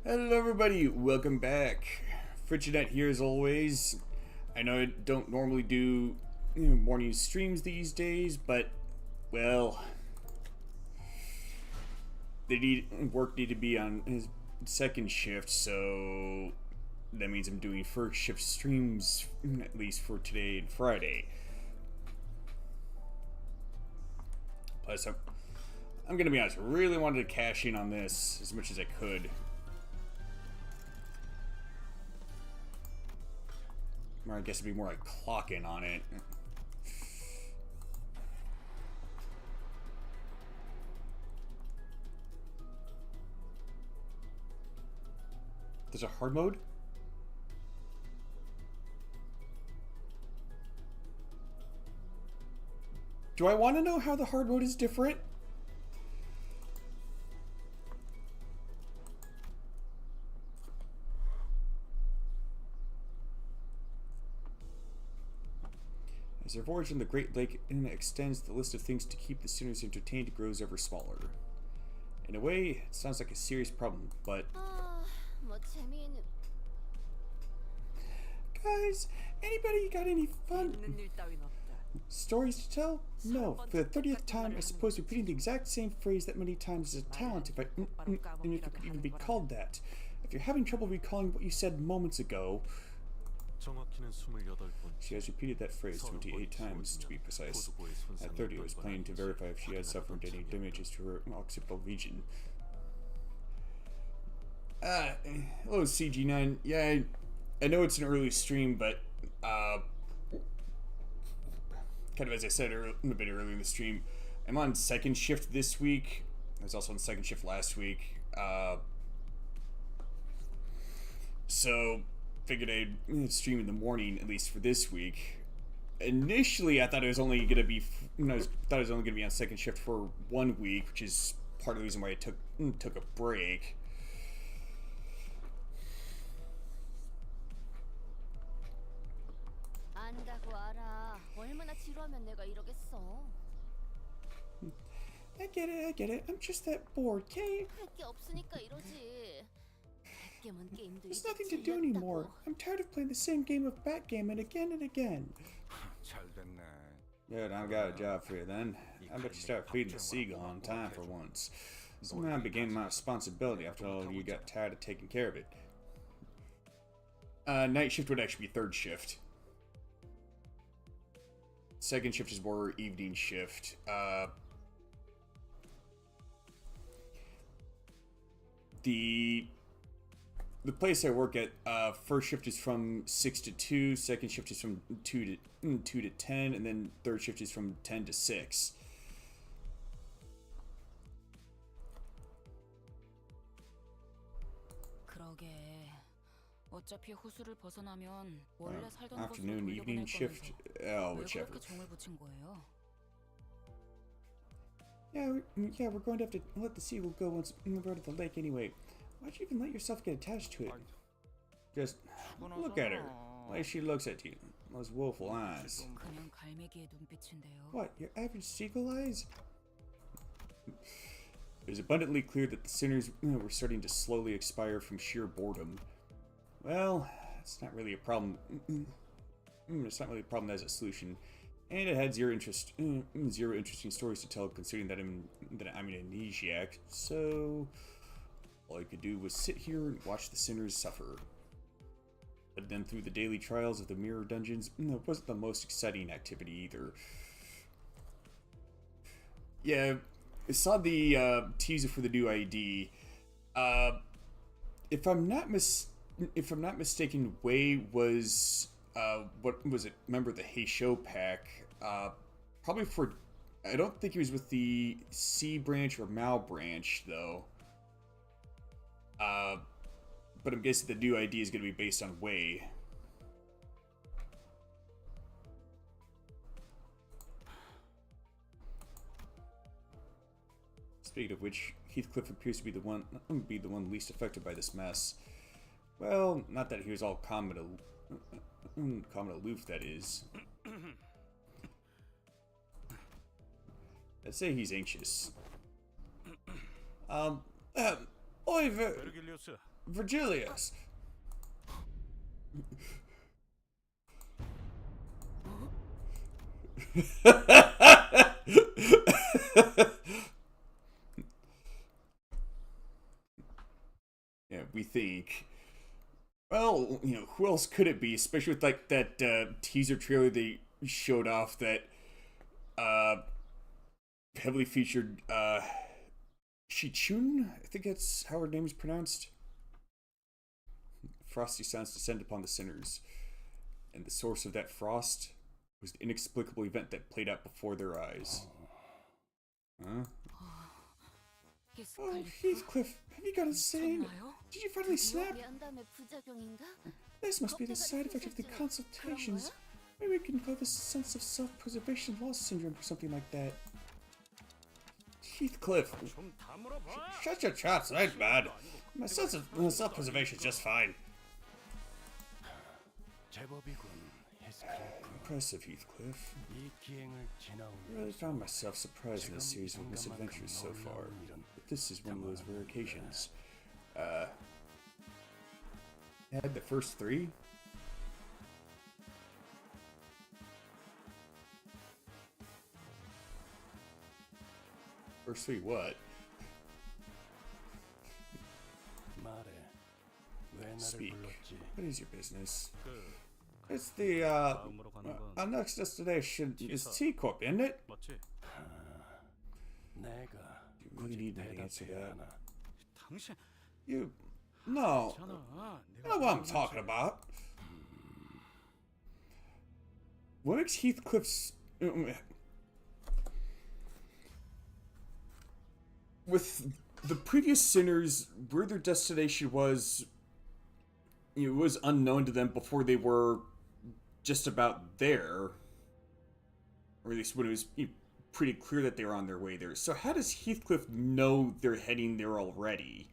Hello everybody, welcome back. Frigid here as always. I know I don't normally do morning streams these days, but well, work need to be on his second shift, so that means I'm doing first shift streams at least for today and Friday. Plus, I'm gonna be honest, I really wanted to cash in on this as much as I could. Or I guess it'd be more like clocking on it. There's a hard mode? Do I want to know how the hard mode is different? As their voyage on the Great Lake extends, the list of things to keep the sinners entertained grows ever smaller. In a way, it sounds like a serious problem, but... Guys, anybody got any fun stories to tell? No, for the 30th time, I suppose repeating the exact same phrase that many times is a talent, if it could even be called that. If you're having trouble recalling what you said moments ago... She has repeated that phrase 28 times, to be precise. At 30, I was planning to verify if she had suffered any damages to her occipital region. Hello, CG9. Yeah, I know it's an early stream, but, kind of as I said a bit earlier in the stream, I'm on second shift this week. I was also on second shift last week. So... figured I'd stream in the morning, at least for this week. Initially, I thought it was only gonna be, on second shift for 1 week, which is part of the reason why I took a break. I get it. I'm just that bored, Kate. There's nothing to do anymore. I'm tired of playing the same game of backgammon again and again. Good, I've got a job for you then. I bet you start feeding the seagull on time for once. Somehow it became my responsibility after all you got tired of taking care of it. Night shift would actually be third shift. Second shift is more evening shift. The place I work at, first shift is from 6 to 2, second shift is from 2 to 10, and then third shift is from 10 to 6. Afternoon, evening shift, whichever. Yeah, we're going to have to let the seagull go once we're out of the lake anyway. Why'd you even let yourself get attached to it? Just look at her. The way she looks at you. Those woeful eyes. What, your average seagull eyes? It was abundantly clear that the sinners were starting to slowly expire from sheer boredom. Well, it's not really a problem. It's not really a problem that has a solution. And it had zero interesting stories to tell, considering that I'm an amnesiac. So... all I could do was sit here and watch the sinners suffer. But then through the daily trials of the mirror dungeons, it wasn't the most exciting activity either. Yeah, I saw the teaser for the new ID. If I'm not mistaken, Wei was what was it? Member of the Hey Show pack. Probably for. I don't think he was with the C branch or Mao branch though. But I'm guessing the new ID is going to be based on Wei. Speaking of which, Heathcliff appears to be the one least affected by this mess. Well, not that he was all calm and aloof, that is. I'd say he's anxious. Oliver, Virgilius! Yeah, we think. Well, you know, who else could it be? Especially with like that teaser trailer they showed off that heavily featured Shichun, I think that's how her name is pronounced. Frosty sounds descend upon the sinners, and the source of that frost was the inexplicable event that played out before their eyes. Huh? Oh, Heathcliff, have you gone insane? Did you finally snap? This must be the side effect of the consultations. Maybe we can call this sense of self-preservation loss syndrome or something like that. Heathcliff, shut your chops, I ain't bad. My sense of self-preservation is just fine. Impressive, Heathcliff. I really found myself surprised in this series of misadventures so far. But this is one of those rare occasions. Had the first three? First three what? Speak. What is your business? It's the, our next destination is T-Corp, isn't it? You really need me to answer that. You... No. You know what I'm talking about. What makes Heathcliff's... With the previous sinners, where their destination was... It was unknown to them before they were just about there. Or at least when it was pretty clear that they were on their way there. So how does Heathcliff know they're heading there already?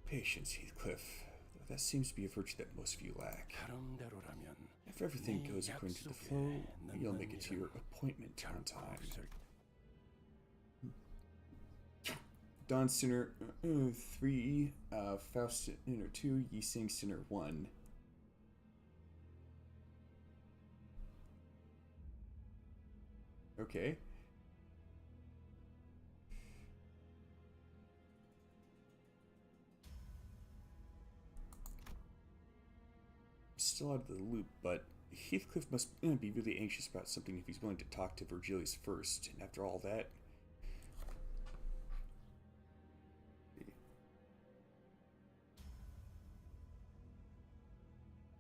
Patience, Heathcliff. That seems to be a virtue that most of you lack. If everything goes according to the flow, you'll make it to your appointment on time. Dawn Sinner 3, Faust Sinner 2, Yi Sing Sinner 1. Okay. Still out of the loop, but Heathcliff must be really anxious about something if he's willing to talk to Virgilius first. And after all that...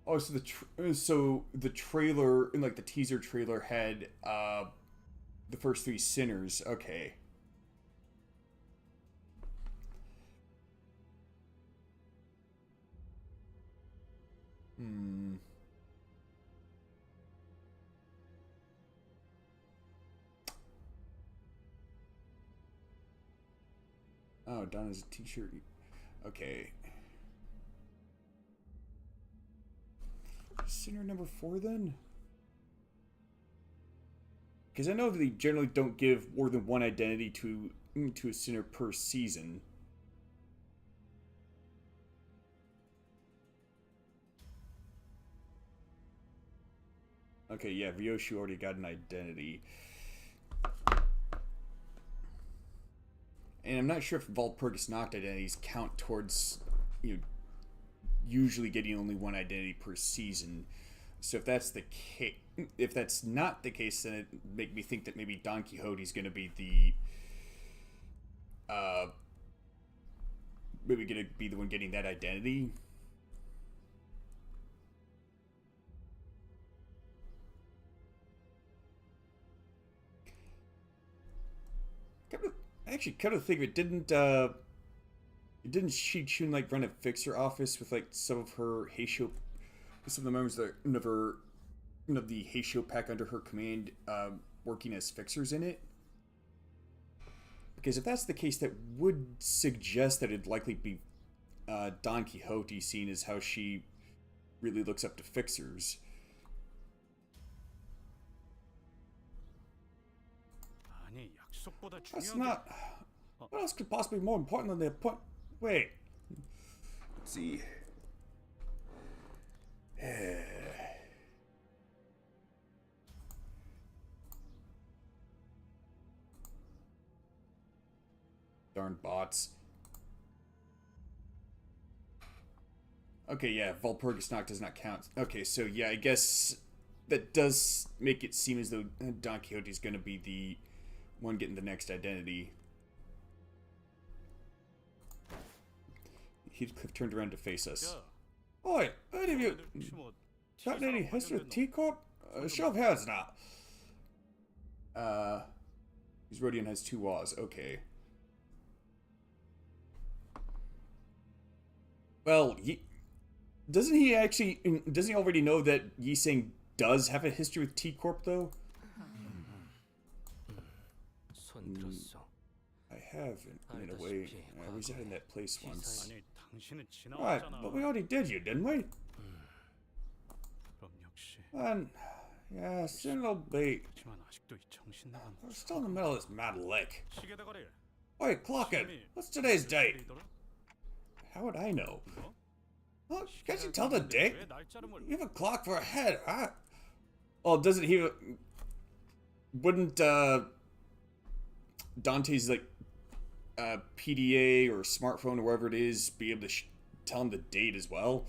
Oh, so the trailer, like the teaser trailer, had the first three sinners. Okay. Oh, Donna's a teacher. Okay. Sinner number 4 then? Because I know that they generally don't give more than one identity to a sinner per season. Okay, yeah, Ryoshu already got an identity. And I'm not sure if Valpurgis Noct identities count towards, usually getting only one identity per season. So if that's the case, if that's not the case, then it make me think that maybe Don Quixote's going to be the, maybe going to be the one getting that identity. Actually, come to think of it, didn't Shichun like run a fixer office with like some of her Heisho, some of the members that never, the Heisho pack under her command, working as fixers in it? Because if that's the case, that would suggest that it'd likely be Don Quixote, seen as how she really looks up to fixers. That's not... What else could possibly be more important than the appointment? Wait. Let's see. Darn bots. Okay, yeah, Walpurgisnacht does not count. Okay, so yeah, I guess that does make it seem as though Don Quixote is going to be the one getting the next identity. Heathcliff turned around to face us. Oi, any of you got any history with T-Corp? Show of hands now. His Rodian has 2 Wa's. Okay. Well, doesn't he already know that Yi Sang does have a history with T-Corp, though? I have, in a way. I resided in that place once. Right, but we already did you, didn't we? And, yeah, soon it'll be. We're still in the middle of this mad lick. Oi, clock it! What's today's date? How would I know? Oh, can't you tell the date? You have a clock for a head, huh? Oh, doesn't he... Wouldn't, Dante's, like, PDA or smartphone or whatever it is be able to tell him the date as well?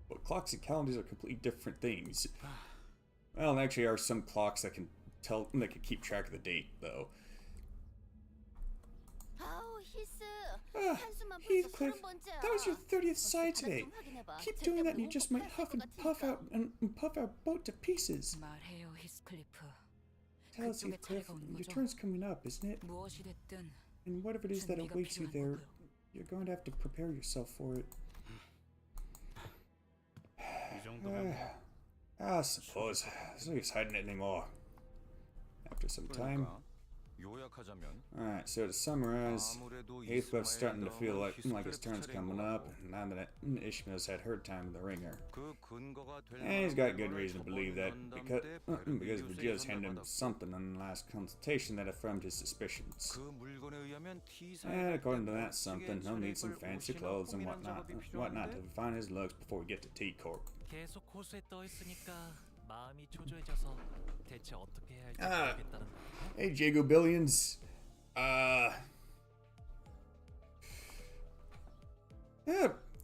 But clocks and calendars are completely different things. Well, there actually are some clocks that can keep track of the date, though. Heathcliff, that was your 30th sigh today. Keep doing that and you just might huff and puff out and puff our boat to pieces. Tell us, Heathcliff, your turn's coming up, isn't it? And whatever it is that awaits you there, you're going to have to prepare yourself for it. I suppose. There's no use hiding it anymore. After some time. Alright, so to summarize, Heathcliff's starting to feel like his turn's coming up, now that Ishmael's had her time in the ringer. And he's got good reason to believe that, because Virgilius handed him something in the last consultation that affirmed his suspicions. And according to that something, he'll need some fancy clothes and whatnot to refine his looks before we get to T-Corp. Hey Jago Billions. Yeah,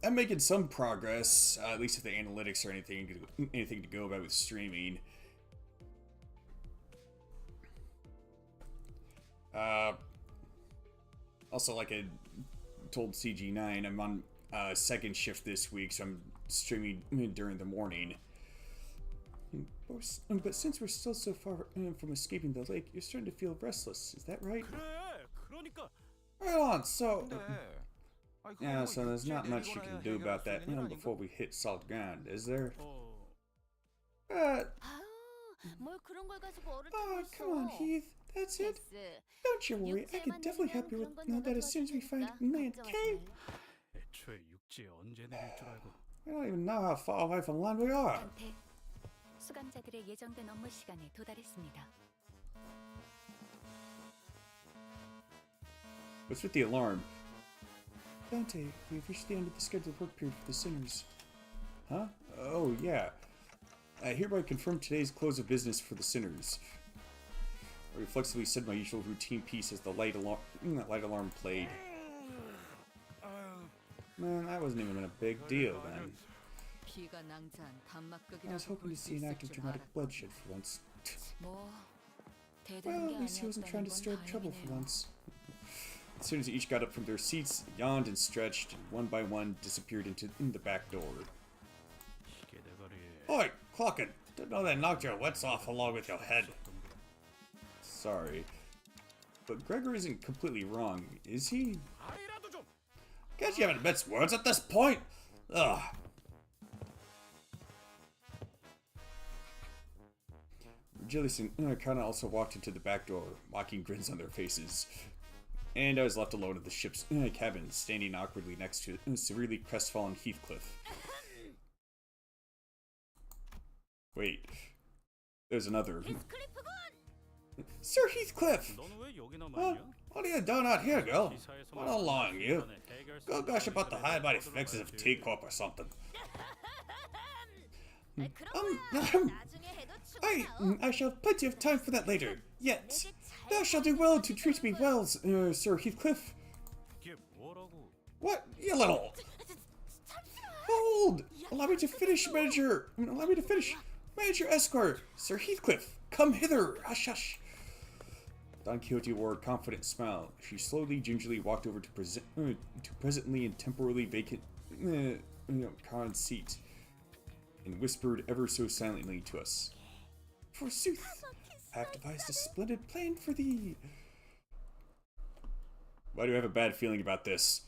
I'm making some progress, at least if the analytics or anything to go about with streaming. Also, like I told CG9, I'm on second shift this week, so I'm streaming during the morning. But since we're still so far from escaping the lake, you're starting to feel restless. Is that right? Right on. So, yeah. So there's not much you can do about that before we hit solid ground, is there? Oh, come on, Heath. That's it. Don't you worry. I can definitely help you with that as soon as we find land. Okay? I don't even know how far away from land we are. 수감자들의 예정된 업무 시간에 도달했습니다. What's with the alarm? Dante, we've reached the end of the scheduled work period for the sinners. Huh? Oh, yeah. I hereby confirm today's close of business for the sinners. I reflexively said my usual routine piece as the light alarm played. Man, that wasn't even a big deal then. I was hoping to see an act of dramatic bloodshed for once. Well, at least he wasn't trying to stir up trouble for once. As soon as each got up from their seats, yawned and stretched, and one by one disappeared into the back door. Oi, Clocken! Didn't know they knocked your wits off along with your head. Sorry. But Gregor isn't completely wrong, is he? Can't you even mince words at this point? Ugh. Virgilius and Arcana also walked into the back door, mocking grins on their faces. And I was left alone in the ship's cabin, standing awkwardly next to severely crestfallen Heathcliff. Wait. There's another. Sir Heathcliff! What are you doing out here, girl? What along you? Go gush about the high-body fixes of T-Corp or something. I shall have plenty of time for that later. Yet, thou shalt do well to treat me well, Sir Heathcliff. What? You little... Hold! Allow me to finish, Manager. Allow me to finish. Manager Esquire, Sir Heathcliff, come hither. Hush, hush. Don Quixote wore a confident smile. She slowly, gingerly walked over to presently and temporarily vacant Khan's seat, and whispered ever so silently to us. Forsooth, I have devised a splendid plan for thee. Why do I have a bad feeling about this?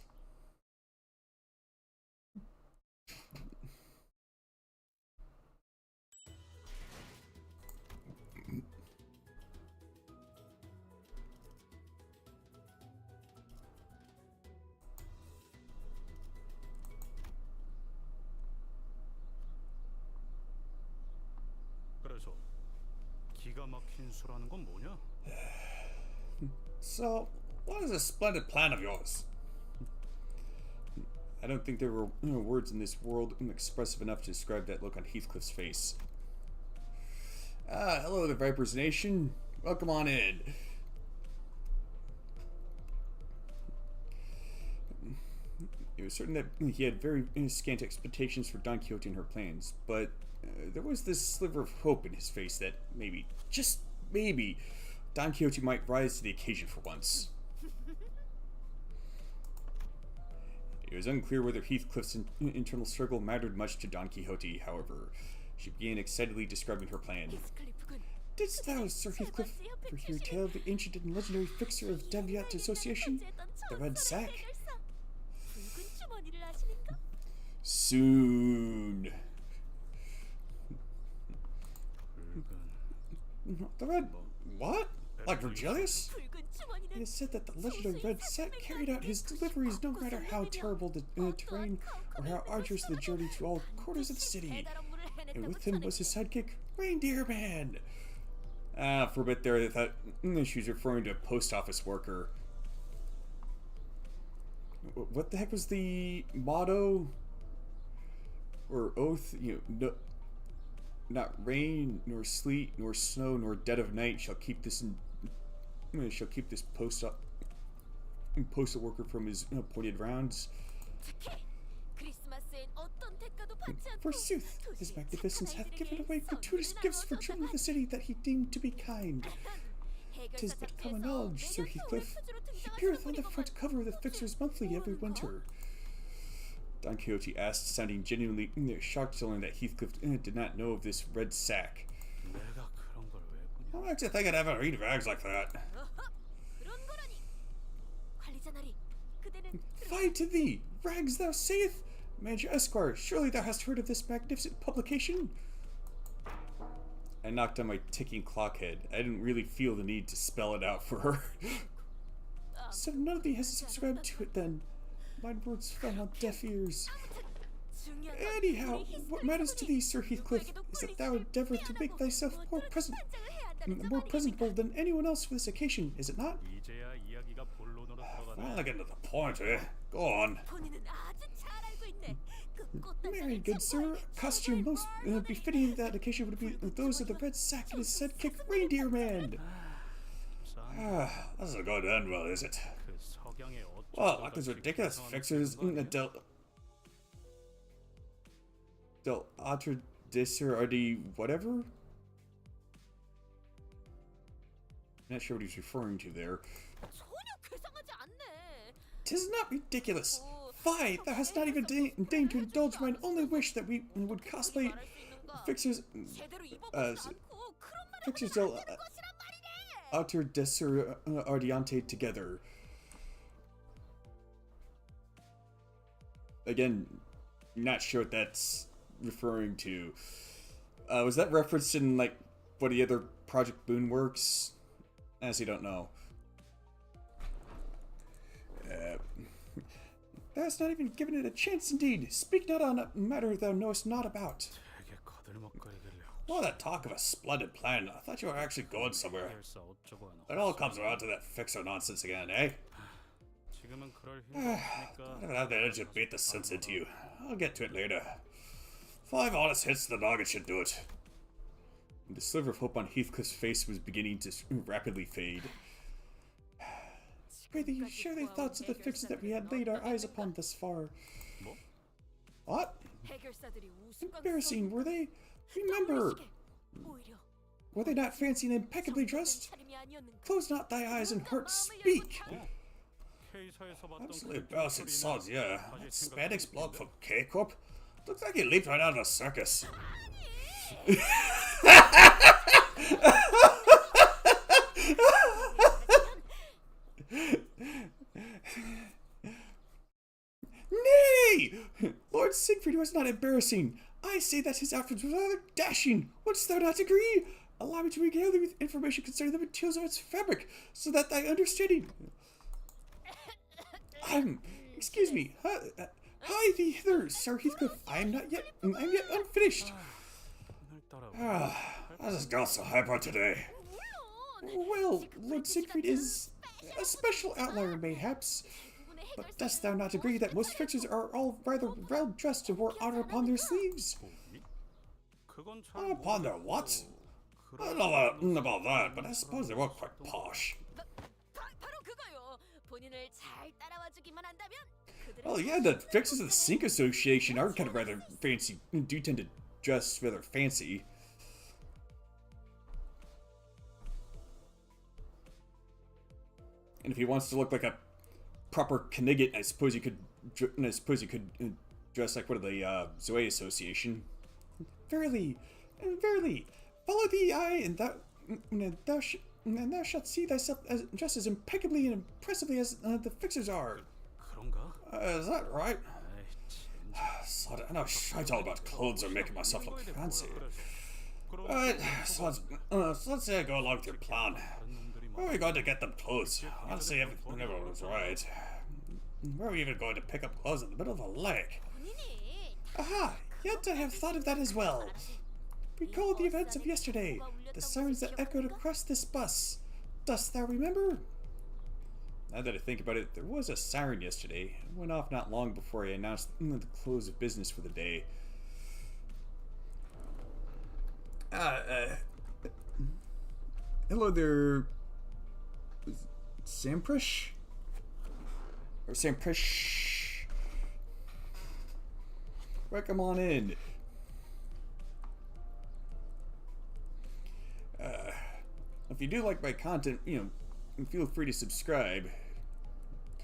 So, what is this splendid plan of yours? I don't think there were words in this world expressive enough to describe that look on Heathcliff's face. Hello the Vipers Nation. Welcome on in. It was certain that he had very scant expectations for Don Quixote and her plans, but there was this sliver of hope in his face that maybe, just maybe, Don Quixote might rise to the occasion for once. It was unclear whether Heathcliff's internal struggle mattered much to Don Quixote, however. She began excitedly describing her plan. Didst thou, Sir Heathcliff, ever hear tale of the ancient and legendary fixer of Deviat Association, the Red Sack? Soon. The Red... what? Like Virgilius? It is said that the legendary Red Sack carried out his deliveries no matter how terrible the terrain or how arduous the journey to all quarters of the city. And with him was his sidekick, Reindeer Man. For a bit there I thought she was referring to a post office worker. What the heck was the motto? Or oath? You know, no, not rain, nor sleet, nor snow, nor dead of night shall keep this postal worker from his appointed rounds. Forsooth, his magnificence hath given away gratuitous gifts for children of the city that he deemed to be kind. 'Tis but common knowledge, Sir Heathcliff. He appeareth on the front cover of the Fixer's Monthly every winter. Don Quixote asked, sounding genuinely shocked to learn that Heathcliff did not know of this Red Sack. What makes you think I'd ever read rags like that? Fie to thee! Rags, thou sayest? Manager Esquire, surely thou hast heard of this magnificent publication? I knocked on my ticking clock head. I didn't really feel the need to spell it out for her. So none of thee has subscribed to it then. My words fell on deaf ears. Anyhow, what matters to thee, Sir Heathcliff, is that thou endeavour to make thyself more presentable than anyone else for this occasion, is it not? Well, I get to the point, eh? Go on. Marry, good sir, costume most befitting that occasion would be those of the Red Sack and his sidekick Reindeer Man. This isn't going to end well, is it? Well, like these ridiculous fixers del Atradisser or the whatever? I'm not sure what he's referring to there. 'Tis not ridiculous. Fie, thou hast not even deigned to indulge mine only wish that we would cosplay Fixers del Atradisser Ardiante together. Again, not sure what that's referring to. Was that referenced in, like, one of the other Project Boon works? I honestly don't know. Thou hast not even given it a chance indeed. Speak not on a matter thou knowest not about. All that talk of a splendid plan, I thought you were actually going somewhere. It all comes around to that fixer nonsense again, eh? I don't have the energy to beat the sense into you. I'll get to it later. 5 honest hits to the noggin should do it. The sliver of hope on Heathcliff's face was beginning to rapidly fade. Were the surely thoughts of the fixes that we had laid our eyes upon thus far? What? Embarrassing, were they? Remember, were they not fancy and impeccably dressed? Close not thy eyes and heart speak! Absolutely embarrassing sods, yeah. That Spandex bloke from K-Corp? Looks like he leaped right out of a circus. Nay! Lord Siegfried was not embarrassing. I say that his outfit was rather dashing. Wouldst thou not agree? Allow me to regale thee with information concerning the materials of its fabric, so that thy understanding... excuse me. Hi thee hither, Sir Heathcliff. I am yet unfinished. I just got so hyper today. Well, Lord Siegfried is a special outlier, mayhaps. But dost thou not agree that most fixers are all rather well dressed and wear honor upon their sleeves? Upon their what? I don't know about that, but I suppose they were quite posh. Well, yeah, the fixers of the Sink Association are kind of rather fancy, do tend to dress rather fancy. And if he wants to look like a proper Knigget, I suppose you could dress like one of the Zoe Association. Verily, follow the eye, and thou shalt see thyself just as impeccably and impressively as the fixers are. Is that right? I know shite all about clothes or making myself look fancy. Alright, so let's say I go along with your plan. Where are we going to get them clothes? Honestly, everything never was right. Where are we even going to pick up clothes in the middle of a lake? Aha! Yet I have thought of that as well. Recall the events of yesterday, the sirens that echoed across this bus. Dost thou remember? Now that I think about it, there was a siren yesterday. It went off not long before I announced the close of business for the day. Hello there, Samprish? Or Samprish? Welcome on in. If you do like my content, feel free to subscribe.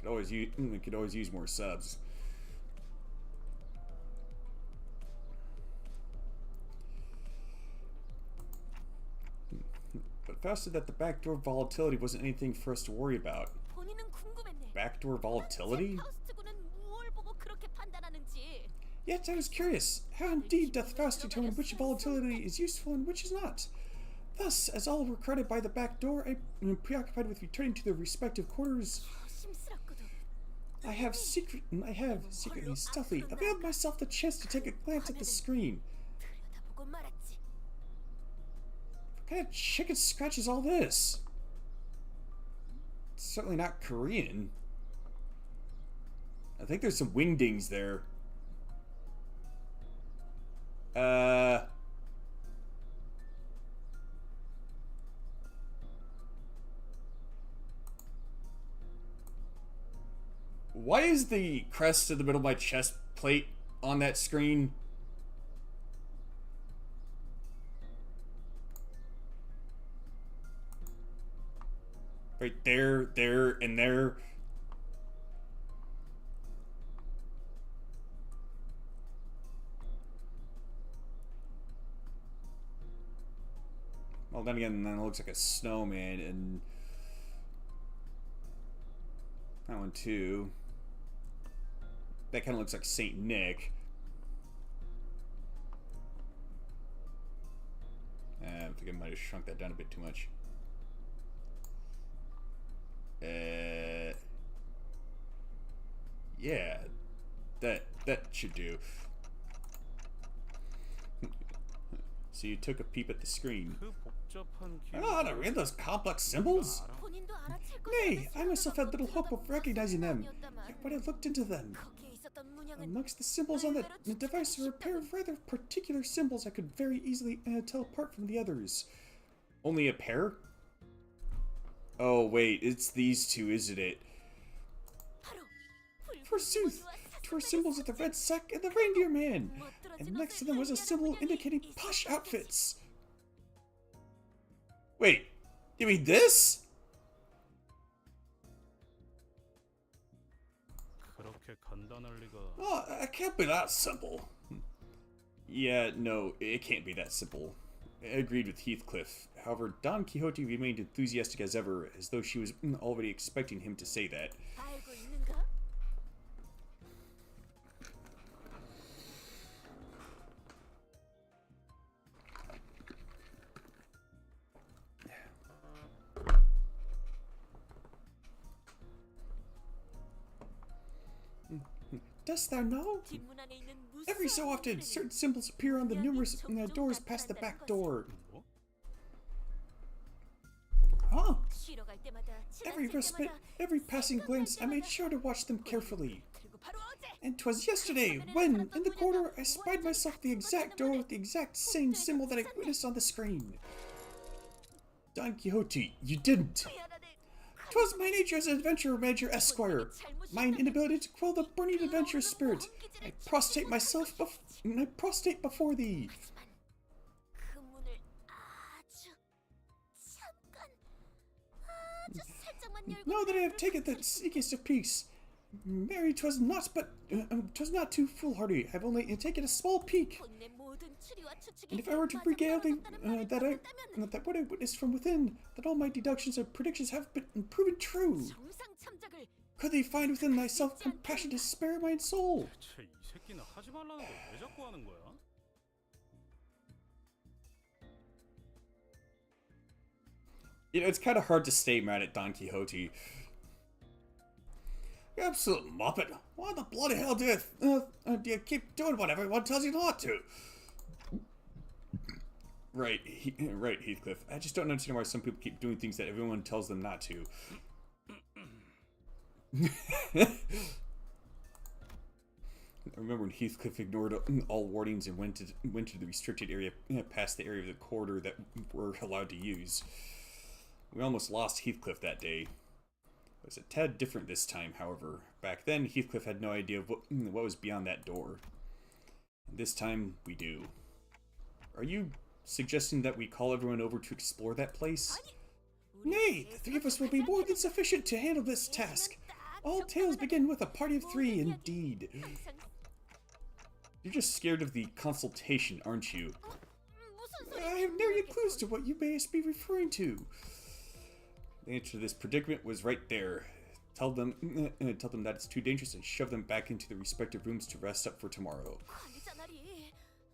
We could always use more subs. But Faust said that the backdoor volatility wasn't anything for us to worry about. Backdoor volatility? Yet I was curious, how indeed doth Faust determine which volatility is useful and which is not? Thus, as all were crowded by the back door, I am preoccupied with returning to their respective quarters. I have secretly, stealthily, availed myself the chance to take a glance at the screen. What kind of chicken scratch is all this? It's certainly not Korean. I think there's some wingdings there. Why is the crest in the middle of my chest plate on that screen? Right there, there, and there. Well, then again, it looks like a snowman, and that one too. That kind of looks like Saint Nick. I think I might have shrunk that down a bit too much. Yeah, that should do. So you took a peep at the screen. 그 복잡한 I know how to read those complex symbols. 본인도 알아챌 Nay, I myself had little hope of recognizing them. Yet when I looked into them, 거기에 있었던 문양은 amongst the symbols on the device were a pair of rather particular symbols I could very easily tell apart from the others. Only a pair? Oh wait, it's these two, isn't it? 바로 Forsooth, 'twere symbols of the red sack and the reindeer man, and next to them was a symbol indicating posh outfits. Wait, you mean this? 그렇게 간단할 리가. Oh, it can't be that simple. Yeah, no, it can't be that simple. I agreed with Heathcliff. However, Don Quixote remained enthusiastic as ever, as though she was already expecting him to say that. 알고 있는가? Dost thou know? 뒷문안에 있는 Every so 무수한 often, 문들은 certain symbols appear on the numerous doors past the back door. 뭐? Huh? 쉬러 갈 때마다 Every 지나칠 respite, 때마다 every passing glance, I made sure to watch them carefully. 그리고 바로 어제 And 'twas yesterday, when, in the corridor, I spied myself the exact door with the exact same symbol that I witnessed on the screen. Don Quixote, you didn't. 미안하네. 'Twas my nature as an adventurer, Major Esquire. Mine inability to quell the burning adventurous spirit. I prostrate before thee. 하지만 그 문을 아주 잠깐 아주 살짝만 열고 Now that I have taken the sneakiest of peace, Mary, 'twas not too foolhardy. I've only taken a small peek. 내 모든 추리와 추측이 And if I were to regale that what I witnessed from within, that all my deductions and predictions have been proven true. 정상 참작을 Could thee find within thyself compassion to spare my soul? 대체 이 새끼는 하지 말라는 걸 왜 자꾸 하는 거야? You know, it's kind of hard to stay mad at Don Quixote. You absolute muppet. Why the bloody hell do you keep doing what everyone tells you not to? Right, right, Heathcliff. I just don't understand why some people keep doing things that everyone tells them not to. I remember when Heathcliff ignored all warnings and went to the restricted area past the area of the corridor that we're allowed to use. We almost lost Heathcliff that day. It was a tad different this time, however. Back then, Heathcliff had no idea of what was beyond that door. This time, we do. Are you suggesting that we call everyone over to explore that place? Nay, the three of us will be more than sufficient to handle this task. All tales begin with a party of three, indeed. You're just scared of the consultation, aren't you? 무슨 I have nary clues to what you may be referring to. The answer to this predicament was right there. Tell them that it's too dangerous and shove them back into their respective rooms to rest up for tomorrow. 아니잖아리.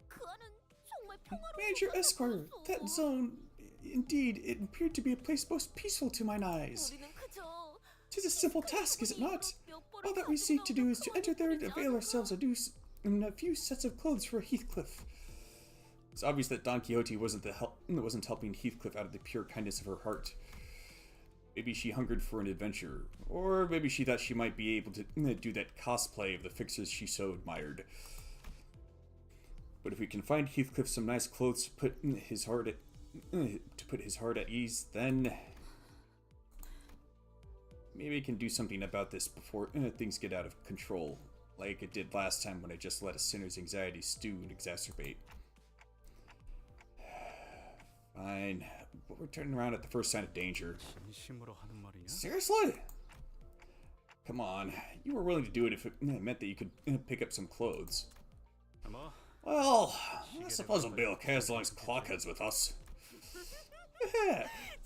그 안은 정말 평화로운 Major 것 Esquire, 같았어. that zone, indeed, it appeared to be a place most peaceful to mine eyes. 우리는 그저 'Tis a simple task, is it not? All that we seek to do is to enter there and avail ourselves of a few sets of clothes for Heathcliff. It's obvious that Don Quixote wasn't helping Heathcliff out of the pure kindness of her heart. Maybe she hungered for an adventure, or maybe she thought she might be able to do that cosplay of the fixers she so admired. But if we can find Heathcliff some nice clothes to put his heart at ease, then maybe I can do something about this before things get out of control, like it did last time when I just let a sinner's anxiety stew and exacerbate. Fine, but we're turning around at the first sign of danger. 진심으로 하는 말이냐? Seriously? Come on, you were willing to do it if it meant that you could pick up some clothes. 뭐? Well, I suppose we'll be okay as long as Clockhead's with us.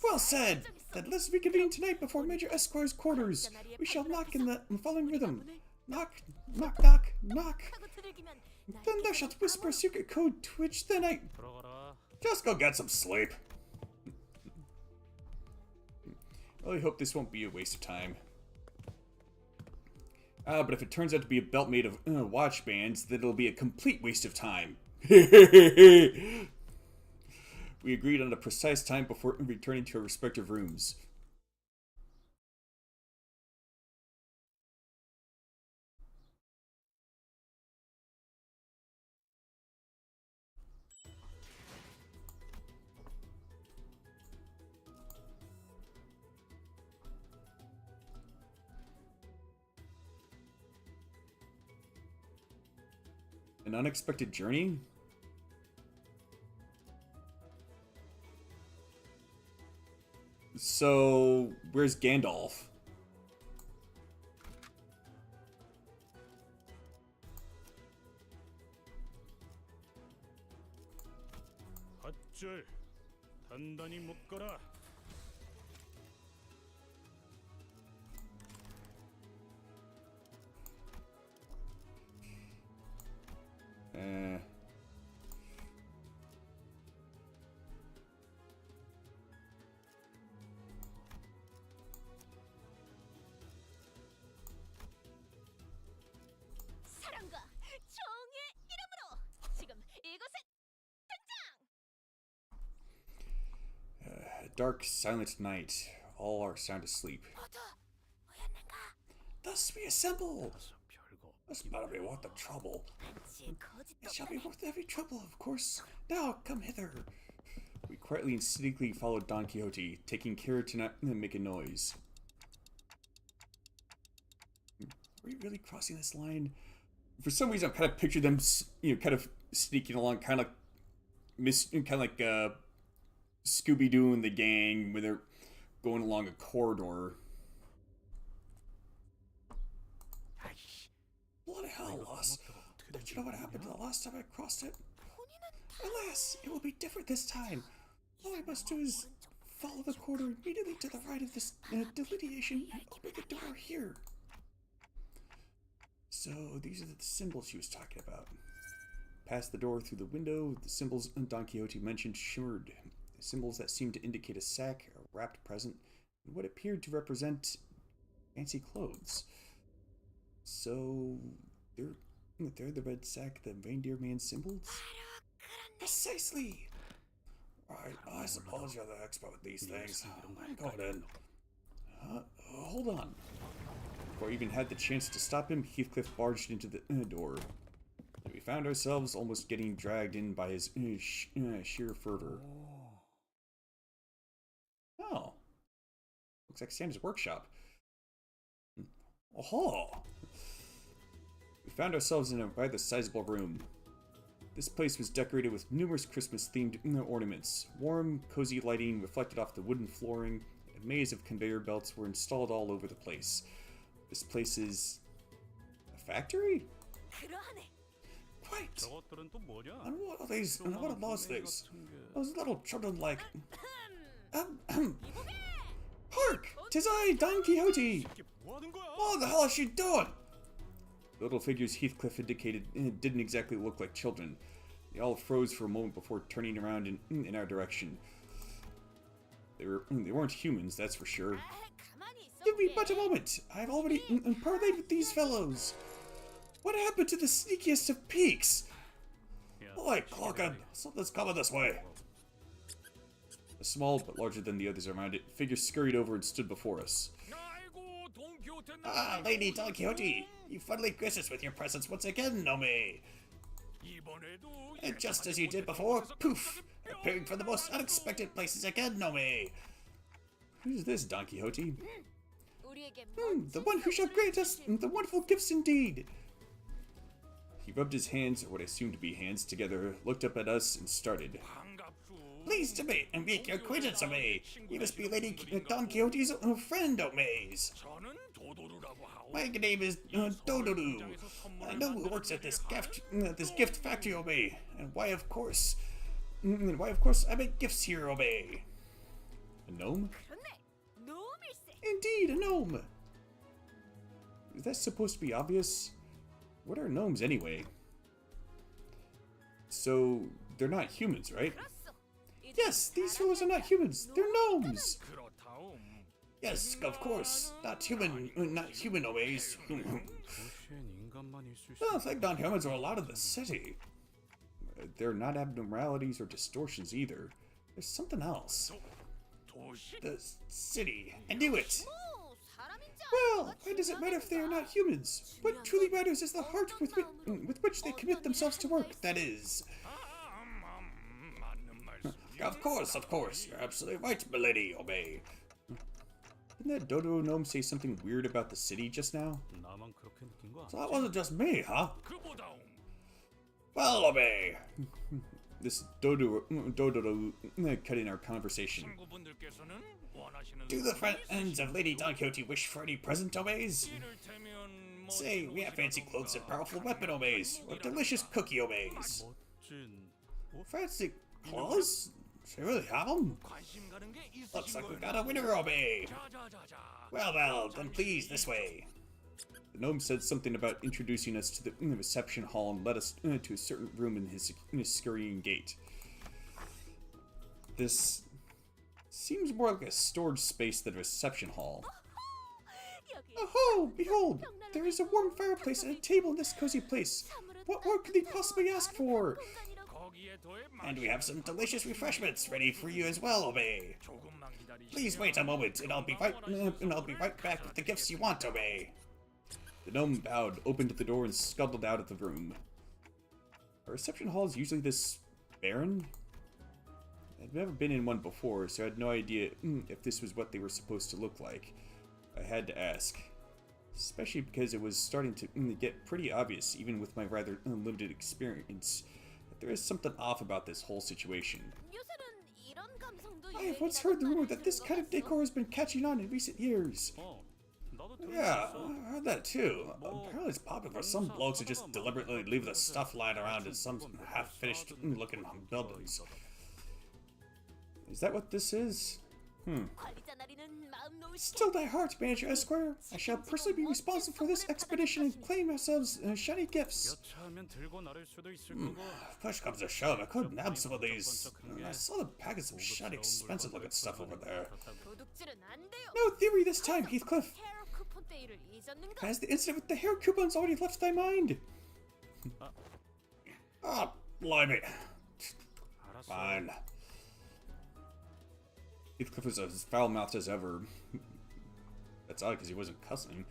Well said! Then let's reconvene tonight before Major Esquire's quarters. We shall knock in the following rhythm. Knock, knock, knock, knock. 하고 두들기면 Then thou shalt whisper a secret code to which then I... 들어가라. Just go get some sleep. I really hope this won't be a waste of time. But if it turns out to be a belt made of watch bands, then it'll be a complete waste of time. We agreed on a precise time before returning to our respective rooms. An unexpected journey? So, where's Gandalf? 밧줄 단단히 묶어라. 사랑과 정의 이름으로 지금 이곳에 Dark, silent night. All are sound asleep. 모두 모였는가? Thus we assemble! 별거. This better be worth the trouble. 한치의 거짓도 It shall be worth every trouble, of course. Now, come hither. We quietly and cynically followed Don Quixote, taking care to not make a noise. Are we really crossing this line? For some reason, I kind of pictured them, kind of sneaking along, kind of like Scooby-Doo and the gang, when they're going along a corridor. Bloody hell, Loss. Don't you know what happened the last time I crossed it? Alas, it will be different this time. All I must do is follow the corridor immediately to the right of this delineation and open the door here. So, these are the symbols she was talking about. Past the door through the window, the symbols Don Quixote mentioned shimmered. Symbols that seemed to indicate a sack, a wrapped present, and what appeared to represent fancy clothes. So, they're the red sack the reindeer man symbols? Precisely! Right, I suppose you're the expert with these things. I'm going in. Hold on. Before I even had the chance to stop him, Heathcliff barged into the door. We found ourselves almost getting dragged in by his sheer fervor. Oh. Looks like Sam's workshop. Oh! We found ourselves in a rather sizable room. This place was decorated with numerous Christmas-themed ornaments. Warm, cozy lighting reflected off the wooden flooring. A maze of conveyor belts were installed all over the place. This place is a factory? 그러하네. Quite. 저것들은 또 뭐냐? And what are these? And what are those things? Those little children like. Hark! 'Tis I, Don Quixote! 뭐 하는 거야? What the hell is she doing? The little figures Heathcliff indicated didn't exactly look like children. They all froze for a moment before turning around in our direction. They weren't humans, that's for sure. 가만히 있어. Give me but a moment. I've already parlayed with these fellows. What happened to the sneakiest of peaks? Boy, Clocken, something's coming this way. A small but larger than the others around it figure scurried over and stood before us. Ah, Lady Don Quixote, you finally graced us with your presence once again, Nome. And just as you did before, poof, appearing from the most unexpected places again, Nome. Who's this, Don Quixote? 우리에게 The one who shall grant us the wonderful gifts indeed. He rubbed his hands, or what I assumed to be hands, together, looked up at us, and started. Pleased to meet and make your acquaintance, Ome. You must be Lady Don Quixote's friend, Ome's. My name is Dododo. I know who works at this gift factory, Ome. And why, of course, I make gifts here, Ome. A gnome? 그렇네. 놈일세. Indeed, a gnome. Is that supposed to be obvious? What are gnomes anyway? So, they're not humans, right? 그렇소. 이제 Yes, these fellows are not humans. They're gnomes. Yes, of course. Not human Omes. 도시엔 인간만 있을 수. No, thank God humans are allowed in the city. They're not abnormalities or distortions either. There's something else. 도시? The city. I knew it! 뭐 사람인지 Well, why does it matter if they are not humans? What truly matters is the heart with which they commit themselves to work, that is. 맞는 말씀이에요. Of course. You're absolutely right, milady, Obey. Didn't that Dodo gnome say something weird about the city just now? 나만 그렇게 느낀 거 So 아니야? that wasn't just me, huh? 그보다 Well, Obey. This Dodo cutting our conversation. 친구분들께서는 원하시는 Do the friends of Lady Don Quixote wish for any present, Obeys? 이를테면 뭐 Say, we have fancy clothes and powerful weapon, Obeys. Or delicious cookie, Obeys. 멋진 Fancy clothes? They really have them? 관심 가는 게 Looks 있으신 like we 거예요. got a winner, Obey. 자자자자. Well, then please, this way. The gnome said something about introducing us to the reception hall and led us to a certain room in his scurrying gait. This seems more like a storage space than a reception hall. 여기 Oh, behold! There is a warm fireplace and a table in this cozy place. What more could they possibly ask for? 거기에 더해 And we have some delicious refreshments ready for you as well, Obey. 조금만 기다리시면 Please wait a moment, and I'll be right back with the gifts you want, Obey. The gnome bowed, opened the door, and scuttled out of the room. Our reception hall is usually this barren. I've never been in one before, so I had no idea if this was what they were supposed to look like. I had to ask. Especially because it was starting to get pretty obvious, even with my rather limited experience, that there is something off about this whole situation. 요새는 이런 감성도 I have once heard the rumor that this kind of decor has been catching on in recent years. 어, 나도 들은 적 Yeah, 있어. I heard that too. Apparently it's popular for some blokes to just deliberately leave the stuff lying around in some half-finished looking buildings. Is that what this is? 관리자 나리는 마음 놓을 시간. Still thy heart, Manager Esquire. I shall personally be responsible for this expedition and claim ourselves shiny gifts. 여차하면 들고 나를 수도 있을 거고. Push comes to shove, I could nab some of these. I saw them packing some shiny, expensive-looking stuff over there. 도둑질은 안 돼요. No theory this time, Heathcliff. 헤어 쿠폰 데이를 잊었는가? Has the incident with the hair coupons already left thy mind? Ah, blimey. 알았어. Fine. Heathcliff was as foul-mouthed as ever. That's odd because he wasn't cussing,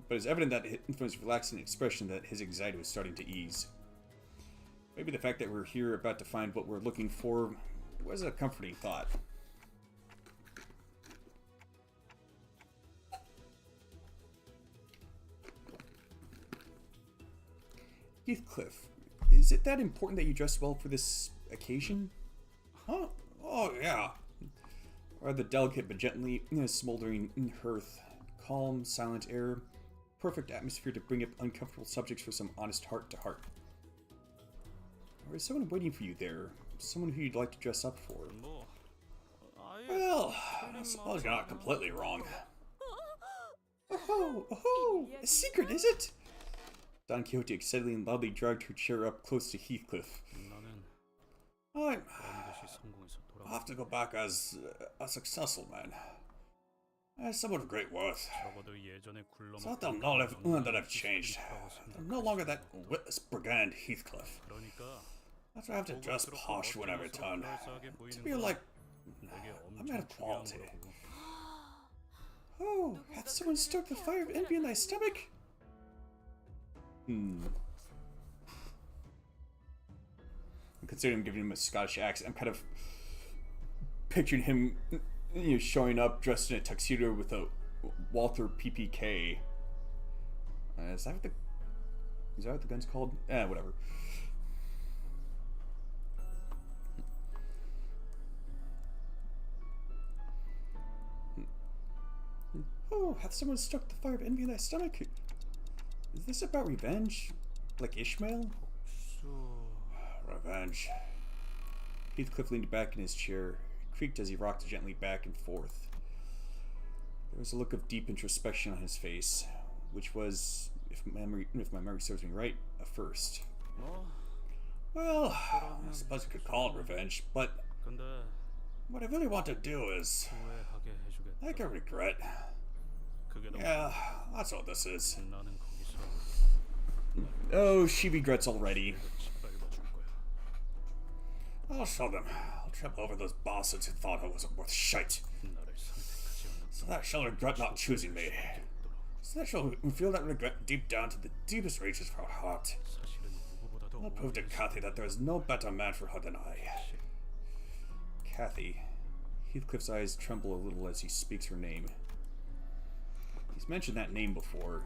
but it's evident that from his relaxing expression that his anxiety was starting to ease. Maybe the fact that we're here about to find what we're looking for was a comforting thought. Heathcliff, is it that important that you dress well for this occasion? Huh? Oh, yeah. Or the delicate but gently smoldering hearth, calm, silent air, perfect atmosphere to bring up uncomfortable subjects for some honest heart-to-heart. Or is someone waiting for you there? Someone who you'd like to dress up for? 뭐 아예 Well, I suppose you're not completely wrong. Oh, a secret, is it? Don Quixote excitedly and loudly dragged her chair up close to Heathcliff. 나는 I'm... 반드시 성공해서 I'll have 돌아가. to go back as a successful man. As someone of great worth. 적어도 예전에 So that they'll 굴러먹던 know that I've changed. I'm no longer that witless brigand Heathcliff. 그러니까 That's why I have to dress posh when I return. To feel like I'm at a quality. Oh, hath someone stoked the fire of envy in thy stomach? Considering I'm giving him a Scottish accent, I'm kind of picturing him, showing up dressed in a tuxedo with a Walther PPK. Is that what the gun's called? Whatever. Oh, hath someone struck the fire of envy in thy stomach? Is this about revenge? Like Ishmael? Revenge. Heathcliff leaned back in his chair, creaked as he rocked gently back and forth. There was a look of deep introspection on his face, which was, if my memory serves me right, a first. 뭐 Well, I suppose you could call it revenge, but 근데 what I really want to do is, 후회하게 해주겠다. like a regret. 그게 너무 Yeah, that's what this is. 나는 거기서 Oh, she regrets already. 짓밟아줄 거야. I'll show them. I'll tremble over those bastards who thought I wasn't worth shite. 나를 선택하지 않은 So that shall regret not choosing me. So that shall feel that regret deep down to the deepest reaches of our heart. 사실은 누구보다도 I'll prove to Kathy that there is no better man for her than I. Kathy. Heathcliff's eyes tremble a little as he speaks her name. He's mentioned that name before.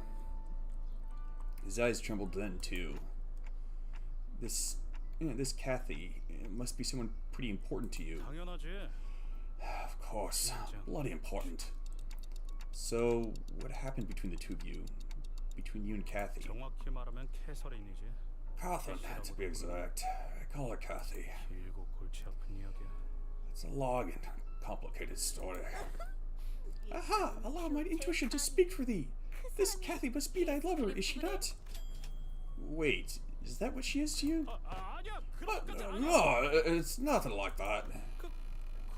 His eyes trembled then too. This Kathy must be someone pretty important to you. 당연하지. Of course, bloody important. So, what happened between the two of you? Between you and Kathy? 정확히 말하면 캐서린이지. Catherine, to be exact. I call her Kathy. 길고 골치 아픈 이야기야. It's a long and complicated story. Aha! Allow my intuition to speak for thee. This Kathy must be thy lover, is she not? Wait, is that what she is to you? 아니야. But, no, it's nothing like that.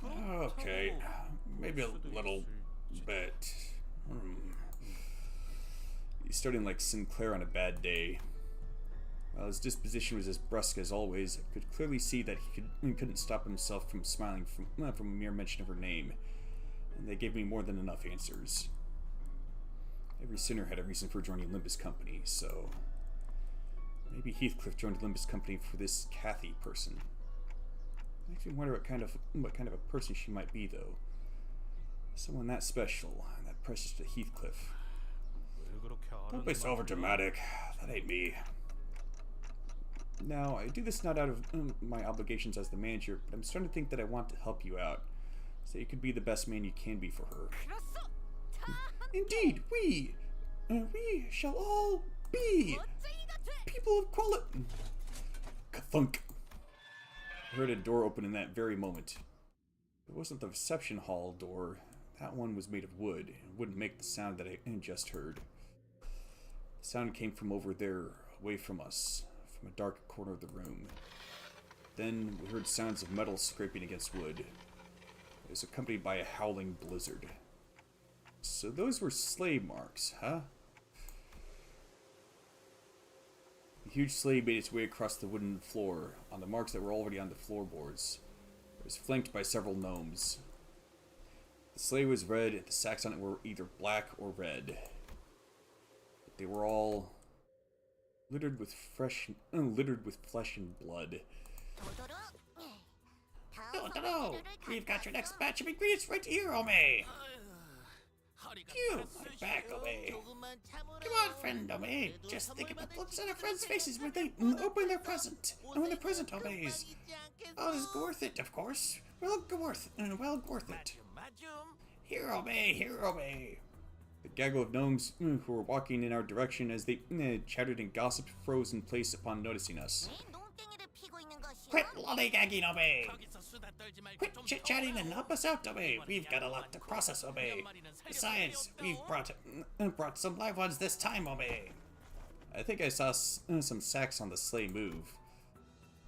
Okay, maybe a little bit. He's starting like Sinclair on a bad day. While his disposition was as brusque as always, I could clearly see that he couldn't stop himself from smiling from a mere mention of her name. And they gave me more than enough answers. Every sinner had a reason for joining Limbus Company, so maybe Heathcliff joined Limbus Company for this Kathy person. I actually wonder what kind of a person she might be, though. Someone that special, that precious to Heathcliff. 왜 그렇게 Don't be so overdramatic. That ain't me. Now, I do this not out of my obligations as the manager, but I'm starting to think that I want to help you out, so you could be the best man you can be for her. Indeed, we shall all be people of quality. Kathunk. I heard a door open in that very moment. It wasn't the reception hall door. That one was made of wood and wouldn't make the sound that I just heard. The sound came from over there, away from us, from a dark corner of the room. Then we heard sounds of metal scraping against wood. It was accompanied by a howling blizzard. So those were sleigh marks, huh? The huge sleigh made its way across the wooden floor, on the marks that were already on the floorboards. It was flanked by several gnomes. The sleigh was red, and the sacks on it were either black or red. But they were all littered with flesh and blood. Hello! We've got your next batch of ingredients right here, Ome! Phew, my back, Ome. Come on, friend, Ome. Just think about the looks on our friends' faces when they open their present. And when the present obeys. Oh, it's worth it, of course. Well worth it. Here, Ome, here, Ome. The gaggle of gnomes who were walking in our direction as they chattered and gossiped froze in place upon noticing us. Quit lollygagging, Ome! Quit chit-chatting and help us out, Ome! We've got a lot to process, Ome! Besides, we've brought some live ones this time, Ome! I think I saw some sacks on the sleigh move.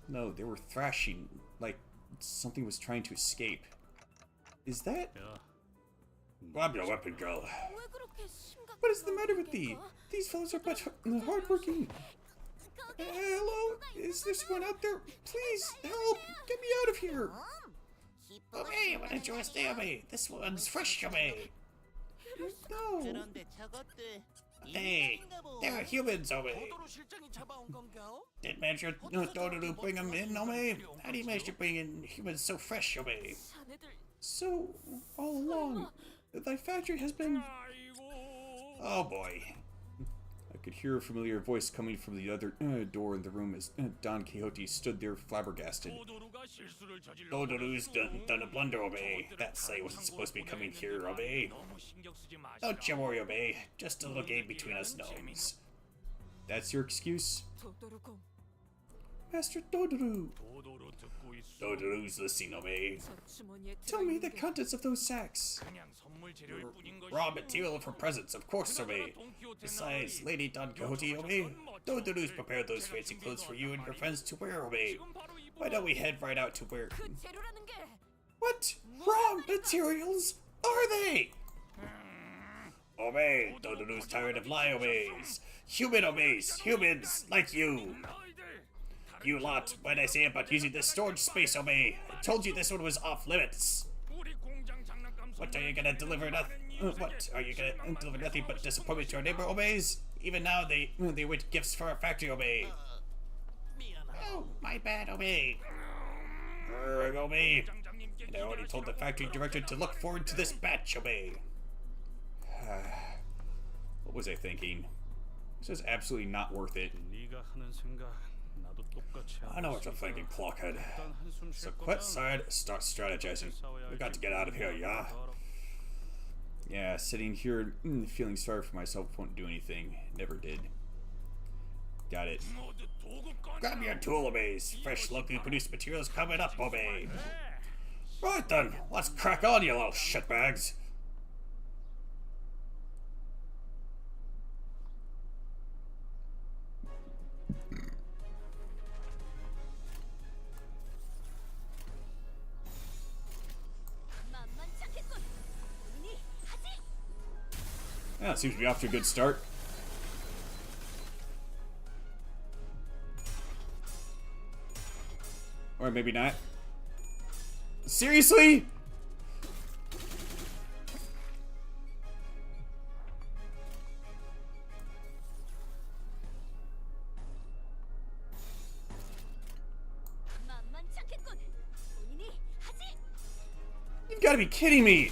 No, they were thrashing, like something was trying to escape. Is that... 야, Grab your weapon, girl. What is the matter with thee? These fellows are but hardworking. Hello? Is there someone out there? Please, help! Get me out of here! Ome, what did you stay, Ome? This one's fresh, Ome. No. Hey, they're humans, Ome. Did Manager Dodoru bring them in, Ome? How do you manage to bring in humans so fresh, Ome? So, all along, thy factory has been... Oh boy. I could hear a familiar voice coming from the other door in the room as Don Quixote stood there flabbergasted. Dodoru's done a blunder, Ome. That sleigh wasn't supposed to be coming here, Ome. Don't you worry, Ome. Just a little game between us gnomes. That's your excuse? Master Dodoru. Dodoru's listening, Ome. Tell me the contents of those sacks. Raw material for presents, of course, Ome. Besides, Lady Don Quixote, Ome, Dodoru's prepared those fancy clothes for you and your friends to wear, Ome. Why don't we head right out to where... What raw materials are they? Ome, Dodoru's tired of lie, Omes. Human Omes, humans like you. you lot. What did I say about using this storage space, Obey? I told you this one was off limits. What are you gonna deliver? What are you gonna deliver? Nothing but disappointment to our neighbor, Obeys. Even now, they wait gifts for our factory, Obey. Oh, my bad, Obey. Obey. And I already told the factory director to look forward to this batch, Obey. What was I thinking? This is absolutely not worth it. 네가 하는 생각 나도 똑같이 I know what you're thinking, Clockhead. So quit side, start strategizing. We got to get out of here, yeah? Yeah, sitting here feeling sorry for myself won't do anything. Never did. Got it. Grab your tool, Obeys. Fresh, locally produced materials coming up, Obey. Right then, let's crack on, you little shitbags. Yeah, it seems to be off to a good start. Or maybe not. Seriously? You've got to be kidding me!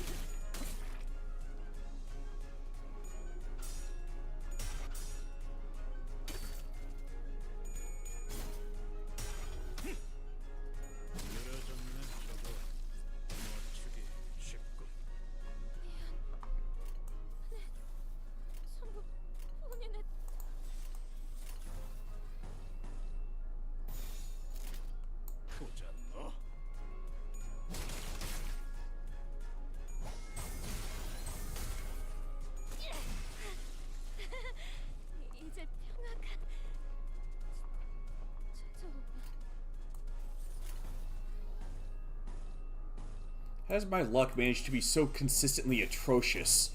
How does my luck manage to be so consistently atrocious?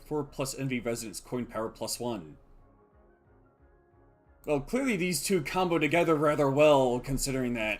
F4 plus Envy Resonance coin power +1. Well, clearly these two combo together rather well, considering that.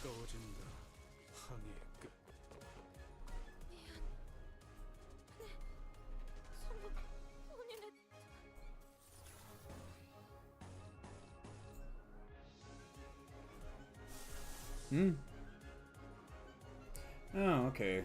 가까워진다. 항해의 끝. Oh, okay.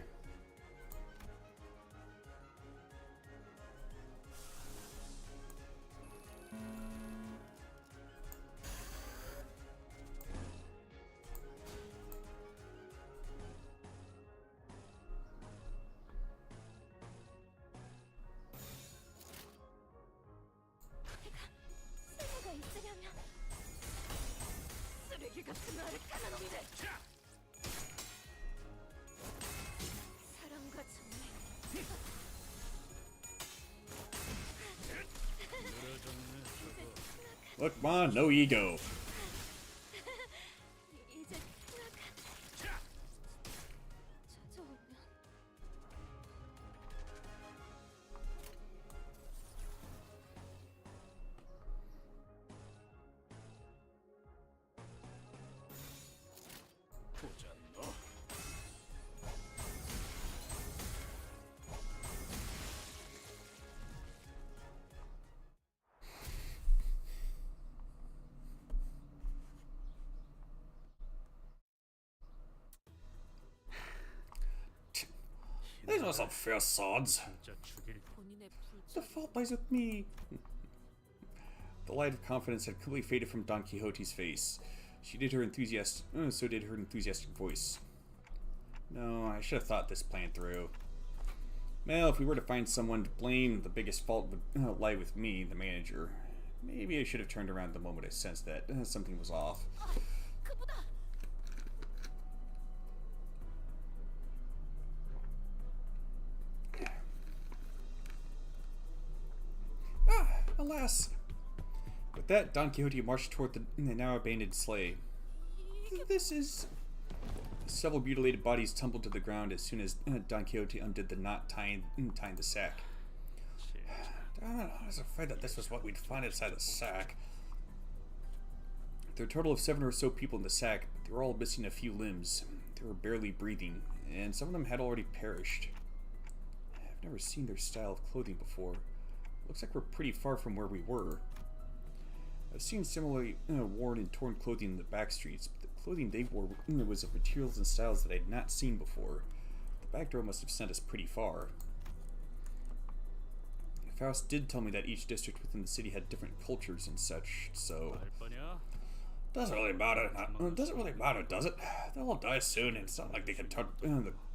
Look, Ma, no ego. 이제 찾아오면 보자 너. These are some fair swords. 진짜 죽일 본인의 The 불찰 fault lies with me. The light of confidence had completely faded from Don Quixote's face. So did her enthusiastic voice. No, I should have thought this plan through. Well, if we were to find someone to blame, the biggest fault would lie with me, the manager. Maybe I should have turned around the moment I sensed that something was off. 그보다 Alas! With that, Don Quixote marched toward the now abandoned sleigh. This is... Several mutilated bodies tumbled to the ground as soon as Don Quixote undid the knot tying the sack. Damn it, I was afraid that this was what we'd find inside the sack. There were a total of 7 or so people in the sack, but they were all missing a few limbs. They were barely breathing, and some of them had already perished. I've never seen their style of clothing before. Looks like we're pretty far from where we were. I've seen similarly worn and torn clothing in the back streets, but the clothing they wore was of materials and styles that I had not seen before. The back door must have sent us pretty far. Faust did tell me that each district within the city had different cultures and such, so... 알 거냐? Doesn't really matter. Doesn't really matter, does it? They'll all die soon, and it's not like they can turn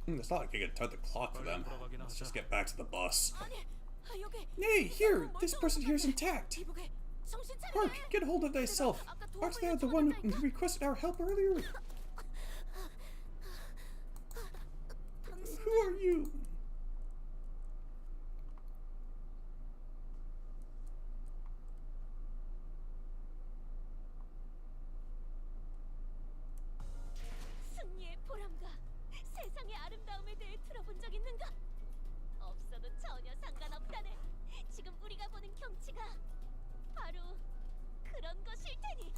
it's not like they can turn the clock for them. Let's just get back to the bus. 아니 여기 Nay, here! This person here is intact! 이보게 정신 Hark! 차리게 Get hold of thyself! Art thou the one who requested our help earlier? Who are you? 승리의 보람과 세상의 아름다움에 대해 들어본 적 있는가? 없어도 전혀 상관없다네. 지금 우리가 보는 경치가 바로 그런 것일 테니.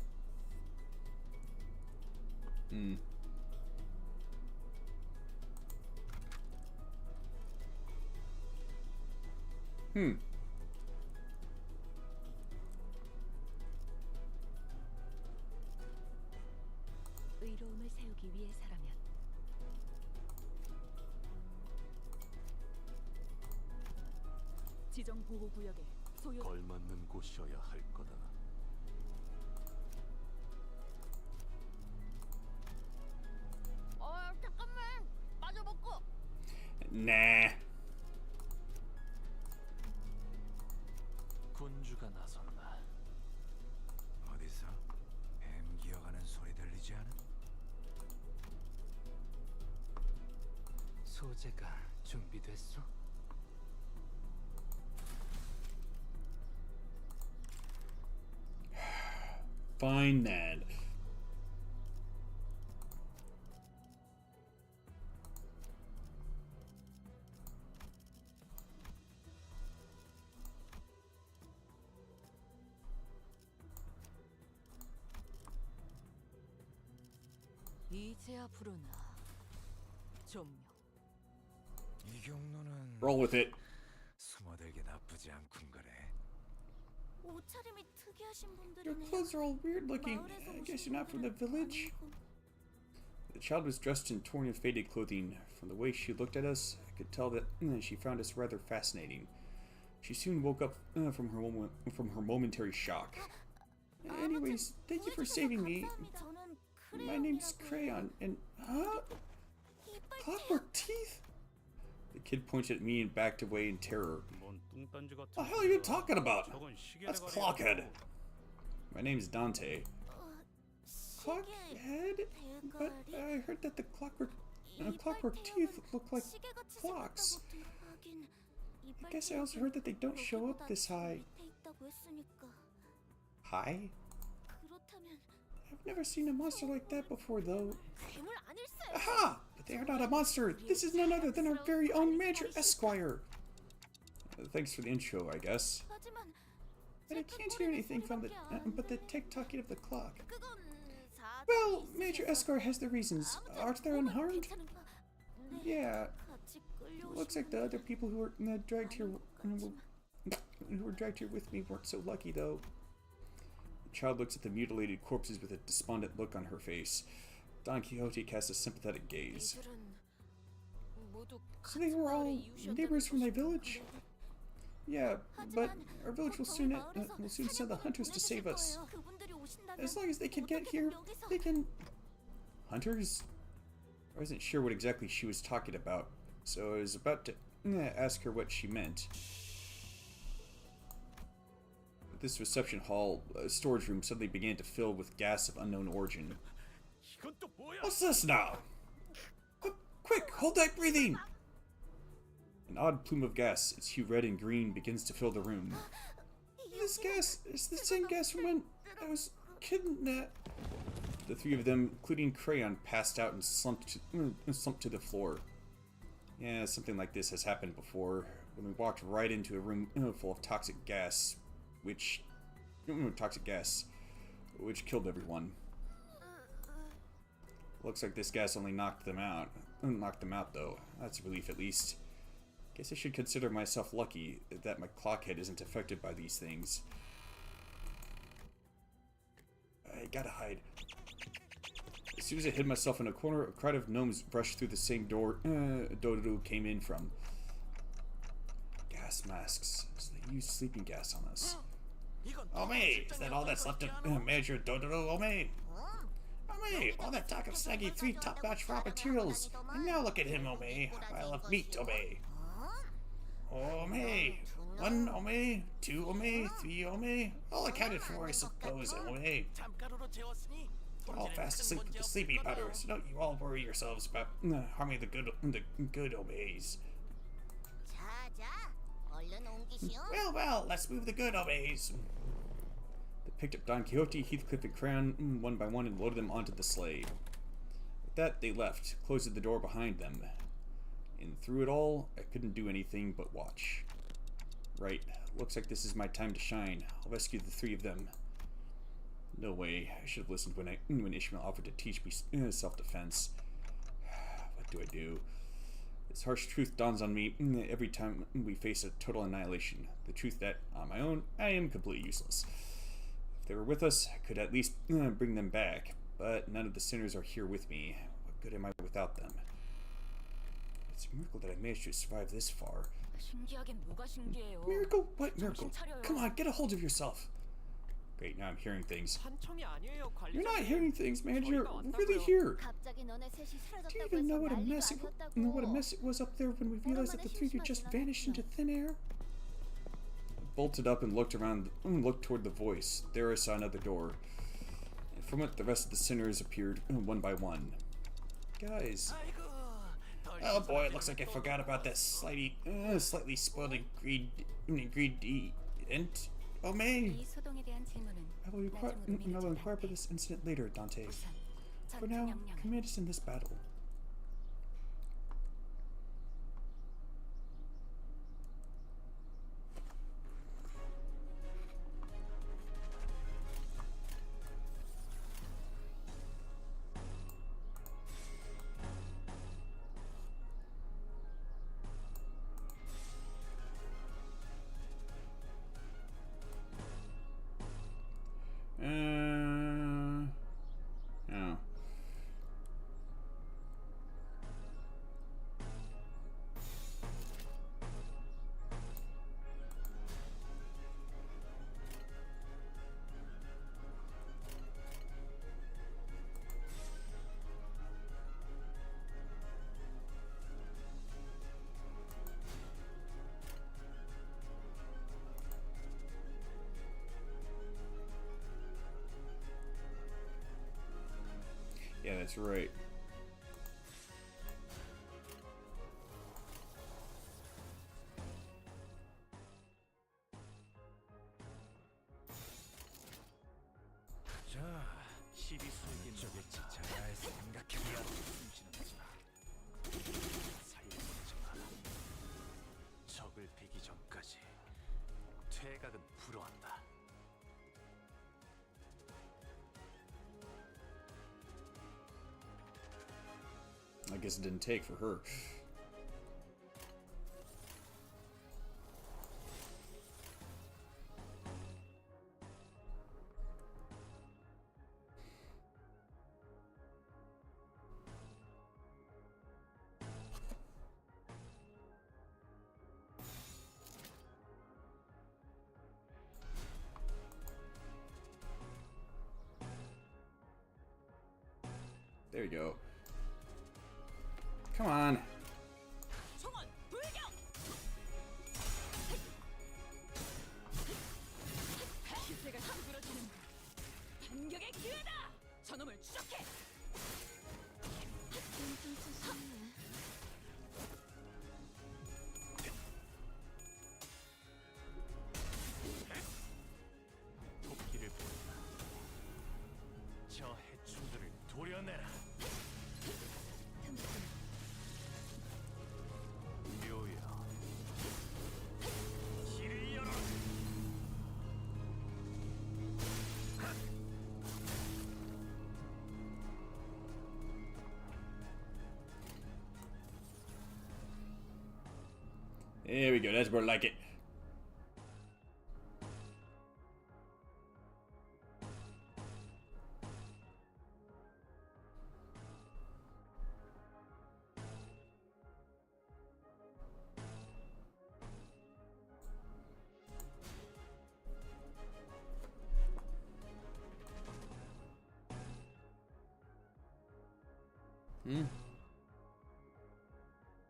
의로움을 세우기 위해서라면 지정 보호 구역에 소요 걸맞는 곳이어야 할 거다. 잠깐만 마저 먹고 Nah. 군주가 나섰나? 어디서 뱀 기어가는 소리 들리지 않아? 소재가 준비됐어? Fine then. 이제야 부르나 좀요. 이 경로는 Roll with it. 숨어들기 나쁘지 않군 거래. 옷차림이 특이하신 Your 분들이네요. clothes are all weird looking. I guess you're not from the village? The child was dressed in torn and faded clothing. From the way she looked at us, I could tell that she found us rather fascinating. She soon woke up from her momentary shock. Anyways, thank you for saving me. My name's Crayon, and Clockwork Teeth? The kid pointed at me and backed away in terror. 뭔 뚱딴지 같은. What the hell are you talking about? 저건 시계 That's 대가리라고. Clockhead. My name's Dante. Clockhead? But I heard that the clockwork teeth look like clocks. I guess I also heard that they don't show up this high. High? Never seen a monster like that before, though. 괴물 아닐세. Aha! But they are not a monster. This is none other than our very own Major Esquire. Thanks for the intro, I guess. 하지만 But I can't hear anything from the but the tick-tocking of the clock. 그건 사정이 Well, 있을 Major 테서. Esquire has the reasons. Aren't they unharmed? 괜찮은가? 네, Yeah. 같이 끌려오신 Looks like the other people who were dragged here who were dragged here with me weren't so lucky, though. The child looks at the mutilated corpses with a despondent look on her face. Don Quixote casts a sympathetic gaze. 이들은 모두 So they were all neighbors from my village? Yeah, but our village will soon send the hunters to save us. As long as they can get here, they can... Hunters? I wasn't sure what exactly she was talking about, so I was about to ask her what she meant. This reception hall, storage room suddenly began to fill with gas of unknown origin. 이건 또 뭐야? What's this now? Quick, hold that breathing! An odd plume of gas, its hue red and green, begins to fill the room. This gas is the same gas from when I was kidnapped. The three of them, including Crayon, passed out and slumped to the floor. Yeah, something like this has happened before, when we walked right into a room full of toxic gas, which killed everyone. Looks like this gas only knocked them out. Knocked them out, though. That's a relief, at least. Guess I should consider myself lucky that my clock head isn't affected by these things. I gotta hide. As soon as I hid myself in a corner, a crowd of gnomes rushed through the same door Dodo came in from. Gas masks. So they used sleeping gas on us. Ome! Is that all that's left of Major Dodo, Ome? Ome! All that talk of snagging 3 top-notch raw materials. And now look at him, Ome. A pile of meat, Ome. Ome! 1 Ome, 2 Ome, 3 Ome. All accounted for, I suppose, Ome. All fast asleep with the sleepy powder, so don't you all worry yourselves about harming the good Omes. Well, let's move the good Omes. They picked up Don Quixote, Heathcliff, and Crayon one by one and loaded them onto the sleigh. With that, they left, closing the door behind them. And through it all, I couldn't do anything but watch. Right, looks like this is my time to shine. I'll rescue the 3 of them. No way, I should have listened when Ishmael offered to teach me self-defense. What do I do? This harsh truth dawns on me every time we face a total annihilation. The truth that, on my own, I am completely useless. If they were with us, I could at least bring them back, but none of the sinners are here with me. What good am I without them? It's a miracle that I managed to survive this far. 신기하긴 뭐가 신기해요. Miracle? What miracle? 정신 차려요. Come on, get a hold of yourself. Great, now I'm hearing things. 환청이 아니에요, 관리자님. You're not hearing things, man. You're really here. 갑자기 너네 셋이 Do you 사라졌다고 even know 해서 what a 난리가 mess 아니었다고. it was up there when we realized that the 3 had just vanished into thin air? I bolted up and looked toward the voice. There I saw another door. And from it, the rest of the sinners appeared one by one. Guys. Oh boy, it looks like I forgot about that slightly spoiled ingredient. Oh, May! 이 소동에 대한 질문은 I will inquire about this incident later, Dante. For now, command us in this battle. Oh. Yeah, that's right. 자, 12수 guess it didn't take for her. There you go. Come on. 총원 불경. 기세가 둥그러지는 반격의 기회다. 저놈을 추적해. 토끼를 보라. 저 해충들을 도려내라. 묘야. 길을 열어라. There we go. That's more like it.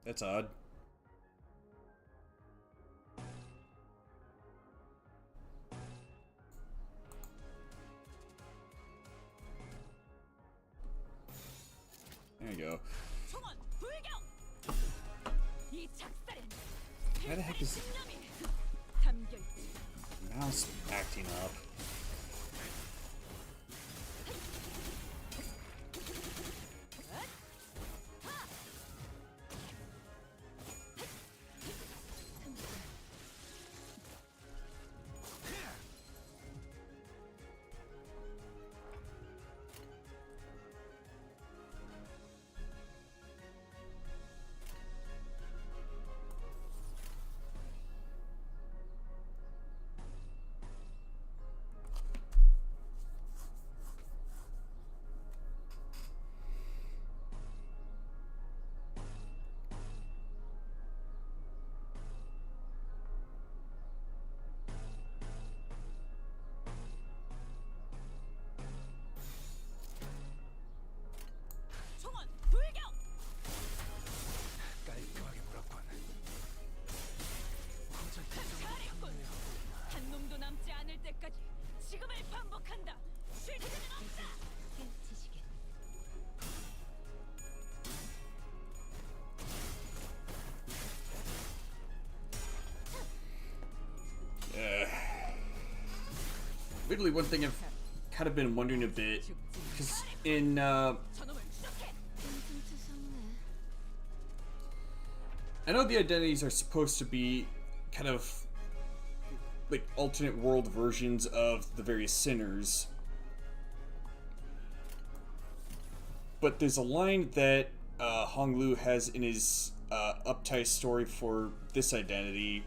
That's odd. There you go. 총원 불경. 이 작살은 Why the heck is 신념이 담겨 있지. mouse acting up? 총원 불경. 깔끔하게 물었군. 잘했군. 한 놈도 남지 않을 때까지 지금을 반복한다. 쉴 때는 없다. 펼치시게. Literally, one thing I've kind of been wondering a bit, because in 저놈을 추적해. I know the identities are supposed to be kind of like alternate world versions of the various sinners, but there's a line that Hong Lu has in his uptie story for this identity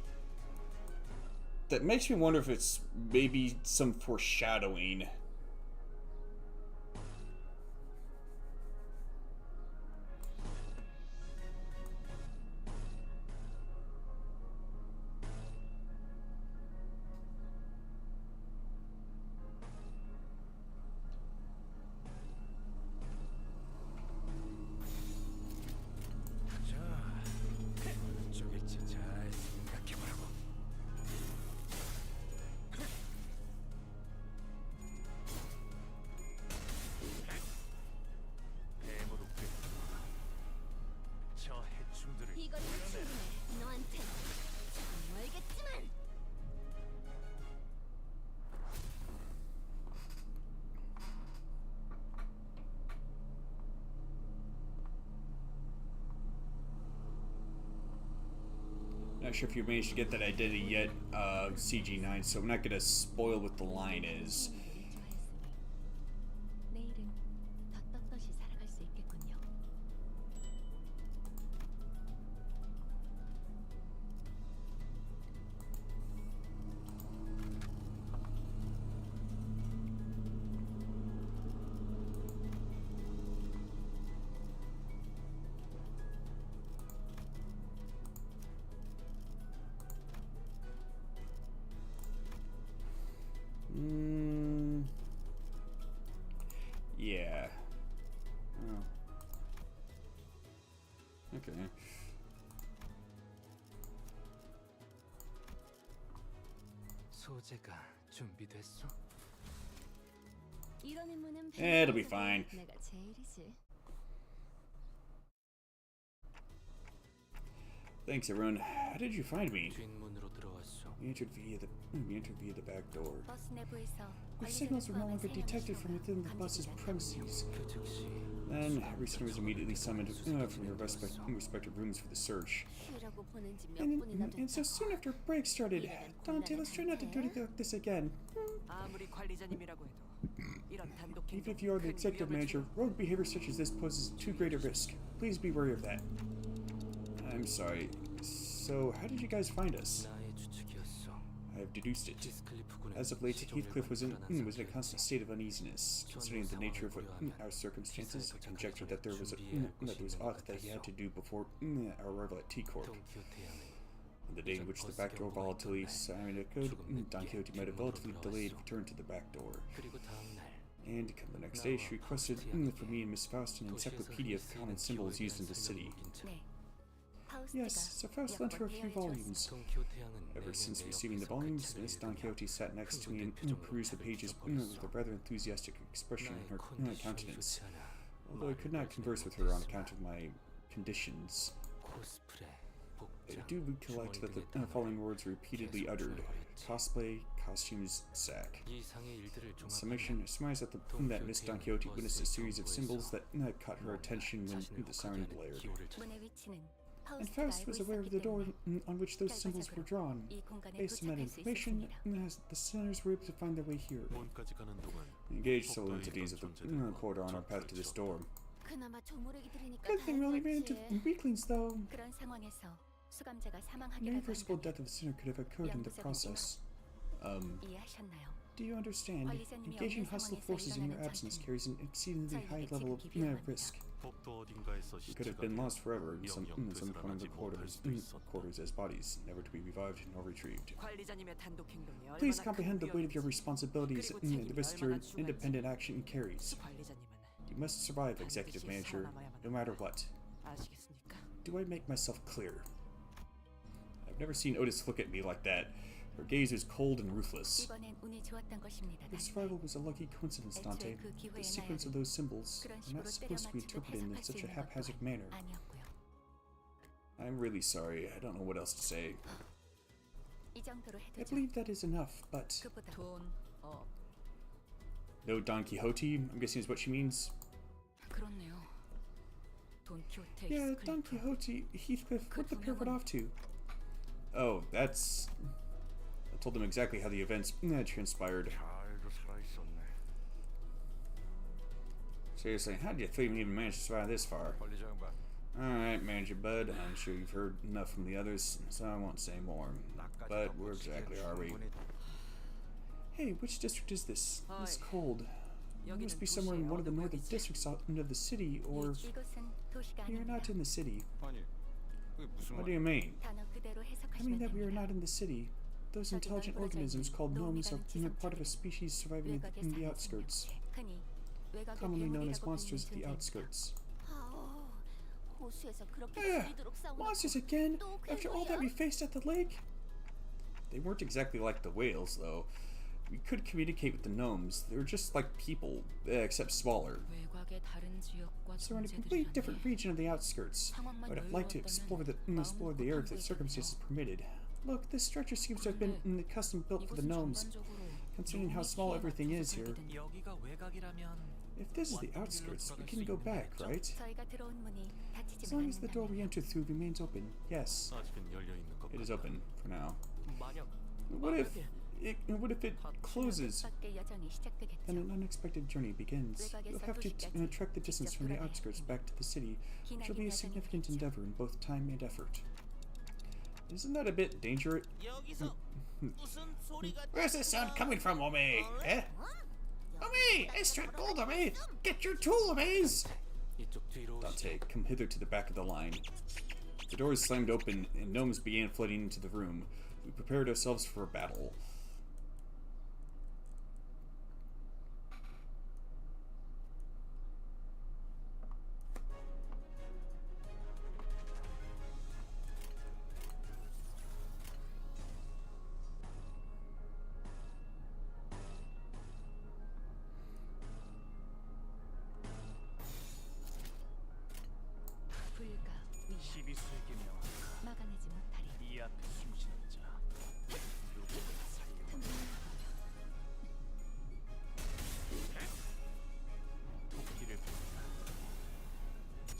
that makes me wonder if it's maybe some foreshadowing. 자, 쪽일지 잘 생각해보라고. 뱀으로 꿰뚫어. 저 해충들을 이건 충분해. 너한테 멀겠지만. Not sure if you managed to get that identity yet, CG9, so I'm not gonna spoil what the line is. 내일은 더 떳떳이 살아갈 수 있겠군요. Okay. 소재가 준비됐어? 이런 임무는 It'll be fine. 내가 제일이지. Thanks, everyone. How did you find me? 뒷문으로 들어왔어. We entered via the back door. 버스 내부에서 Your signals were no longer detected from within the bus's premises. Then, every center was immediately summoned from their respective rooms for the search. 쉬라고 보낸지 몇 분이나 And so soon after break started, Dante, let's try not to do anything like this again. 아무리 관리자님이라고 해도 이런 단독 Even 행동 if you are the executive manager, rogue behavior such as this poses too great a risk. Please be wary of that. I'm sorry. So, how did you guys find us? 나의 추측이었어. I have deduced it. 디스클리프군의 As of late, Heathcliff was in 불안한 a constant state of uneasiness. Considering the nature of our circumstances, I conjectured that there was aught that he had to do before our arrival at T-Court. 동키호 태양은 On the day in which the backdoor volatility siren echoed, Don Quixote might have relatively delayed return to the back door. 그리고 다음 날 And come the next day, she requested for me and Miss Faust an encyclopedia of common symbols used in the city. 네. Yes, so Faust lent her a few volumes. 동키호 태양은 Ever 내게 since 내 receiving the 옆에서 volumes, 글자를 Miss Don 읽으며 Quixote sat next to me and perused the pages with a rather enthusiastic expression in her 나의 컨디션이 countenance. 좋지 않아. Although I could not converse with her on account of my conditions, 코스프레, I 복장, do recollect that the following words were repeatedly uttered: cosplay, costumes, sack. 이 상의 일들을 In summation, I surmised that Miss Don Quixote witnessed a series of symbols that caught her attention when the siren blared. 문의 위치는 And Faust was aware of the door on which those symbols were drawn. 이 공간에 Based on that 도착할 수 information, 있었습니다. the sinners were able to find their way here. 문까지 가는 동안 We engaged several entities of the corridor on our path to this door. 그나마 조무래기들이니까 Good thing we only ran into 다행이었지. weaklings, though. 그런 상황에서 수감자가 An 사망하기라도 irreversible death 한다면 of a sinner could have occurred in the process. 이해하셨나요? Do you understand? Engaging hostile forces in your absence carries an exceedingly high level of risk. 복도 어딘가에서 We could have been lost forever in some corner of the quarters as bodies, never to be revived nor retrieved. 관리자님의 단독 행동이 얼마나 Please 큰 comprehend the weight of your 위험인지, responsibilities 그리고 and the 책임이 risk your 얼마나 중요한지 independent action carries. 관리자님은 You must survive, executive manager, no matter what. 아시겠습니까? Do I make myself clear? I've never seen Otis look at me like that. Her gaze was cold and ruthless. 이번엔 운이 좋았던 것입니다. Your survival was a lucky coincidence, Dante. The sequence of those symbols 그런 are not 식으로 supposed to be 때려맞지도 interpreted in 해석할 수 such a 있는 haphazard 것 manner. 또한 아니었고요. I'm really sorry. I don't know what else to say. 이 정도로 I 해두죠. believe that is enough, but... 그보다 No Don Quixote, I'm guessing is what she means. 그렇네요. 돈키호테 Yeah, Don Quixote, Heathcliff, where'd the pair run off to? Oh, that's... I told them exactly how the events transpired. 잘도 살아있었네. Seriously, how did you think we even manage to survive this far? 관리자 양반, Alright, Manager Bud, I'm sure you've heard enough from the others, so I won't say more. 나까지 But 덮고 where exactly are we? 충분히 Hey, which district is this? It's Hi. cold. It must be somewhere in one of the northern districts of the city, or... 이곳은 도시가 You're 아닙니다. not in the city. 아니, 그게 무슨 What do you mean? 단어 그대로 I 해석하시면 mean that we are 됩니다. not in the city. Those intelligent organisms called gnomes are part of a species surviving in the outskirts, 흔히 외곽의 commonly known as 괴물이라고 monsters of 불리는 the 존재입니다. outskirts. 호수에서 그렇게 Ugh, 지리도록 싸우고 monsters again? 또 After all that we faced at the lake? They weren't exactly like the whales, though. We could communicate with the gnomes. They were just like people, except smaller. 외곽의 다른 지역과 So we're in a completely different region of the outskirts. I would have liked to explore the earth if circumstances permitted. Look, this structure seems to have been custom built for the gnomes. Considering how small everything is here, 여기가 외곽이라면 if this is the outskirts, we can go back, right? 저희가 들어온 문이 As long 닫히지만 as the door we entered through remains open, yes. 아직은 열려 있는 것 It is 같다. open for now. 만약 What if it closes? 밖의 여정이 시작되겠죠. Then an unexpected journey begins. You'll have to trek the distance from the outskirts back to the city, which will be a significant endeavor in both time and effort. Isn't that a bit dangerous? 여기서 무슨 소리가 Where's this sound coming from, Ome? Eh? Ome! I struck gold, Ome! Get your tool, Omes! 이쪽 뒤로 오시죠. Dante, come hither to the back of the line. The doors slammed open, and gnomes began flooding into the room. We prepared ourselves for a battle. 시비수에게 명한다. 막아내지 못하리. 네 앞에 숨지는 자 누구보다 살려. 토끼를 본다.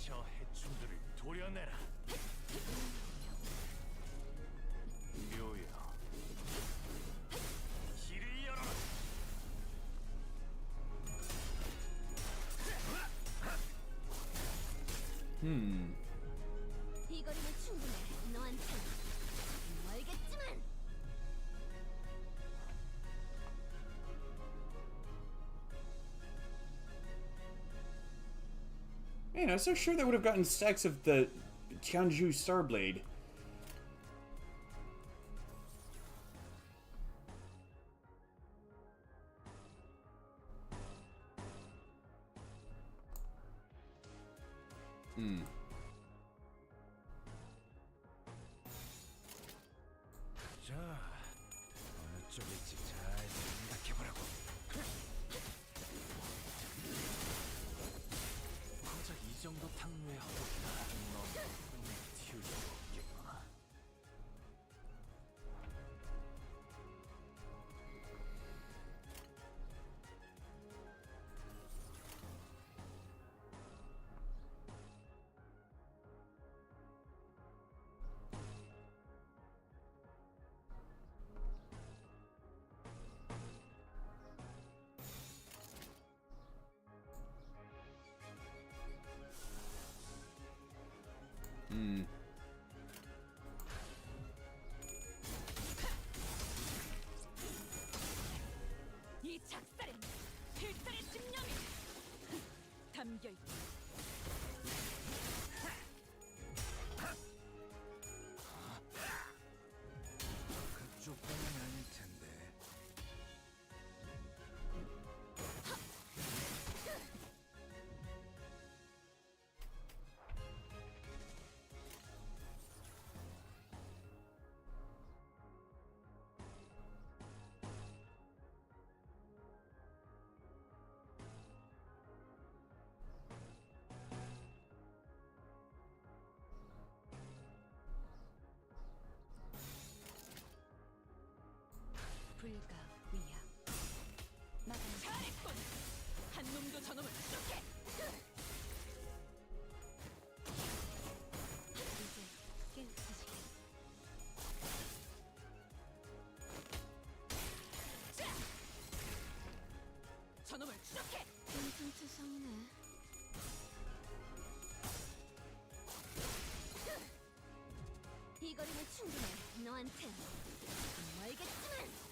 저 해충들을 도려내라. 묘여 길을 열어라. 이 거리면 충분해. 너한테 멀겠지만. Man, I was so sure they would have gotten stacks of the Tianju Starblade. 자, 어느 쪽일지 잘 생각해보라고. 고작 이 정도 탕류의 허벅이다. 넌 꿈에 튀울 수 없겠구나. 이 작살엔 필살의 집념이 담겨 있다. 그쪽 방향이 아닐 텐데. 불가 위야. 막아내지 잘했군. 한 놈도 저놈을 쫓게. 이제 깨우치시게. 저놈을 쫓게. 퉁퉁투성이네. 이 거리면 충분해. 너한텐 멀겠지만.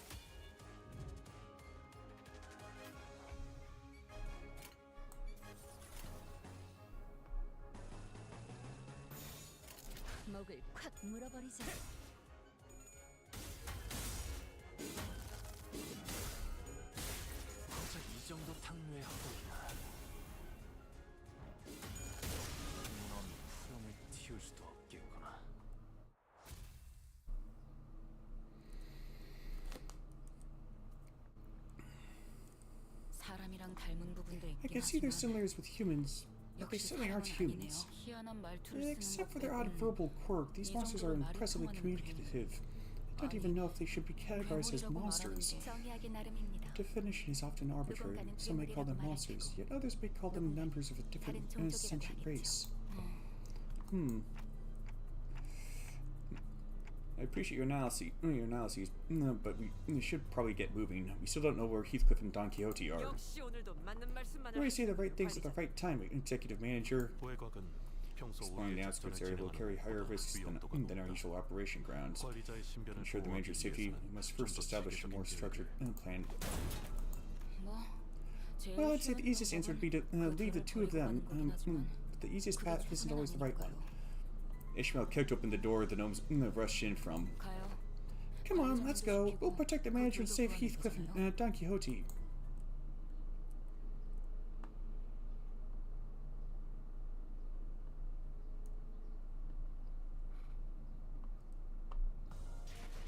목을 콱 물어버리자. 고작 이 정도 탕류의 허벅이다. 넌 푸름을 튀울 수도 없겠구나. 사람이랑 닮은 부분도 I 있긴 can see their 하지만 similarities with humans, but they 역시 certainly aren't 사람은 아니네요. humans. 희한한 말투를 쓰는 Except for 것 their odd 빼고는 verbal quirk, these 이 monsters are 정도로 말이 impressively 통하는 communicative. I don't even know if they should be categorized as 괴물이라고 monsters. 말하는 게 정의하기 나름입니다. Definition is often arbitrary. Some may call them monsters, yet others may call them members of a different sentient race. I appreciate your analyses, but we should probably get moving. We still don't know where Heathcliff and Don Quixote are. 역시 오늘도 맞는 말씀만 We say the right things at the right time, executive manager. 외곽은 평소 Exploring the 우리의 outskirts 작전을 area will carry higher 진행하는 risks 위험도가 than our 높다. usual operation grounds. To 관리자의 신변을 ensure the 보호하기 manager's safety, we 위해서는 must 좀 first 더 establish a more 체계적인 structured plan. 뭐 제일 Well, I'd say the 쉬운 easiest answer would be to 방법은 leave the two of them, 그들을 버리고 가는 거긴 하지만 but the easiest 그게 path isn't always the right one. 아닐까요? Ishmael kicked open the door the gnomes rushed in from. 가요. Come on, let's go. We'll protect the manager and save Heathcliff and Don Quixote.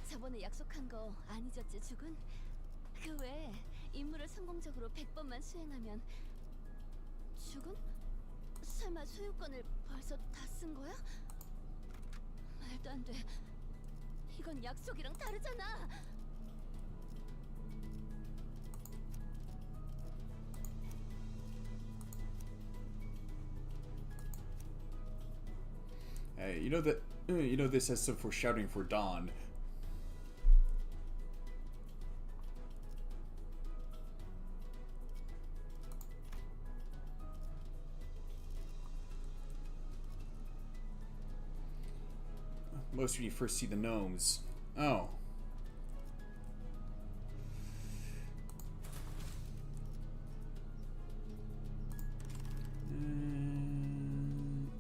저번에 약속한 거 안 잊었지, 죽은? 그 외에 임무를 성공적으로 100번만 수행하면 죽은? 설마 소유권을 벌써 다 쓴 거야? 말도 안 돼. 이건 약속이랑 다르잖아. Hey, you know that this has some foreshadowing for Dawn. Most when you first see the gnomes. Oh.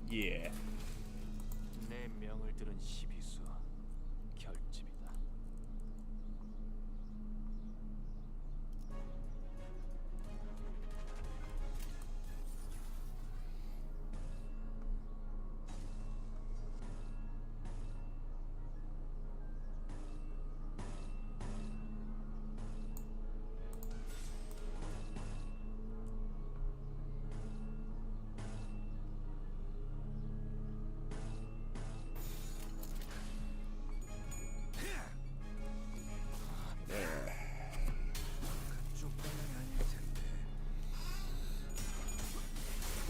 Yeah. 내 명을 들은 시비수 결집이다.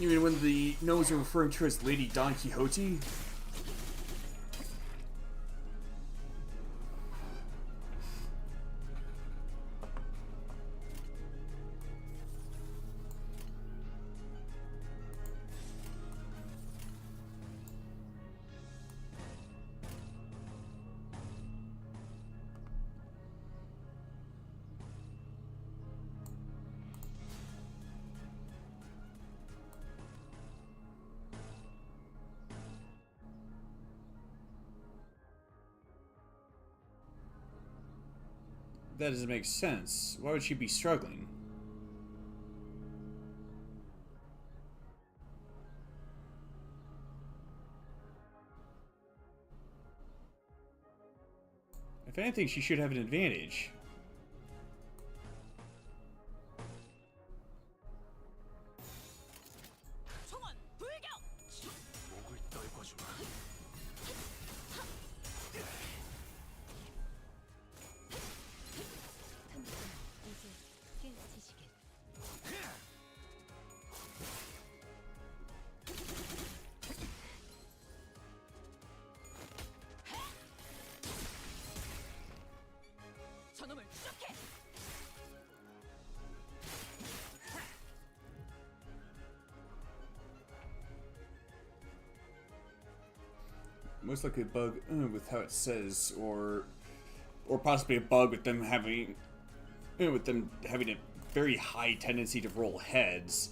You mean when the gnomes are referring to as Lady Don Quixote? That doesn't make sense. Why would she be struggling? If anything, she should have an advantage. 총원 불격. 목을 떨궈주마. 이제 깨우치시길. 저놈을 추적해. Most likely a bug with how it says, or possibly a bug with them having a very high tendency to roll heads.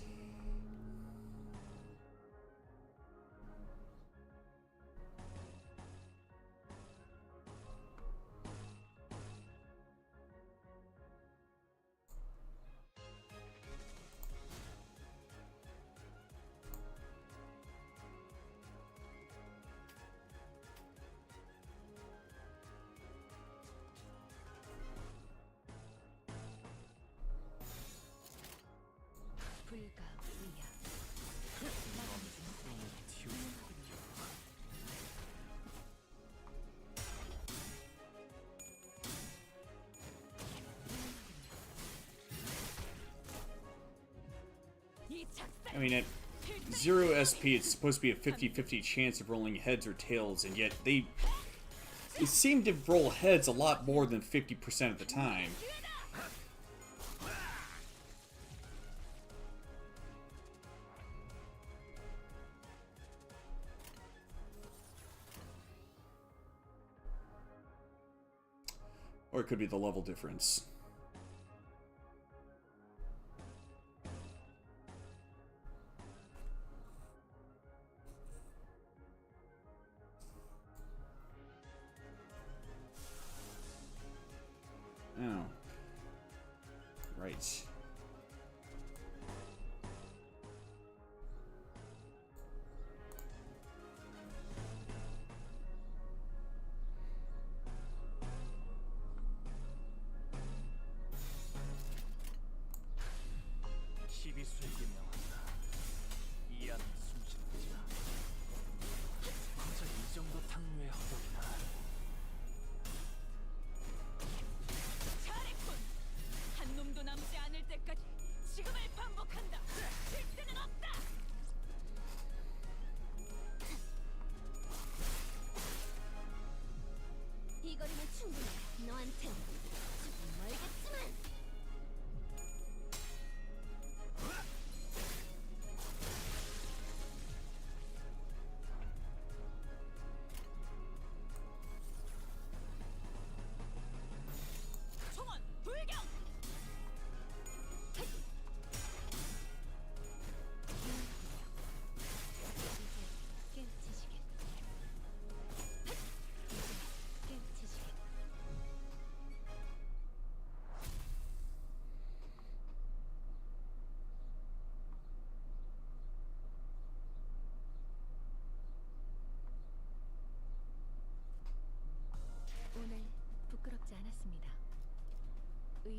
불가 위야. 이 작살. I mean, at 0 SP, it's supposed to be a 50-50 chance of rolling heads or tails, and yet they seem to roll heads a lot more than 50% of the time. Or it could be the level difference. Oh. Right. 시비수에게 명한다. 이 안에 숨지는 자. 진짜 이 정도 탕류의 허덕이다.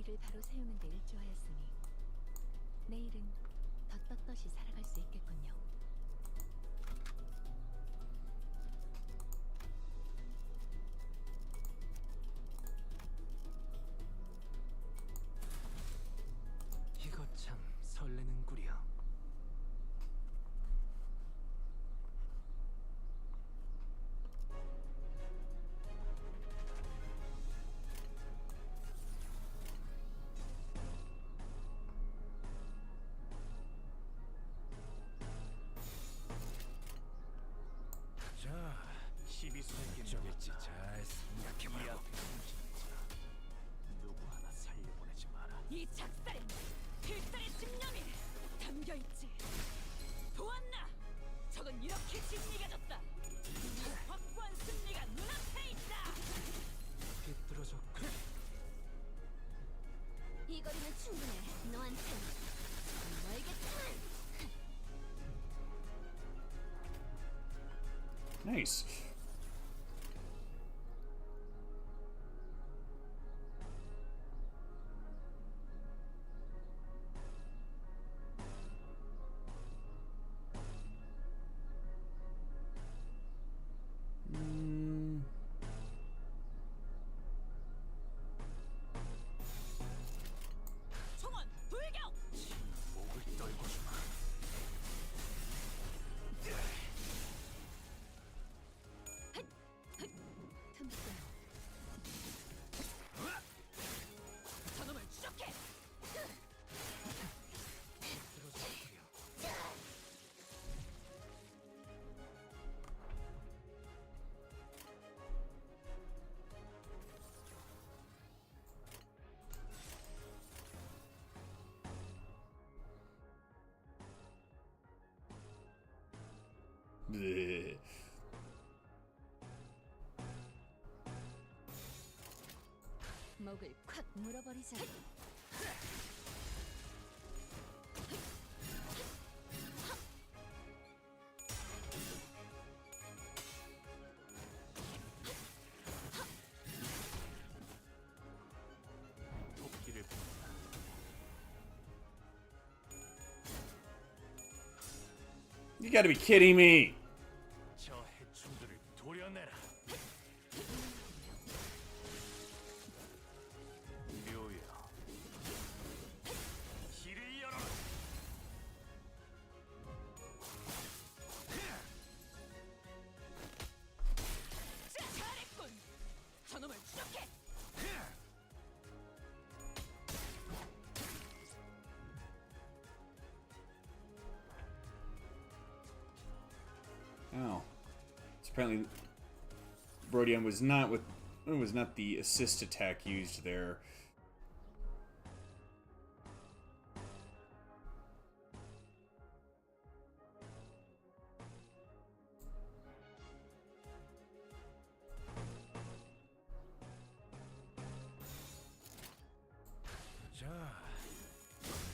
일을 바로 세우는 데 일조하였으니 내일은 더 떳떳이 살아갈 수 있겠군요. 이거 참 설레는구려. 자, 시비수에게 어쩌겠지 잘 생각해보라고. 누구 하나 살려보내지 마라. 이 작살엔 필살의 집념이 담겨있지. 보았나? 적은 이렇게 진리가 졌다. 이 확고한 승리가 눈앞에 있다. 비뚤어졌고 이 거리는 충분해. 너한텐 멀겠지만. Nice. 총원 돌격! 목을 떨궈주마. 틈새. 저놈을 추적해! 비뚤어졌구려. Bleh. 목을 콱 물어버리자. 도끼를 뽑는다. You gotta be kidding me. 저 해충들을 도려내라. 묘야, 길을 열어라. 잘했군! 저놈을 추적해! Oh. So apparently Brodion was not with it was not the assist attack used there. 자,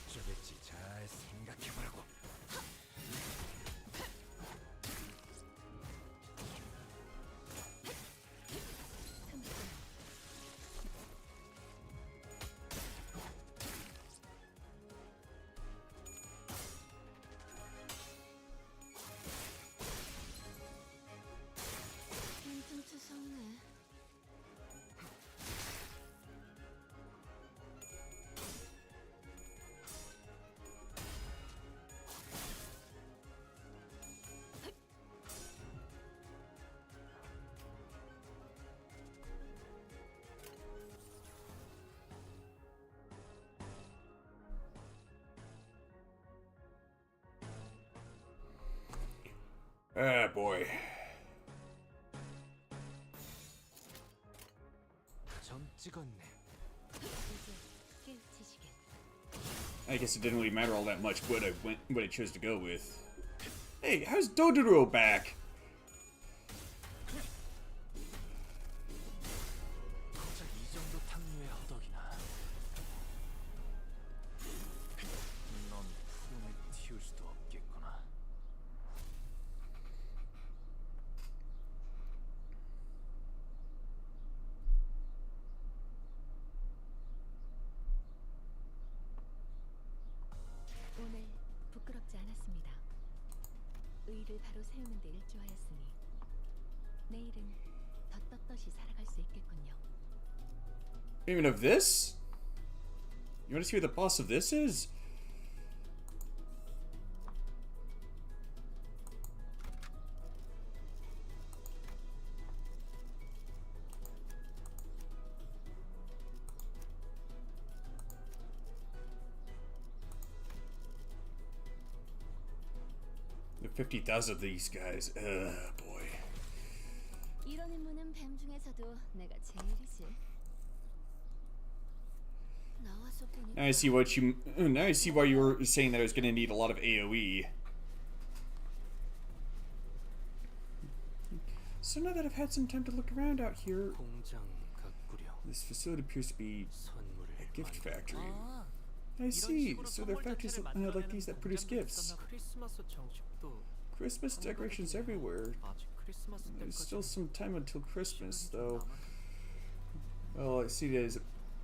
어쩌겠지 잘 생각해보라고. 퉁퉁투성네. Ah, boy. 점 찍었네. 이제 깨우치시겠. I guess it didn't really matter all that much what I chose to go with. Hey, how's Dodoro back? 고작 이 정도 탕류의 허덕이나. 넌 푸른을 틔울 수도 없겠구나. 계획을 바로 세우는 데 일조하였으니 내일은 더 떳떳이 살아갈 수 있겠군요. Even of this? You want to see who the boss of this is? The 50,000 of these guys. Boy. 이런 임무는 뱀 중에서도 내가 제일이지. 나와서 보니 Now I see what you. Now I see why you were saying that I was going to need a lot of AOE. So now that I've had some time to look around out here, 공장 가꾸려 this facility appears to be 선물을 a gift factory. 아, I see. 식으로 So there are 선물 factories 자체를 like these that produce 만들어내는 gifts. 크리스마스 장식도 Christmas decorations everywhere. 아직 크리스마스 There's 때까지 still some time until Christmas, 시간이 좀 though. 남았- Well, I see it as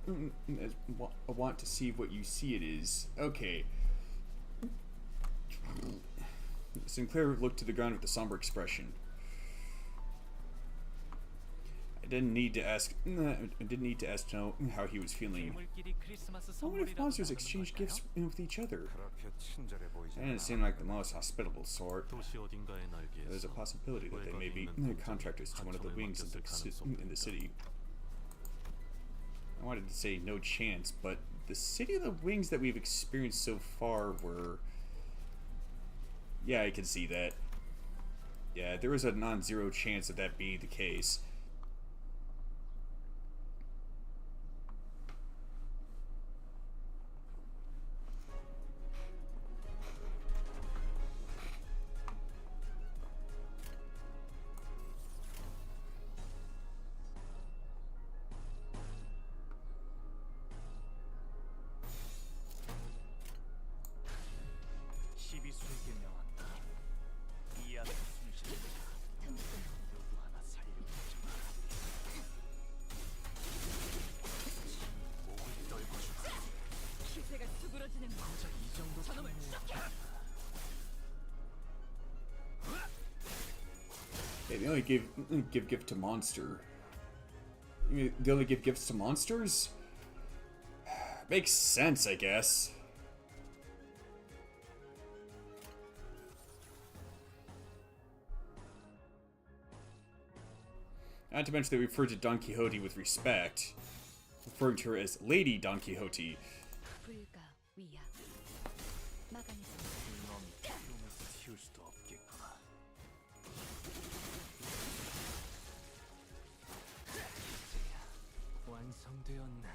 I want to see what you see it is. Okay. Sinclair looked to the ground with a somber expression. I didn't need to ask to know how he was feeling. 괴물끼리 크리스마스 I wonder if 선물이라도 monsters 나누는 exchange 걸까요? gifts with each other. 그렇게 친절해 보이지 They didn't seem like the most hospitable sort. 도시 어딘가에 There's a 날개에서 possibility that they may be contractors to one of the wings in the city. I wanted to say no chance, but the City of the Wings that we've experienced so far were... Yeah, I can see that. Yeah, there was a non-zero chance of that being the case. 시비수에게 명한다. 이 안에 숨쉬는 자 누구 하나 살려두지 마라. 목을 떨궈주마. 기세가 수그러지는 거. 고작 이 정도 저놈을 탐내야 Yeah, they only give gift to monster. You mean they only give gifts to monsters? Makes sense, I guess. Not to mention they refer to Don Quixote with respect, referring to her as Lady Don Quixote. 불가 위야. 막아내서 놈이 죽음에서 튀울 수도 없겠구나. 이제야 완성되었나?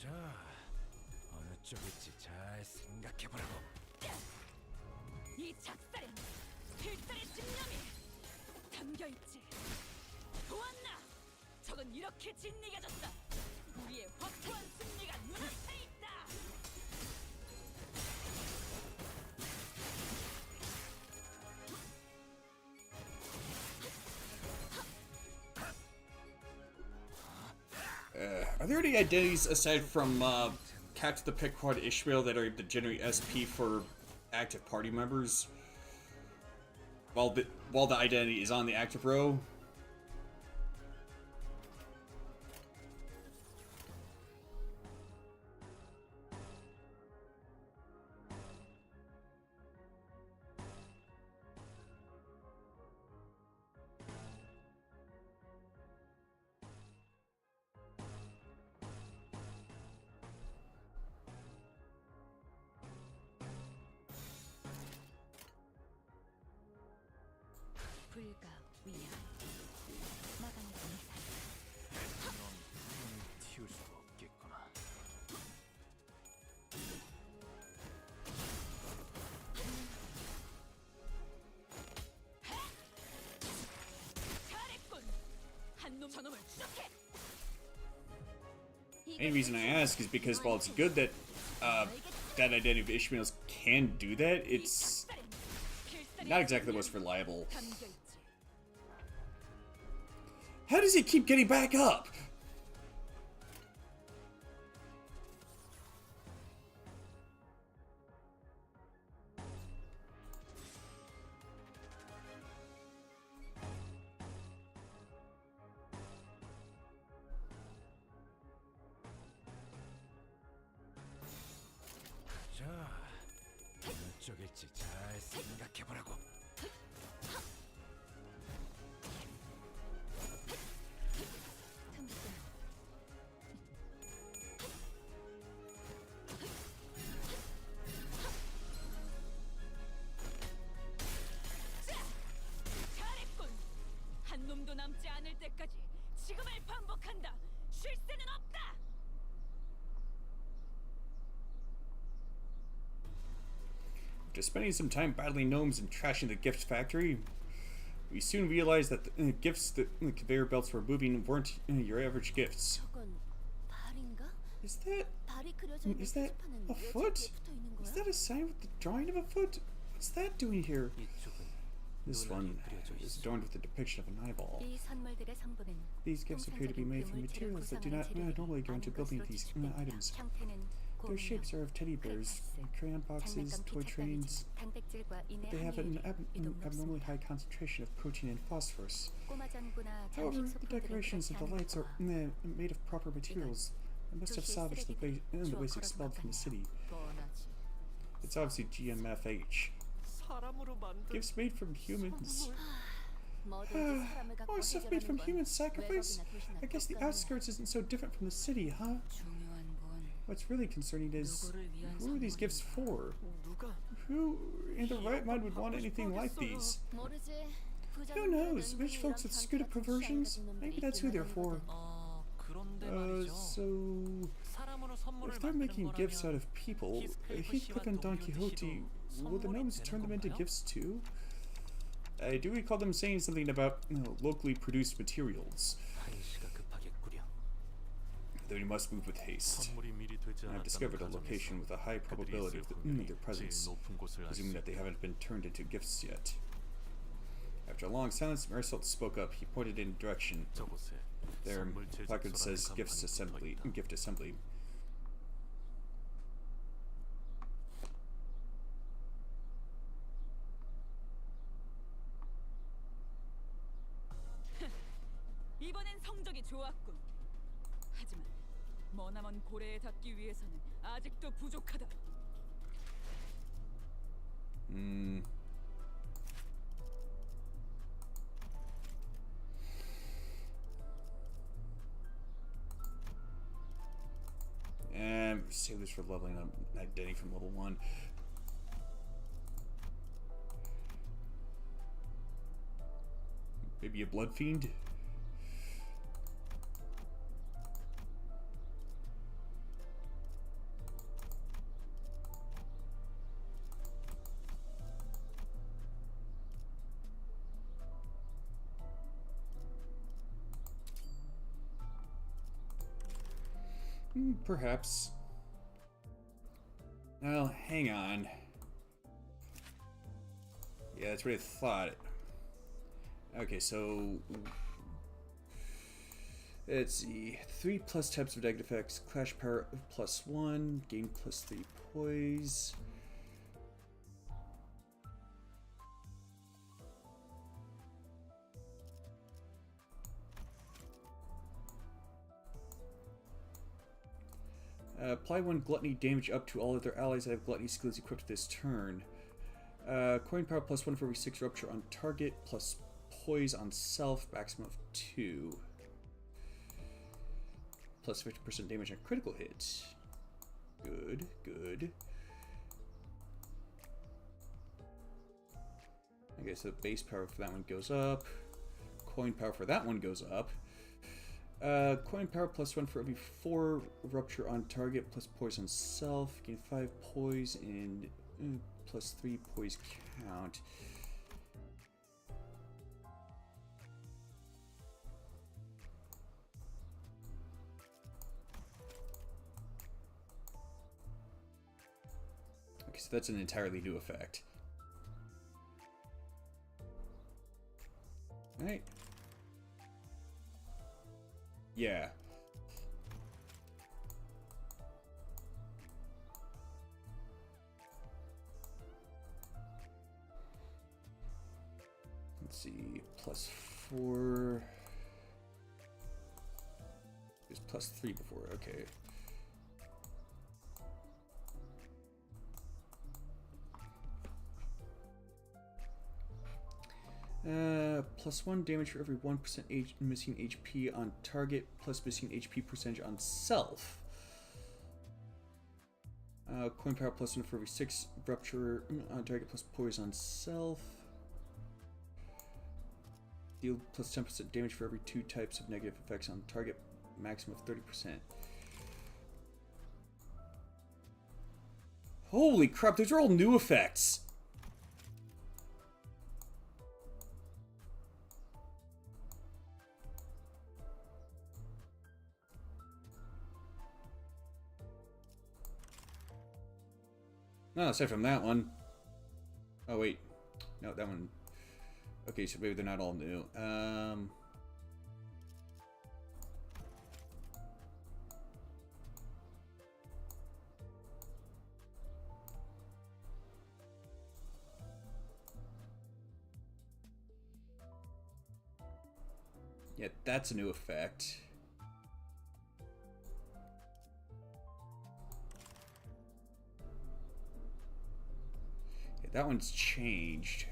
자, 어느 쪽일지 잘 생각해보라고. 이 작살엔 필살의 집념이 담겨있지. 보았나? 적은 이렇게 진리가졌다. 우리의 확고한 승리가 눈앞에 있다. Are there any identities aside from Captain the Pickpocketed Ishmael that are able to generate SP for active party members? While the identity is on the active row? 불가 위야. 막아내서 놈이 튀울 수도 없겠구나. 잘했군. 한놈 저놈을 추적해. Any reason I ask is because while it's good that that identity of Ishmael's can do that, it's not exactly the most reliable. How does he keep getting back up? 자, 어느 쪽일지 잘 생각해보라고. 잘했군. 한 놈도 남지 않을 때까지 지금을 반복한다. 쉴 새는 없다. After spending some time battling gnomes and trashing the gift factory, we soon realized that the gifts that the conveyor belts were moving weren't your average gifts. 저건 발인가? Is that 발이 그려져 있는 is that 표지판은 a 왜 foot? 저기에 붙어 있는 Is 거야? that a sign with the drawing of a foot? What's that doing here? 이쪽은 This 눈알이 one 그려져 is 있어. adorned with the depiction of an eyeball. 이 선물들의 성분은 These gifts appear to be made from materials that do not normally go into building these items. Their shapes are of teddy bears, crayon boxes, toy trains. They have an abnormally high concentration of protein and phosphorus. However, the decorations of the lights are made of proper materials. They must have salvaged the waste expelled from the city. It's obviously GMFH. 사람으로 만든 Gifts made from humans. 뭐든지 Oh, stuff made from human sacrifice? I guess the outskirts isn't so different from the city, huh? 중요한 건 What's really concerning is, who are these gifts for? 누가 Who in their right mind would want anything like these? 모르지. Who knows? Rich folks with screwed-up perversions? Maybe that's who they're for. 그런데 말이죠. So... 사람으로 선물을 If they're 만드는 making gifts 거라면 out of people, Heathcliff and Don Quixote, will the gnomes turn them into gifts too? I do recall them saying something about locally produced materials. 한시가 급하겠구려. Though we must move with haste. 선물이 미리 되지 I've 않았다는 discovered a 가정에서 location with a high 그들이 probability 있을 of 확률이 their presence, 제일 높은 곳을 알 수 presuming that they 있다. haven't been turned into gifts yet. After a long silence, Marisol spoke up. He pointed in a direction. 저곳에 Their 선물 placard says 제작소라는 gifts 간판이 assembly. 붙어있다. Gift assembly. 이번엔 성적이 좋았군. 하지만 머나먼 고래에 닿기 위해서는 아직도 부족하다. Sailors for leveling up identity from level 1. Maybe a blood fiend? Perhaps. Well, hang on. Yeah, that's what I thought. Okay, so let's see. 3+ types of negative effects. Clash power +1. Gain +3 poise. Apply 1 gluttony damage up to all other allies that have gluttony skills equipped this turn. Coin power +1 for every 6 rupture on target, plus poise on self, maximum of 2. Plus 50% damage on critical hits. Good, good. Okay, so base power for that one goes up. Coin power for that one goes up. Coin power +1 for every 4 rupture on target, plus poise on self. Gain 5 poise and +3 poise count. Okay, so that's an entirely new effect. Right? Yeah. Let's see, +4. It was +3 before, okay. +1 damage for every 1% missing HP on target, plus missing HP percentage on self. Coin power +1 for every 6 rupture on target, plus poise on self. Deal +10% damage for every 2 types of negative effects on target, maximum of 30%. Holy crap, those are all new effects! No, aside from that one. Oh, wait. No, that one. Okay, so maybe they're not all new. Yeah, that's a new effect. Yeah, that one's changed.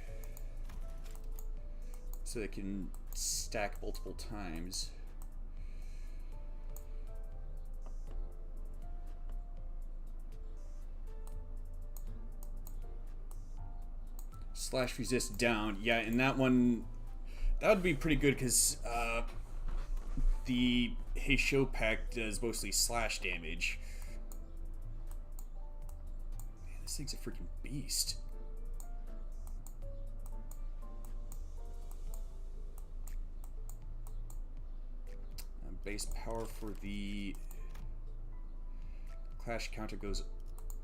So they can stack multiple times. Slash resist down. Yeah, and that one, that would be pretty good because the Heisho pack does mostly slash damage. Man, this thing's a freaking beast. Base power for the clash counter goes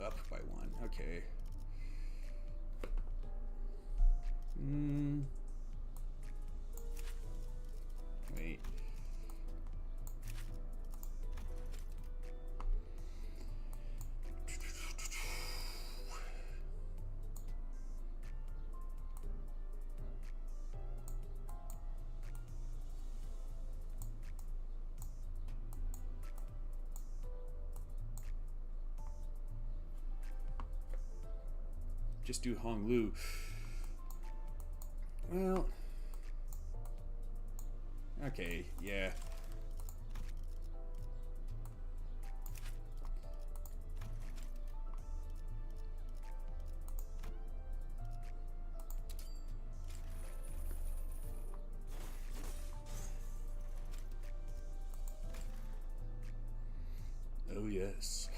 up by 1. Okay. Wait. Just do Hong Lu. Well, okay, yeah. Oh yes.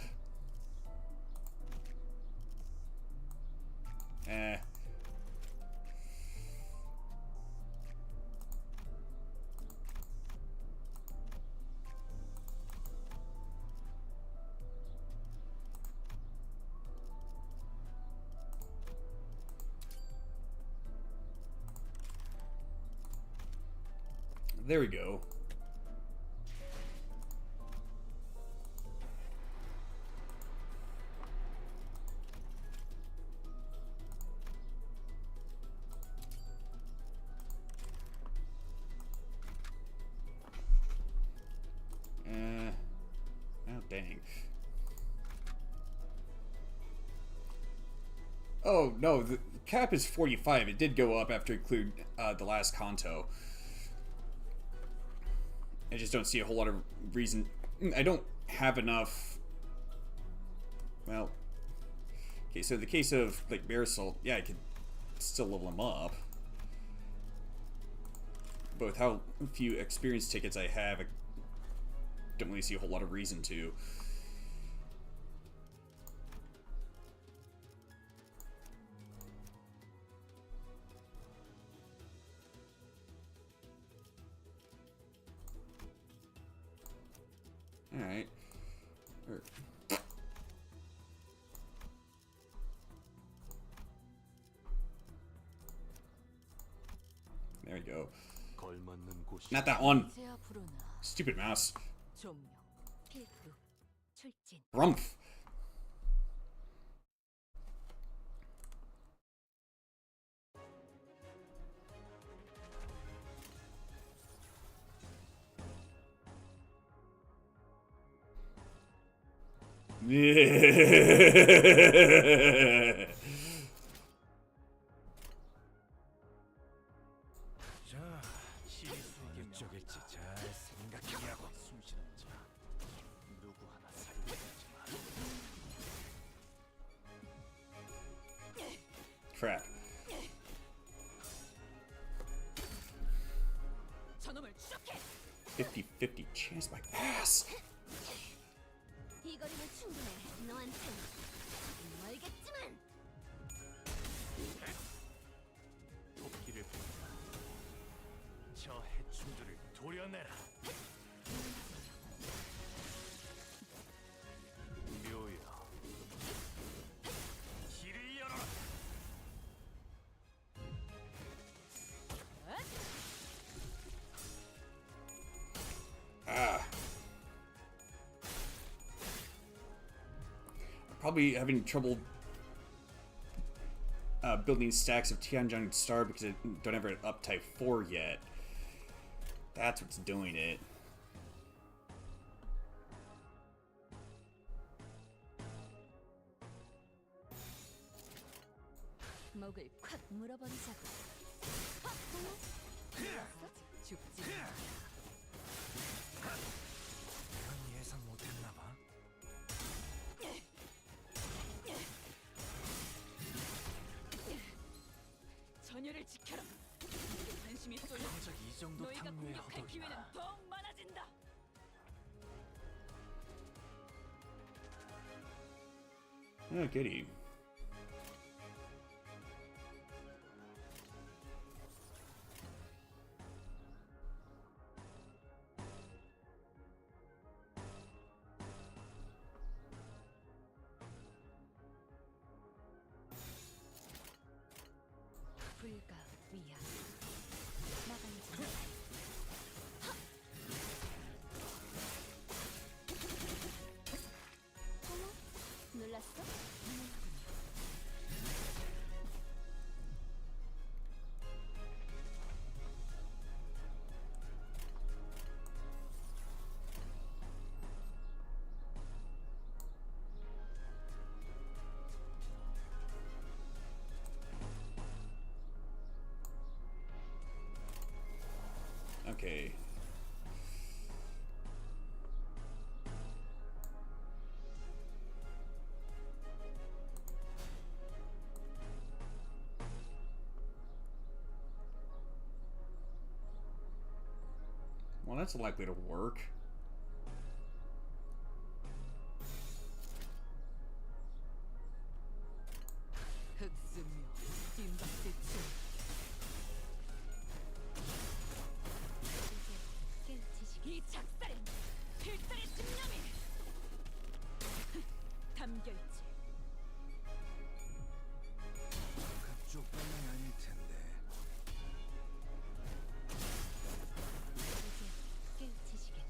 There we go. Oh, dang. Oh, no, the cap is 45. It did go up after include the last Kanto. I just don't see a whole lot of reason. I don't have enough. Well, okay, so in the case of like Marisol, yeah, I could still level him up. But with how few experience tickets I have, I don't really see a whole lot of reason to. Alright. 맞는 곳이 Not that one. 세아 부르나 Stupid mouse. 조명. 필두 출진. Rumpf. Yeah. 자, 어느 쪽일지 잘 생각해보라고. 숨쉬는 자 누구 하나 살려주지 마라. Crap. 저놈을 추적해. 50-50 chance my ass. 이 거리면 충분해. 너한텐 멀겠지만. 도끼를 푼다. 저 해충들을 도려내라. 묘야, 길을 열어라. Probably having trouble building stacks of Tianjin Star because I don't have it up type 4 yet. That's what's doing it. 목을 콱 물어버리자고. 죽지. 이건 예상 못했나봐. 전열을 지켜라. 관심이 쏠려. 정작 이 정도 너희가 탕류의 공격할 기회는 허덕이다. 더욱 많아진다. Oh, goody. 불가 위야. 나가야지. 어머, 놀랐어? Okay. Well, that's likely to work. 흑수묘. 뒷박대충. 깨우치시기. 이 작살엔 필살의 집념이 담겨있지. 그쪽 방향이 아닐 텐데. 깨우치시기.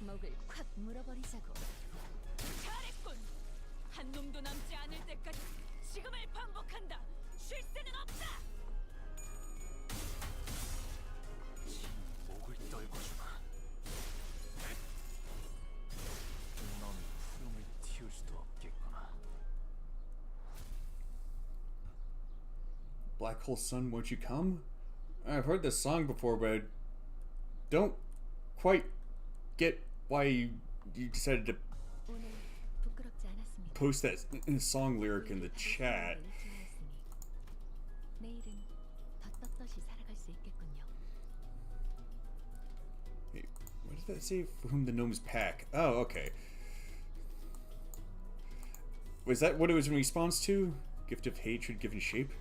목을 콱 물어버리자고. 잘했군. 한 놈도 남지 않을 때까지 지금을 반복한다. 쉴 새는 없다. 목을 떨궈주마. 넌 푸름을 틔울 수도 없겠구나. Black Hole Sun, won't you come? I've heard this song before, but I don't quite get why you decided to 오늘 부끄럽지 않았습니다. post that song lyric in the chat. 내일은 더 떳떳이 살아갈 수 있겠군요. Wait, what did that say? For whom the gnomes pack? Oh, okay. Was that what it was in response to? Gift of hatred given shape?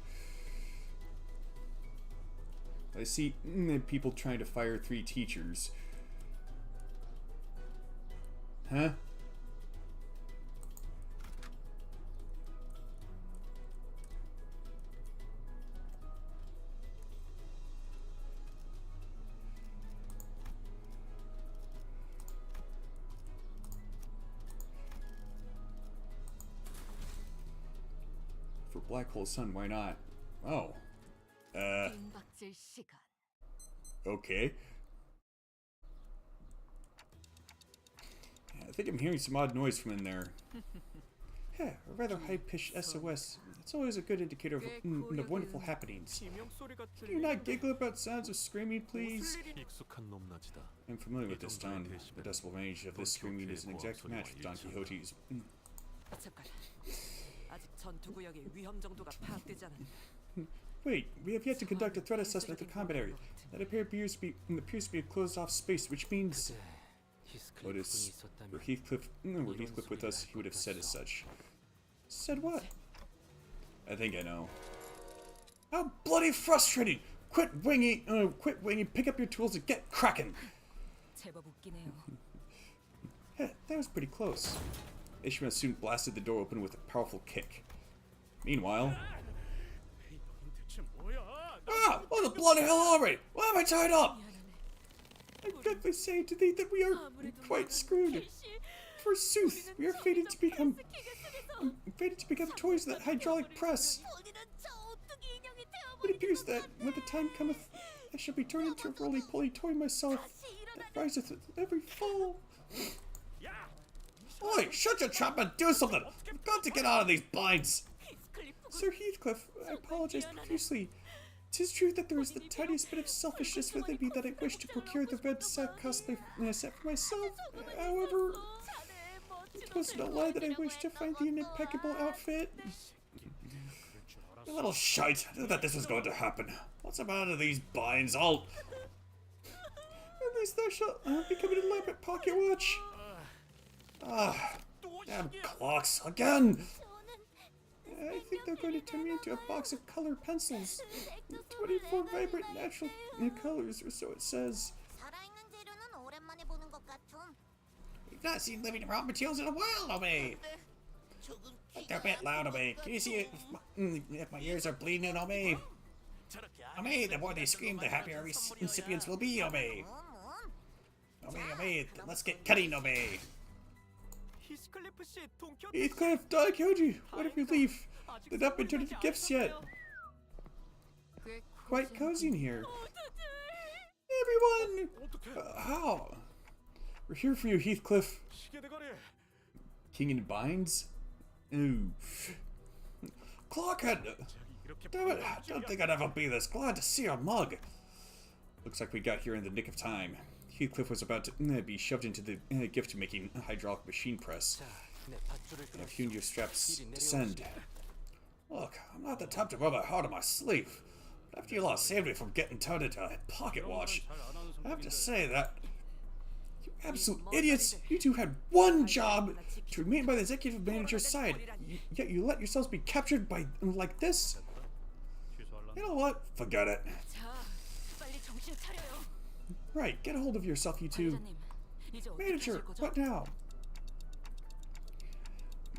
I see people trying to fire 3 teachers. Huh? For Black Hole Sun, why not? Oh. 빙박질 시간. Okay. I think I'm hearing some odd noise from in there. A rather high-pitched SOS. It's always a good indicator of wonderful happenings. 비명 소리가 Can you not giggle about sounds of screaming, please? 익숙한 높낮이다. I'm familiar with this tone. The decibel range of this screaming is an exact match with Don Quixote's. 잠깐. 아직 전투 구역의 위험 정도가 파악되지 않았다. Wait, we have yet to conduct a threat assessment of the combat area. That appears to be a closed-off space, which means... Otis, were Heathcliff with us, he would have said as such. Said what? I think I know. How bloody frustrating! Quit winging, pick up your tools and get cracking! 제법 웃기네요. That was pretty close. Ishmael soon blasted the door open with a powerful kick. Meanwhile... Ah! What the bloody hell already? Why am I tied up? I dreadfully say to thee that we are quite screwed. Forsooth, we are fated to become toys of that hydraulic press. It appears that when the time cometh, I shall be turned into a roly-poly toy myself that riseth with every fall. Oi, shut your trap and do something! I've got to get out of these binds! Sir Heathcliff, I apologize profusely. 'Tis true that there is the tiniest bit of selfishness within me that I wish to procure the red sack cosplay set for myself. However, it was no lie that I wish to find the impeccable outfit. You little shite! I knew that this was going to happen. What's the matter with these binds? At least thou shalt become an elaborate pocket watch. Ah, damn clocks again! I think they're going to turn me into a box of colored pencils. 24 vibrant natural colors, or so it says. We've not seen living raw materials in a while, Obey. They're a bit loud, Obey. Can you see if my ears are bleeding, Obey? Obey, the more they scream, the happier our recipients will be, Obey. Obey, let's get cutting, Obey. Heathcliff, Don Quixote, what if you leave? They've not been turned into gifts yet. Quite cozy in here. Everyone! How? We're here for you, Heathcliff. King in binds? Ooh. Clockhead! Damn it, I don't think I'd ever be this glad to see a mug. Looks like we got here in the nick of time. Heathcliff was about to be shoved into the gift-making hydraulic machine press. And if you and your straps descend. Look, I'm not the type to wear my heart on my sleeve. But after you lot saved me from getting turned into a pocket watch, I have to say that... You absolute idiots! You two had one job to remain by the executive manager's side, yet you let yourselves be captured by like this? You know what? Forget it. Right, get a hold of yourself, you two. Manager, what now?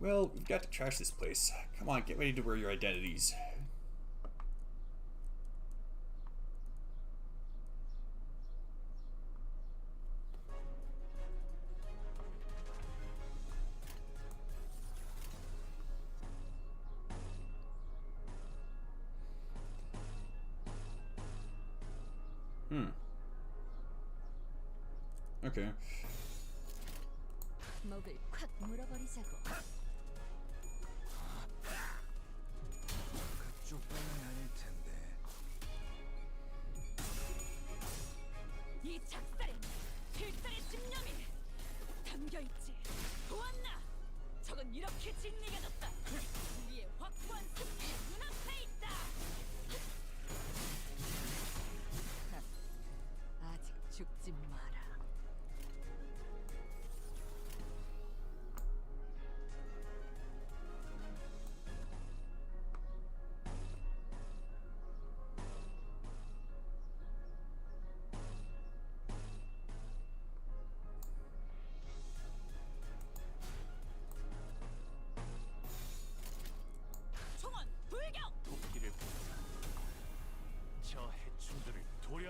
Well, we've got to trash this place. Come on, get ready to wear your identities. Okay. 목을 콱 물어버리자고. 그쪽 방향이 아닐 텐데. 이 작살에 필살의 집념이 담겨있지. 보았나? 적은 이렇게 진리해졌다. 우리의 확고한 승리 눈앞에 있다. 아직 죽지 마라.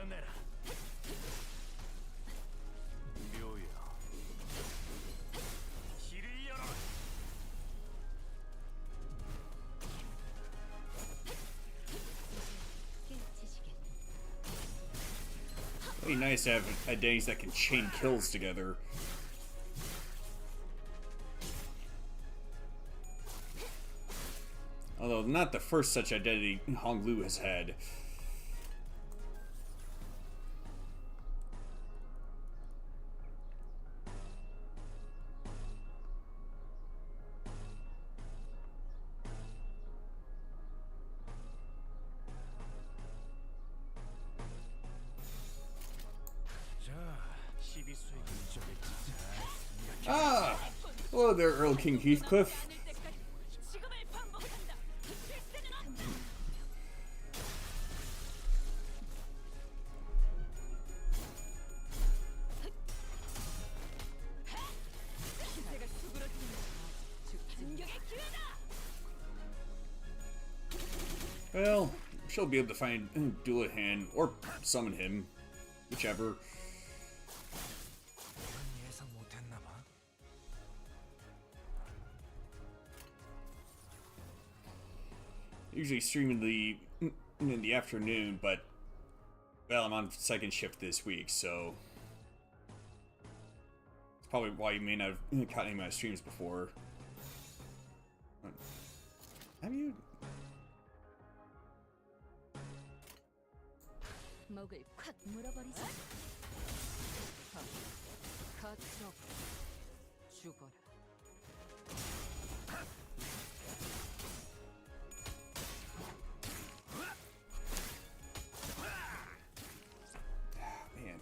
드러내라. 묘야. 길을 열어라. 깨치시겠. It'd be nice to have identities that can chain kills together. Although not the first such identity Hong Lu has had. 자, 12수의 인적을 잘 Ah! Hello there, Earl King Heathcliff. 않을 때까지 지금을 반복한다. 쉴 새는 없다. 기세가 수그러진다. 반격의 기회다. Well, she'll be able to find Dullahan or summon him, whichever. 예상 못했나 봐. Usually stream in the afternoon, but well, I'm on second shift this week, so it's probably why you may not have caught any of my streams before. Have you? 목을 콱 물어버리자고. 가츠로 죽어라. Man.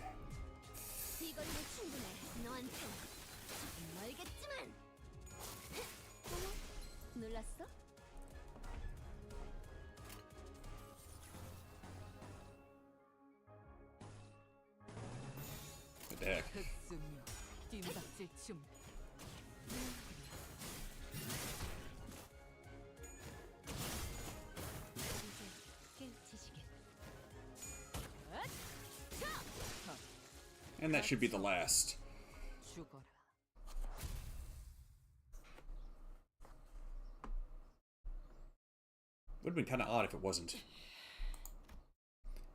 이걸로 충분해. 너한테 멀겠지만. 어머, 놀랐어? What the heck? 흑수며 뜀박질 춤. 이제 깨치시겠. And that should be the last. 죽어라. Would have been kind of odd if it wasn't.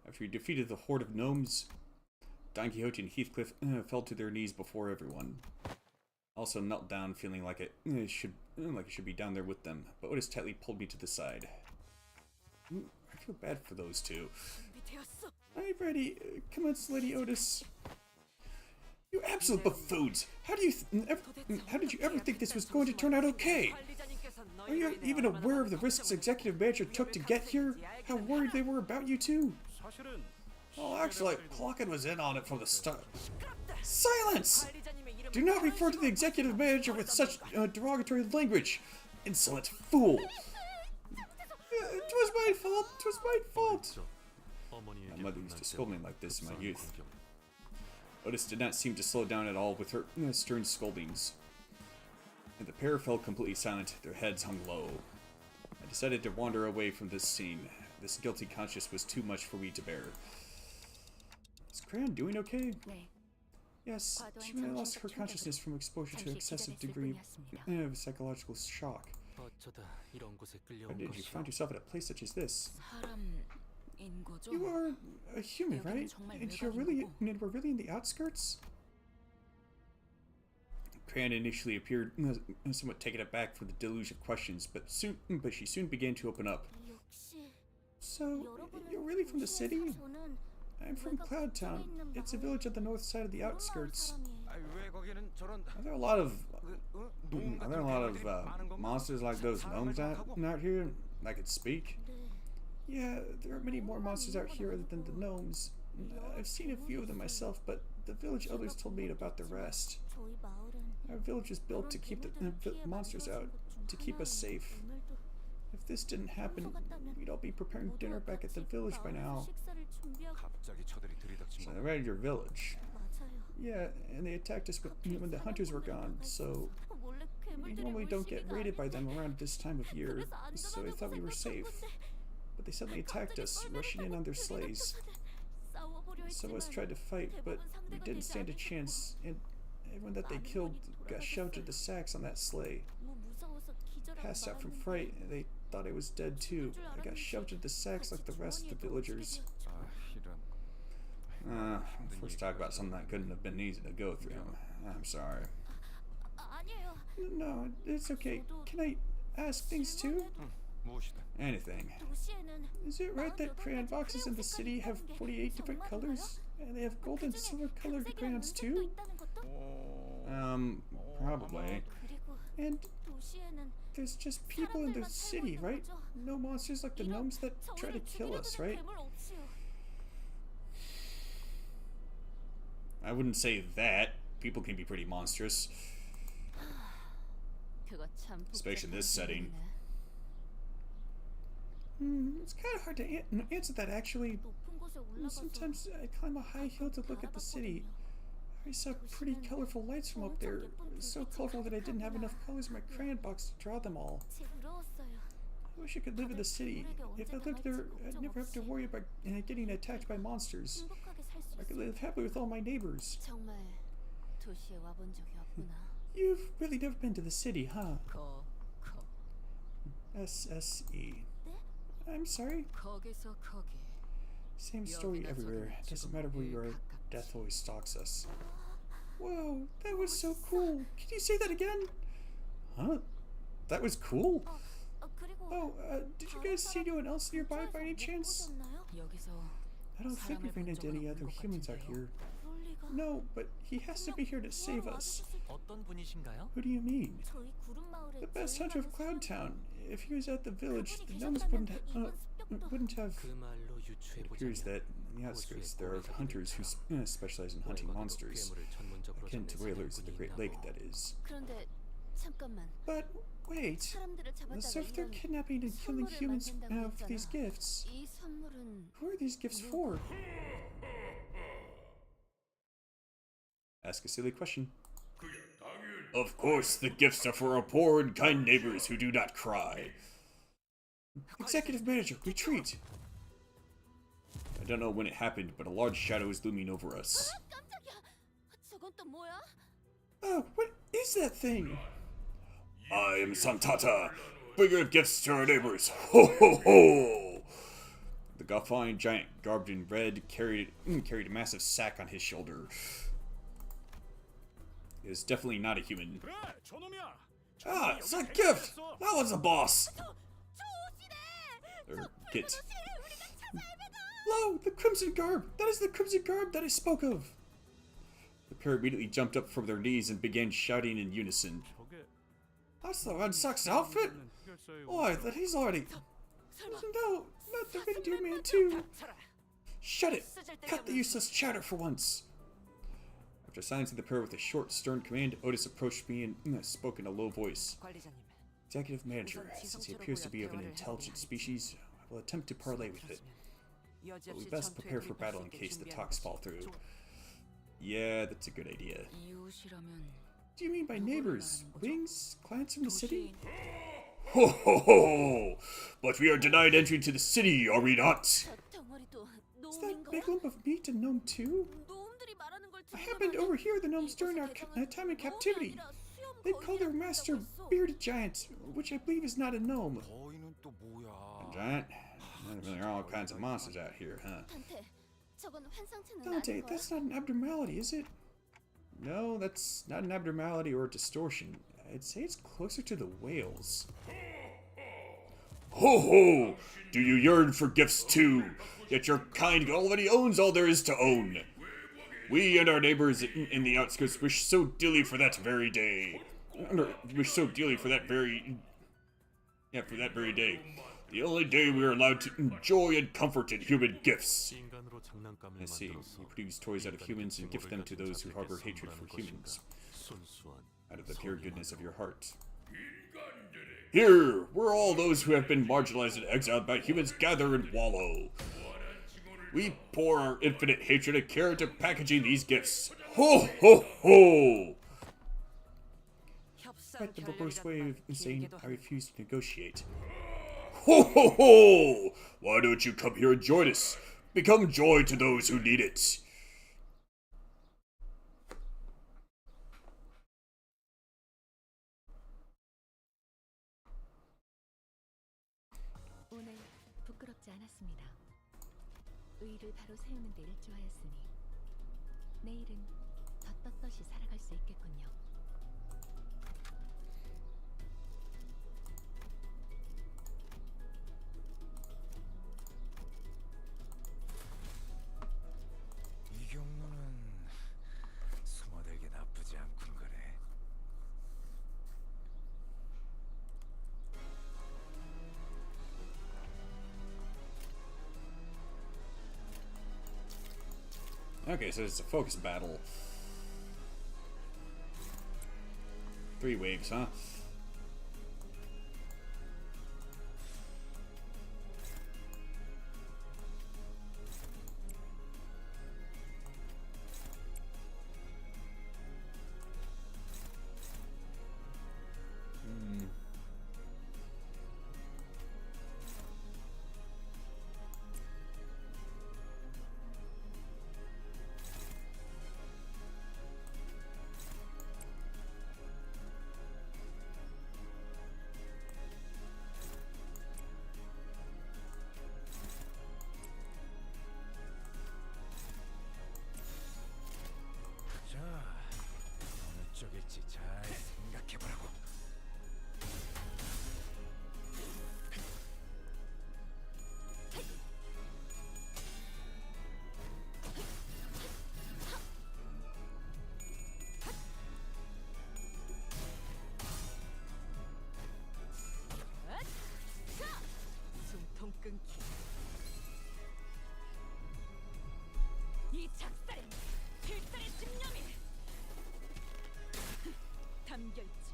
After he defeated the horde of gnomes, Don Quixote and Heathcliff fell to their knees before everyone. Also knelt down, feeling like it should be down there with them. But Otis tightly pulled me to the side. I feel bad for those two. 준비되었어. I'm ready. Come on, Lady Otis. You absolute buffoons! How did you ever think this was going to turn out okay? Are you even aware of the risks executive manager took to get here? How worried they were about you two? 사실은 Oh, actually, Clocken was in on it from the start. Silence! Do not refer to the executive manager with such derogatory language. Insolent fool! It was my fault. It was my fault. My mother used to scold me like this in my youth. Otis did not seem to slow down at all with her stern scoldings. And the pair fell completely silent, their heads hung low. I decided to wander away from this scene. This guilty conscience was too much for me to bear. Is Crayon doing okay? 네. Yes, she may have lost her consciousness from exposure to excessive degree of psychological shock. 어쩌다 이런 곳에 How 끌려온 did you 것이오? find yourself at a place such as this? 사람인 거죠? You are a human, right? And we're really in the outskirts? Crayon initially appeared somewhat taken aback for the deluge of questions, but she soon began to open up. 역시 So, you're really from the city? I'm from Cloud Town. It's a village on the north side of the outskirts. 왜 거기는 저런 Are there a lot of monsters like those gnomes out here that could speak? Yeah, there are many more monsters out here other than the gnomes. I've seen a few of them myself, but the village elders told me about the rest. 저희 마을은 Our village is built to keep the monsters out, to keep us safe. If this didn't happen, we'd all be preparing dinner back at the village by now. 식사를 준비하고 갑자기 저들이 들이닥친 So 거 they're right at your village. 맞아요. Yeah, and they attacked us when the hunters were gone, so 원래 we 괴물들이 normally don't get 물시기가 raided by them 아닌데 around this time of year, so I thought we were safe. But they suddenly attacked us, rushing in on their sleighs. Some of us tried to fight, but we didn't stand a chance, and everyone that they killed got shoved into the sacks on that sleigh. Passed out from fright, and they thought I was dead too. I got shoved into the sacks like the rest of the villagers. 이런. Let's talk about something that couldn't have been easy to go through. I'm sorry. 아니에요. No, it's okay. Can I ask things too? 무엇이든. Anything. 도시에는 Is it right that crayon boxes in the city have 48 different colors? And they have gold and silver colored crayons too? Probably. 그리고 And 도시에는 there's just people in the city, right? No monsters like the gnomes that try to kill us, right? 괴물 없지요. I wouldn't say that. People can be pretty monstrous. 그거 참 Especially in this 복잡한 setting. 질문이네. It's kind of hard to answer that actually. 높은 곳에 올라가서 Sometimes I climb a high hill to look at the city. I saw pretty colorful lights from up there. So colorful that I didn't have enough colors in my crayon box to draw them all. 부러웠어요. I wish I could live in the city. If I lived there, I'd never have to worry about getting attacked by monsters. 행복하게 살 수 I could 있어요. live happily with all my neighbors. 정말 도시에 와본 적이 없구나. You've really never been to the city, huh? 거. SSE. I'm sorry. 거기서 거기. Same story everywhere. Doesn't matter where you are, death always stalks us. Whoa, that was so cool. Can you say that again? Huh? That was cool? 그리고 Oh, did you guys see anyone else nearby by any chance? 보셨나요? 여기서 I don't think we've ran into any other humans out here. 그럴 리가. No, but he has to be here to save us. 어떤 분이신가요? Who do you mean? 저희 구름 마을에 The best 제일 hunter of 많은 Cloud Town. If he was at the village, the 그분이 gnomes 계셨다면 wouldn't have. 그 말로 It 유추해 appears that in the outskirts there are hunters who specialize in hunting monsters, akin to whalers in the Great Lake, that is. 그런데 잠깐만. But wait, 사람들을 so if they're 잡았다가 kidnapping and killing humans for these gifts, 이 선물은 who are these gifts for? Ask a silly question. Of course, the gifts are for our poor and kind neighbors who do not cry. Executive Manager, retreat! I don't know when it happened, but a large shadow is looming over us. 깜짝이야. 저건 또 뭐야? Oh, what is that thing? I am Santata, bringer of gifts to our neighbors. Ho ho ho! The Gothine giant, garbed in red, carried a massive sack on his shoulder. It is definitely not a human. 그래, 저놈이야. Ah, it's a gift! That was the boss! Or Git. Lo, the crimson garb! That is the crimson garb that I spoke of! The pair immediately jumped up from their knees and began shouting in unison. 저게 That's the Red Sox outfit? 해결사의 Boy, that he's already... No, not the reindeer man too! Shut it! Cut the useless chatter for once! After silencing the pair with a short, stern command, Otis approached me and spoke in a low voice. 관리자님. Executive Manager, since he appears to be of an intelligent species, I will attempt to parley with it. But we best prepare for battle in case the talks fall through. Yeah, that's a good idea. 이웃이라면 Do you mean by neighbors? Wings? Clients from the city? Ho ho ho! But we are denied entry to the city, are we not? 저 덩어리도 Is that 놈인가요? big lump of meat a gnome too? 놈들이 말하는 걸 I happened to overhear the gnomes during our time in captivity. They call their master Bearded Giant, which I believe is not a gnome. 거인은 또 뭐야? Giant? There are all kinds of monsters out here, huh? 단테, 저건 환상체는 Dante, 아닌 거야? that's not an abnormality, is it? No, that's not an abnormality or a distortion. I'd say it's closer to the whales. Ho ho! Do you yearn for gifts too? Yet your kind already owns all there is to own. We and our neighbors in the outskirts wish so dearly for that very day. Wish so dearly for that very... Yeah, for that very day. The only day we are allowed to enjoy and comfort in human gifts. 인간으로 장난감을 I see. 만들어서 You produce toys out of humans and gift them to those who harbor hatred for humans. 순수한 Out of the pure goodness of your heart. Here, where all those who have been marginalized and exiled by humans gather and wallow. We pour our infinite hatred and care into packaging these gifts. Ho ho ho! Quite the verbose way of saying I refuse to negotiate. Ho ho ho! Why don't you come here and join us? Become joy to those who need it. 오늘 부끄럽지 않았습니다. 의를 바로 세우는 데 일조하였으니 내일은 더 떳떳이 살아갈 수 있겠군요. 이 경로는 숨어들기 나쁘지 않군 그래. Okay, so it's a focus battle. 3 waves, huh? 자, 어느 쪽일지 잘 생각해보라고. 숨통 끊기. 이 작살엔 필살의 집념이 담겨있지.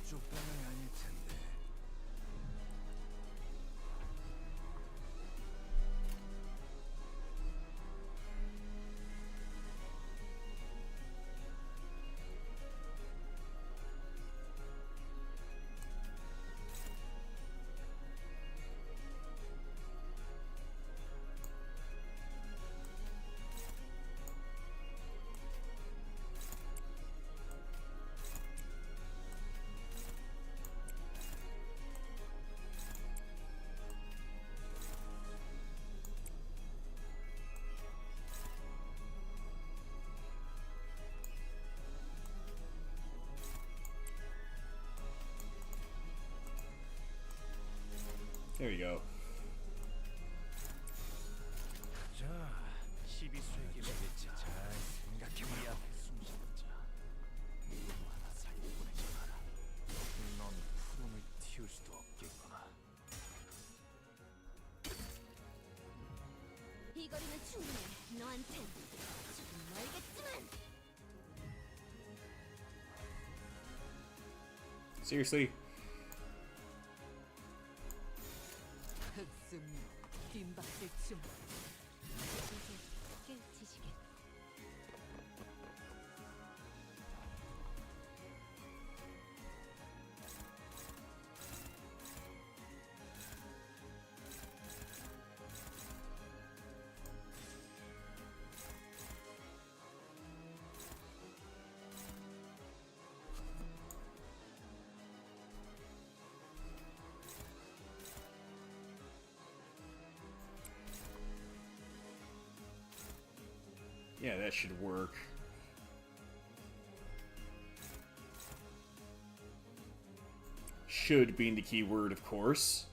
그쪽 방향이 아닐 텐데. There you go. 자, 12수에게 쪽일지 잘 생각해보라고. 숨쉬는 자 누구 하나 살려보내지 마라. 넌 푸름을 틔울 수도 없겠구나. 이 거리는 충분해. 너한텐 조금 멀겠지만. Seriously? 흑승 빈박질 춤. 이제 깨우치시게. Yeah, that should work. Should being the key word, of course.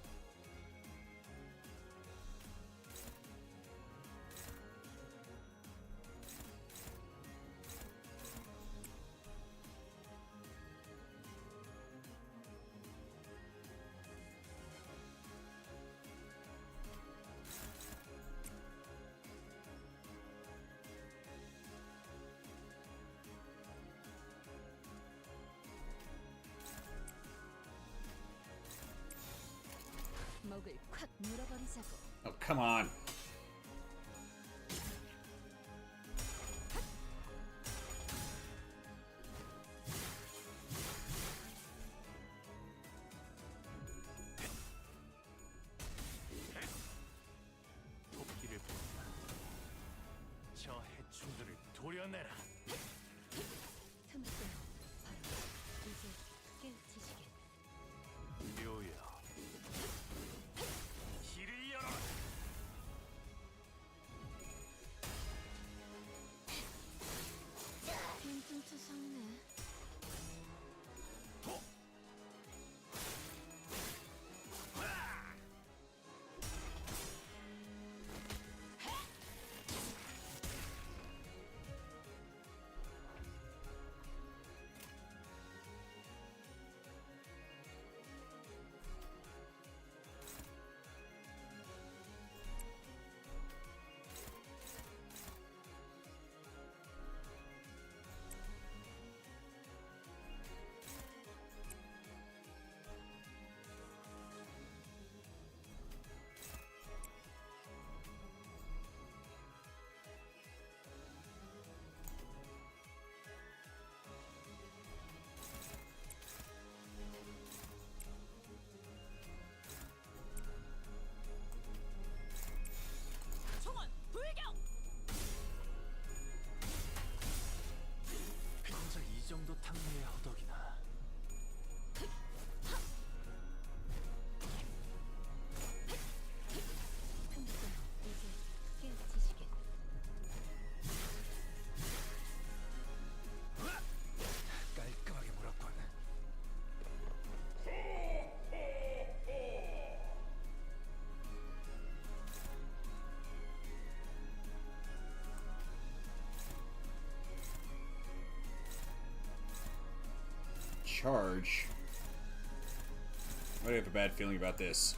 목을 콱 물어버리자고. Oh, come on. 드러내라. 틈을 뚫어 바로 이제 깨우치시게. 묘야. 길을 열어라. 빈틈 투성이네. 총원 불격! 정작 이 정도 탕미의 허덕이나. 틈을 뚫어 이제 깨우치시게. 깔끔하게 물었군. Charge. I have a bad feeling about this.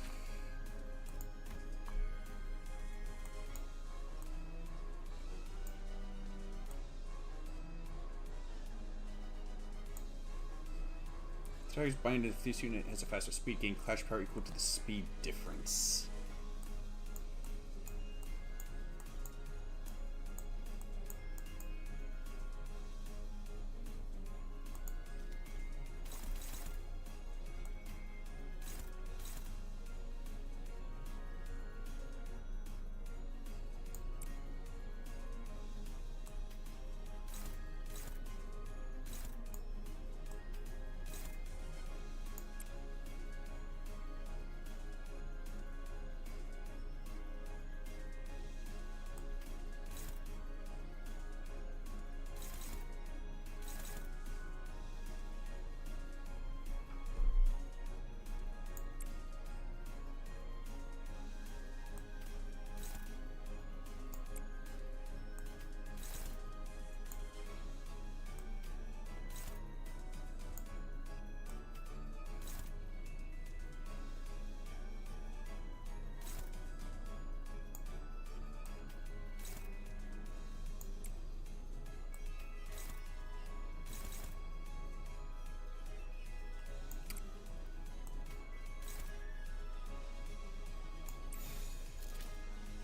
Charge bind to this unit has a faster speed gain, clash power equal to the speed difference.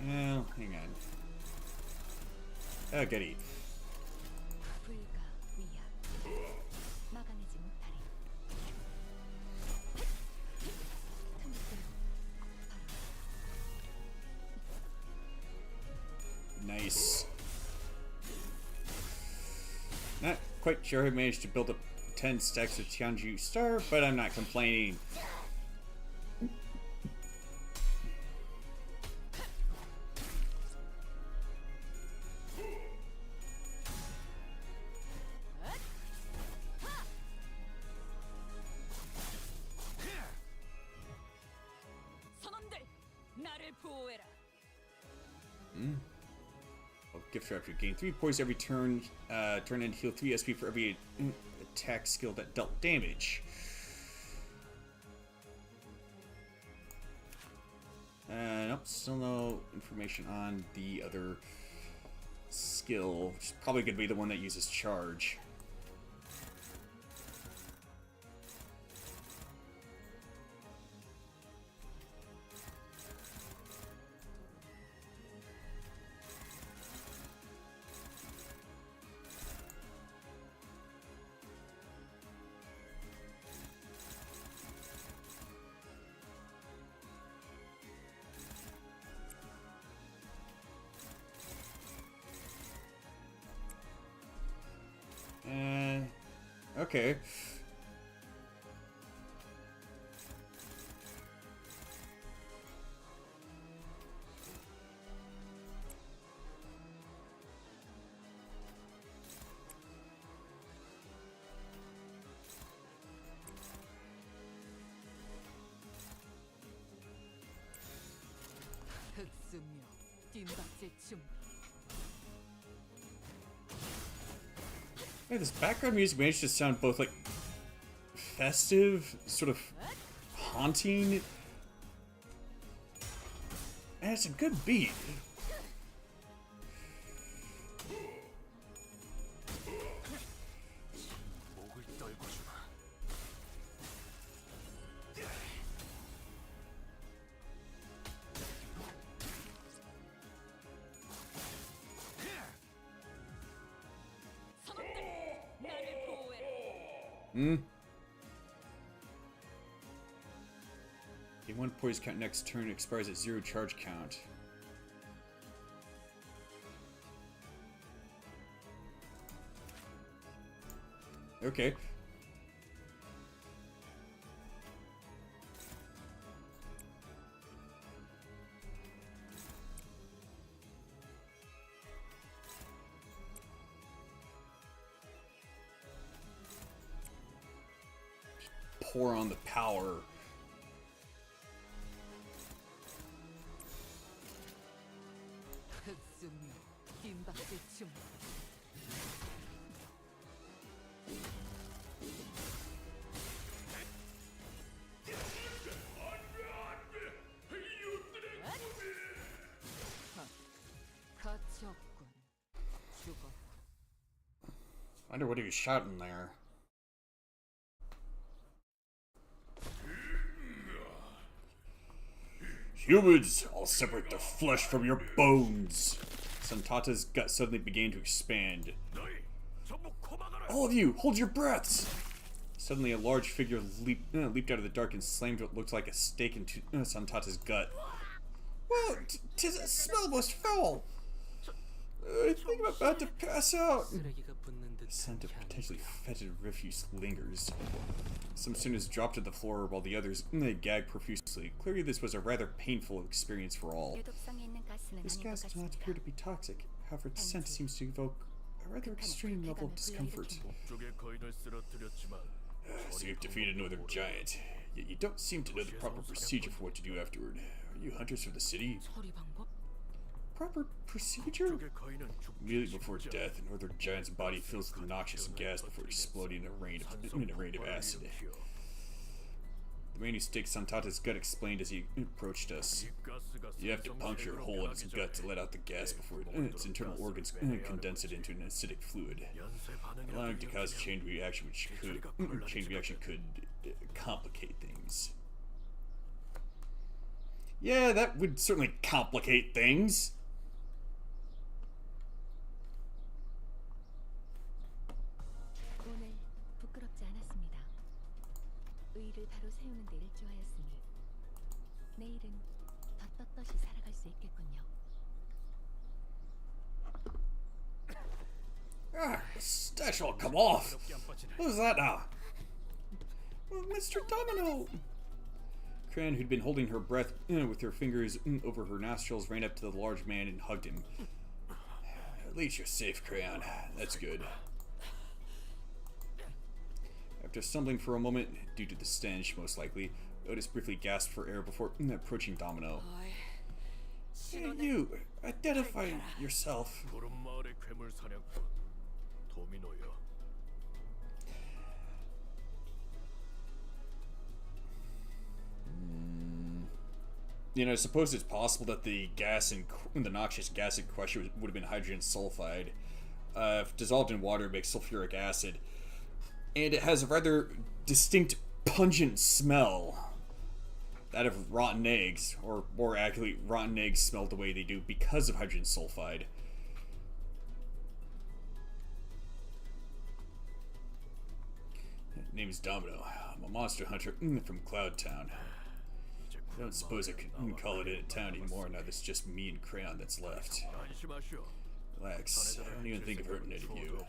Well, hang on. Oh, goody. 불가 위야. 막아내지 못하리. 틈을 뚫어 바로 Nice. Not quite sure I managed to build up 10 stacks of Tianju Star, but I'm not complaining. 선원들 나를 보호해라. Oh, gift wrap. You gain 3 points every turn. Turn and heal 3 SP for every attack skill that dealt damage. Nope, still no information on the other skill, which is probably going to be the one that uses charge. Okay. 흑승묘 뒷박질 춤. Yeah, this background music managed to sound both like festive, sort of haunting, and it's a good beat. 목을 떨고 주마. 나를 보호해라. The one poise count next turn expires at 0 charge count. Okay. Pour on the power. 흑승묘 뒷박질 춤. 갇혔군. 죽어. I wonder what he was shouting there. Humans, I'll separate the flesh from your bones. Santata's gut suddenly began to expand. 너희 전부 고막아라. All of you, hold your breaths! Suddenly, a large figure leaped out of the dark and slammed what looked like a stake into Santata's gut. Well, 'tis a smell most foul. I think I'm about to pass out. 쓰레기가 붙는 The 듯한 scent of 향이 potentially fetid refuse lingers. Some students dropped to the floor while the others gagged profusely. Clearly, this was a rather painful experience for all. 유독성이 있는 가스는 This 아닌 것 gas does not 같습니다. appear to be toxic. However, its scent seems to evoke a rather extreme level of discomfort. 북쪽의 거인을 쓰러뜨렸지만 So you've defeated another giant, yet you don't seem to know the proper procedure for what to do afterward. Are you hunters from the city? 처리 방법? Proper procedure? 북쪽의 거인은 Immediately before death, the northern giant's body fills with noxious gas before exploding in a rain of acid. The man who staked Santata's gut explained as he approached us. You have to puncture a hole in its gut to let out the gas before its internal organs condense it into an acidic fluid, allowing it to cause a chain reaction which could complicate things. Yeah, that would certainly complicate things. 오늘 부끄럽지 않았습니다. 의를 바로 세우는 데 일조하였으니 내일은 더 떳떳이 살아갈 수 있겠군요. Stash will come off. Who's that now? Well, Mr. Domino. Cran, who'd been holding her breath with her fingers over her nostrils, ran up to the large man and hugged him. At least you're safe, Crayon. That's good. After stumbling for a moment, due to the stench, most likely, Otis briefly gasped for air before approaching Domino. Hey, you! Identify yourself. 구름 마을의 괴물 사냥꾼 도미노요. You know, I suppose it's possible that the noxious gas in question would have been hydrogen sulfide. If dissolved in water, it makes sulfuric acid. And it has a rather distinct, pungent smell. That of rotten eggs, or more accurately, rotten eggs smell the way they do because of hydrogen sulfide. Name's Domino. I'm a monster hunter from Cloud Town. I don't suppose I could call it a town anymore now there's just me and Crayon that's left. 안심하시오. Relax, I don't even think of hurting any of you.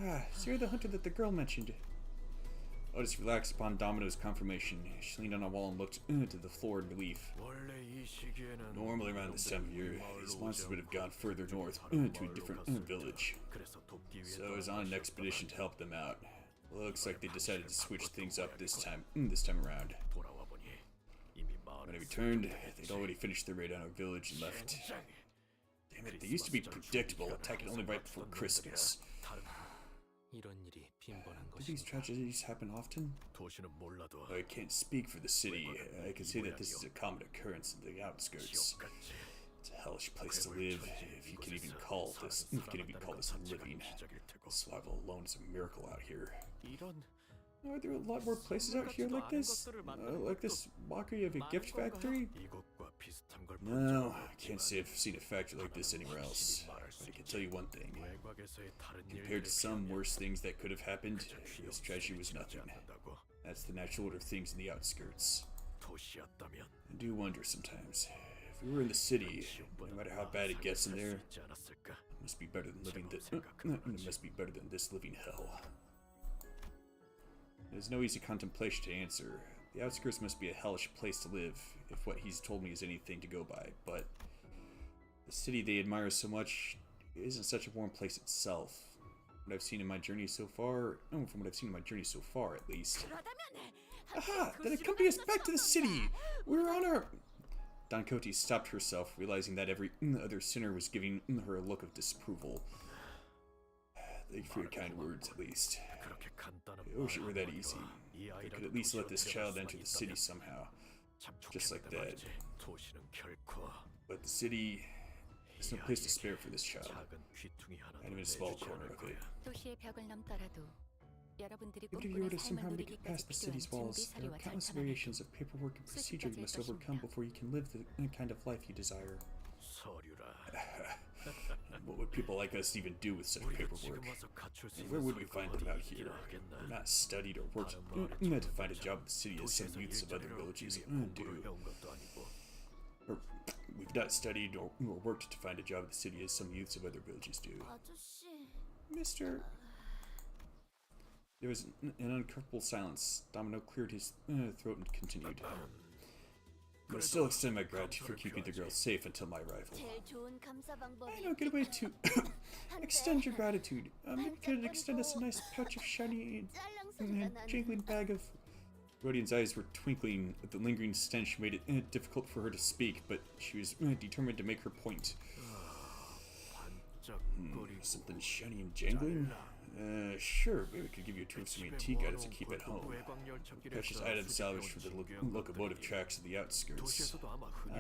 Ah, so you're the hunter that the girl mentioned. Otis relaxed upon Domino's confirmation. She leaned on a wall and looked to the floor in relief. Normally around this time of year, these monsters would have gone further north to a different village. So I was on an expedition to help them out. Looks like they decided to switch things up this time around. When I returned, they'd already finished their raid on our village and left. Damn it, they used to be predictable, attacking only right before Christmas. Do these tragedies happen often? I can't speak for the city. I can say that this is a common occurrence in the outskirts. It's a hellish place to live, if you can even call this living. Survival alone is a miracle out here. Are there a lot more places out here like this? Like this mockery of a gift factory? No, I can't say I've seen a factory like this anywhere else. But I can tell you one thing. Compared to some worse things that could have happened, this tragedy was nothing. That's the natural order of things in the outskirts. I do wonder sometimes, if we were in the city, no matter how bad it gets in there, it must be better than this living hell. There's no easy contemplation to answer. The outskirts must be a hellish place to live, if what he's told me is anything to go by, but the city they admire so much isn't such a warm place itself. From what I've seen in my journey so far, at least. Aha! Then accompany us back to the city! We're on our... Don Cote stopped herself, realizing that every other sinner was giving her a look of disapproval. Thank you for your kind words, at least. I wish it were that easy. I could at least let this child enter the city somehow. Just like that. But the city... There's no place to spare for this child. Not even a small corner of it. Even if you were to somehow make it past the city's walls, there are countless variations of paperwork and procedure you must overcome before you can live the kind of life you desire. What would people like us even do with such paperwork? And where would we find them out here? We're not studied or worked to find a job in the city as some youths of other villages do. Or we've not studied or worked to find a job in the city as some youths of other villages do. Mister... There was an uncomfortable silence. Domino cleared his throat and continued. I still extend my gratitude for keeping the girl safe until my arrival. I know a good way to extend your gratitude. Maybe you could extend us a nice pouch of shiny and jingling bag of... Rodian's eyes were twinkling. The lingering stench made it difficult for her to speak, but she was determined to make her point. Something shiny and jangling? Sure, maybe we could give you a tube of some antique items to keep at home. Precious items salvaged from the locomotive tracks of the outskirts.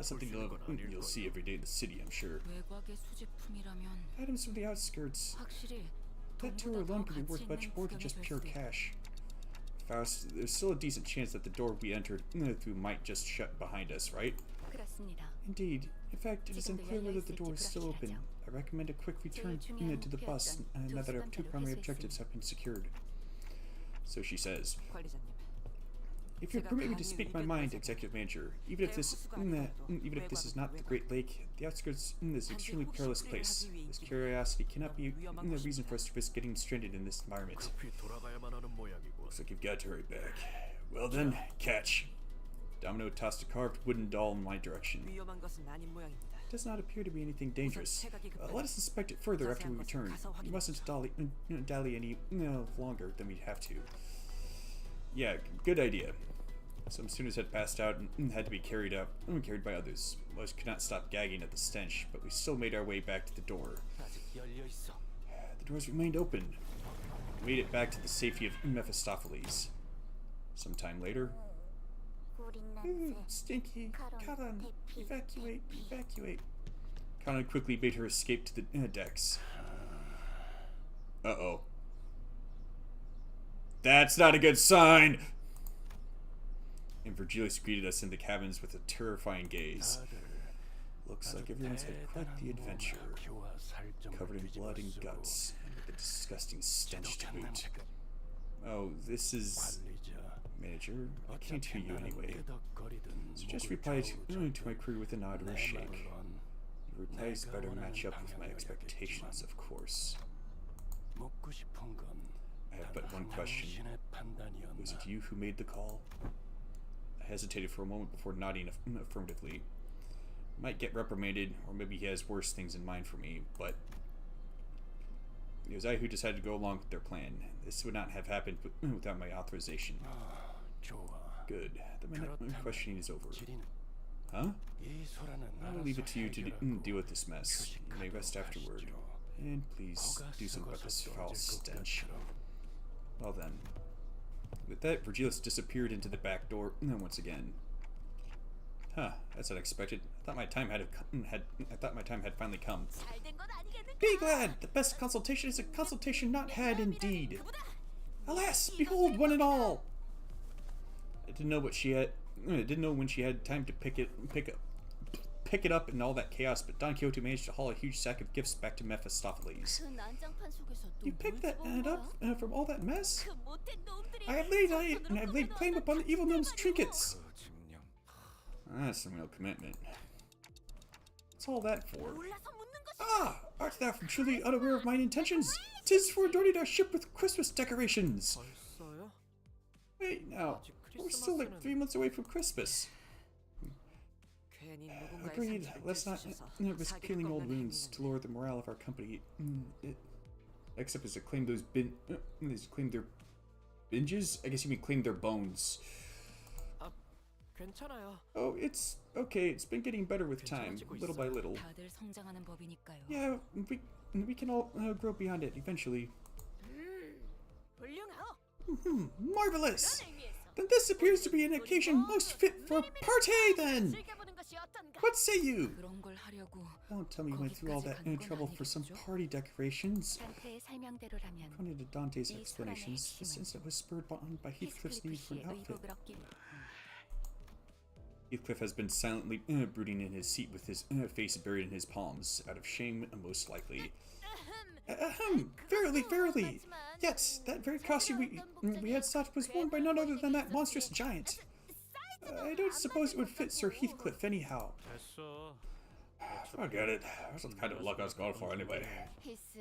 Something you'll see every day in the city, I'm sure. Items from the outskirts. That tour alone could be worth much more than just pure cash. Faust, there's still a decent chance that the door we entered through might just shut behind us, right? Indeed. In fact, it is unclear whether the door is still open. I recommend a quick return to the bus now that our two primary objectives have been secured. So she says. If you'll permit me to speak my mind, Executive Manager, even if this is not the Great Lake, the outskirts is an extremely perilous place. This curiosity cannot be a reason for us to risk getting stranded in this environment. Looks like you've got to hurry back. Well then, catch. Domino tossed a carved wooden doll in my direction. It does not appear to be anything dangerous. Let us inspect it further after we return. We mustn't dally any longer than we'd have to. Yeah, good idea. Some students had passed out and had to be carried by others. Most could not stop gagging at the stench, but we still made our way back to the door. The doors remained open. We made it back to the safety of Mephistopheles. Some time later... Stinky! Karan! Evacuate! Evacuate! Karan quickly bade her escape to the decks. Uh-oh. That's not a good sign! And Virgilius greeted us in the cabins with a terrifying gaze. Looks like everyone's had quite the adventure. Covered in blood and guts, and with a disgusting stench to boot. Oh, this is... Manager, I can't hear you anyway. So just reply to my query with a nod or a shake. Your replies better match up with my expectations, of course. 묻고 싶은 건 I have but one question. 당신의 Was 판단이었나? it you who made the call? I hesitated for a moment before nodding affirmatively. Might get reprimanded, or maybe he has worse things in mind for me, but it was I who decided to go along with their plan. This would not have happened without my authorization. 좋아. Good. The questioning is over. 지리는 Huh? 이 소라는 I'll leave it to you to 해결하고 deal with this mess. You may rest afterward. And please do something about this foul stench. Well then. With that, Virgilius disappeared into the back door once again. Huh, that's unexpected. I thought my time had finally come. 잘된 건 아니겠는가? Be glad! The best consultation is a consultation not had indeed. Alas, behold one and all! I didn't know when she had time to pick it up and all that chaos, but Don Quixote managed to haul a huge sack of gifts back to Mephistopheles. 그 난장판 속에서 또 You 뭘 picked that 집어온 up 거야? from all that mess? 그 못된 놈들이 I have laid claim upon the evil gnome's trinkets. 그 증명. That's some real commitment. What's all that for? 몰라서 묻는 것이 Ah, art thou truly unaware of mine intentions? 'Tis for adorning our ship with Christmas decorations. 벌써요? Wait, now, we're still like 3 months away from Christmas. 괜히 누군가의 Agreed. 상처를 Let's not 꿰주셔서 risk 자기를 killing old 꺾는 wounds to 행위는 lower the morale of our company. Except as to claim claim their binges? I guess you mean claim their bones. 괜찮아요. Oh, it's okay. It's been getting better with time, little by little. 다들 성장하는 법이니까요. Yeah, we can all grow beyond it eventually. 훌륭하오. Marvelous! 그런 의미에서 Then this appears to be an occasion most fit for a party, then! 즐겨보는 것이 어떤가? What say you? 그런 걸 하려고 Don't tell me you went through all that trouble for some party decorations. 단테의 설명대로라면 According to Dante's 이 explanations, 소란의 this 힘은 incident was spurred on by Heathcliff's need for 히스클리프 an 씨의 outfit. 의복을 얻기 Heathcliff has been silently brooding in his seat with his face buried in his palms, out of shame, most likely. Ahem! Verily, verily! Yes, that very costume we had thought was worn by none other than that monstrous giant. I don't suppose it would fit Sir Heathcliff anyhow. 됐어. Forget it. That's the kind of luck I was going for anyway. 히스.